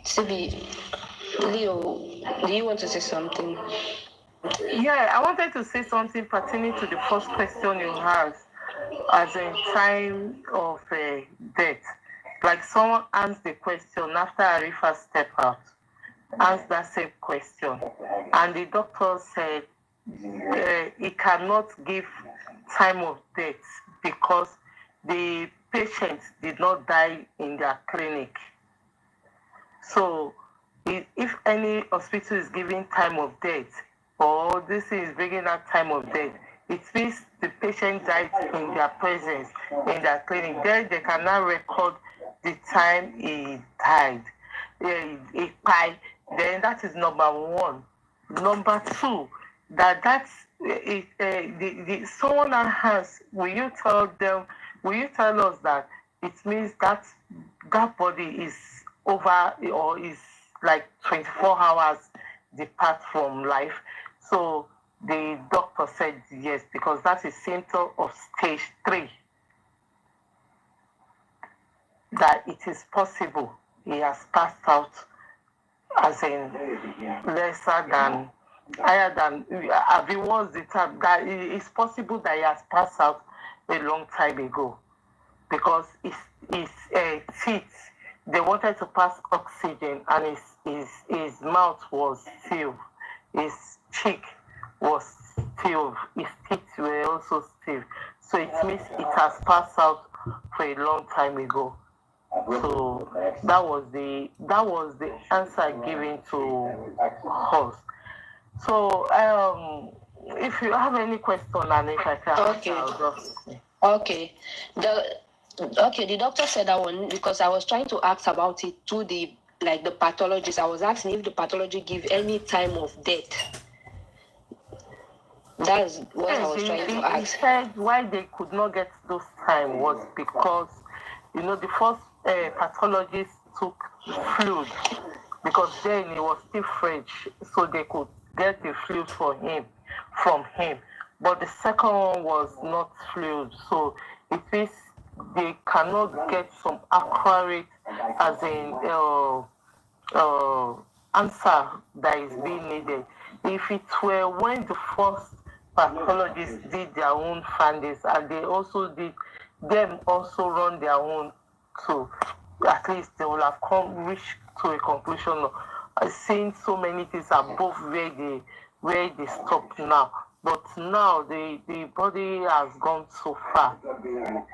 Sibi, Leo, do you want to say something? Yeah, I wanted to say something pertaining to the first question you asked, as in time of death. Like someone asked the question after Arifa stepped out, asked that same question, and the doctor said he cannot give time of death because the patient did not die in their clinic. So if any hospital is giving time of death, or this is bringing out time of death, it means the patient died in their presence, in their clinic. Then they cannot record the time he died. Then that is number one. Number two, someone has, will you tell us that it means that body is over, or is like 24 hours depart from life? So the doctor said yes, because that's a symptom of stage 3. That it is possible he has passed out, as in higher than, what's the term? That it's possible that he has passed out a long time ago, because his teeth, they wanted to pass oxygen, and his mouth was sealed, his cheek was sealed, his teeth were also sealed. So it means it has passed out for a long time ago. So that was the answer given to us. So if you have any question, and if I can, Okay. The doctor said that one because I was trying to ask about it to the pathologist. I was asking if the pathologist give any time of death. That's what I was trying to ask. He said why they could not get those time was because the first pathologist took fluid because then he was still French, so they could get the fluid from him. But the second one was not fluid, so it means they cannot get some accurate, as in answer that is being needed. If it were when the first pathologists did their own findings and they also run their own too, at least they will have reached to a conclusion of seeing so many things above where they stop now. But now the body has gone so far,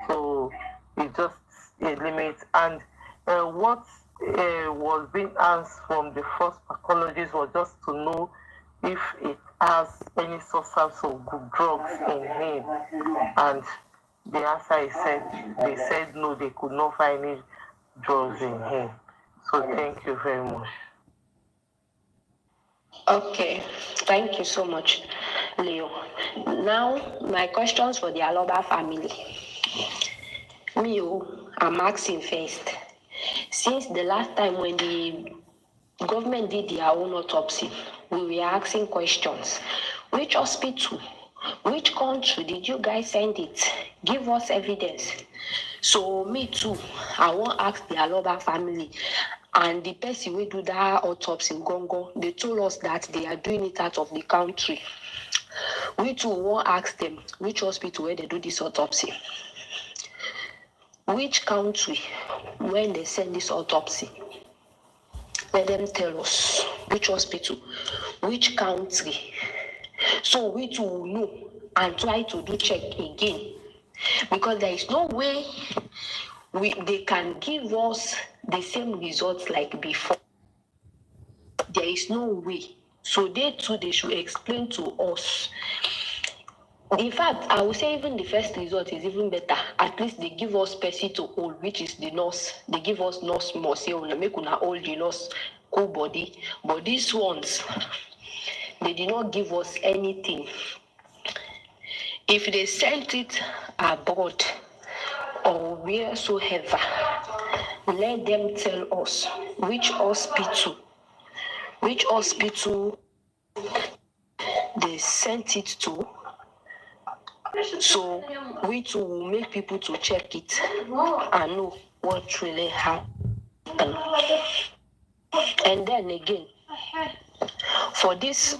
so it's just a limit. And what was being asked from the first pathologist was just to know if it has any substance of good drugs in him, and the answer is they said no, they could not find any drugs in him. So thank you very much. Okay, thank you so much, Leo. Now, my questions for the Aloba family. I'm asking first. Since the last time when the government did their own autopsy, we were asking questions. Which hospital? Which country did you guys send it? Give us evidence. So me too, I want to ask the Aloba family and the person who do that autopsy in Gongo. They told us that they are doing it out of the country. We too want to ask them which hospital where they do this autopsy. Which country when they send this autopsy? Let them tell us which hospital, which country. So we too will know and try to do check again. Because there is no way they can give us the same results like before. There is no way. So they should explain to us. In fact, I would say even the first result is even better. At least they give us person to hold, which is the nurse. They give us nurse more, say, make una hold the nurse cool body. But these ones, they did not give us anything. If they sent it abroad or wheresoever, let them tell us which hospital they sent it to. So we too will make people to check it and know what really happened. And then again, for this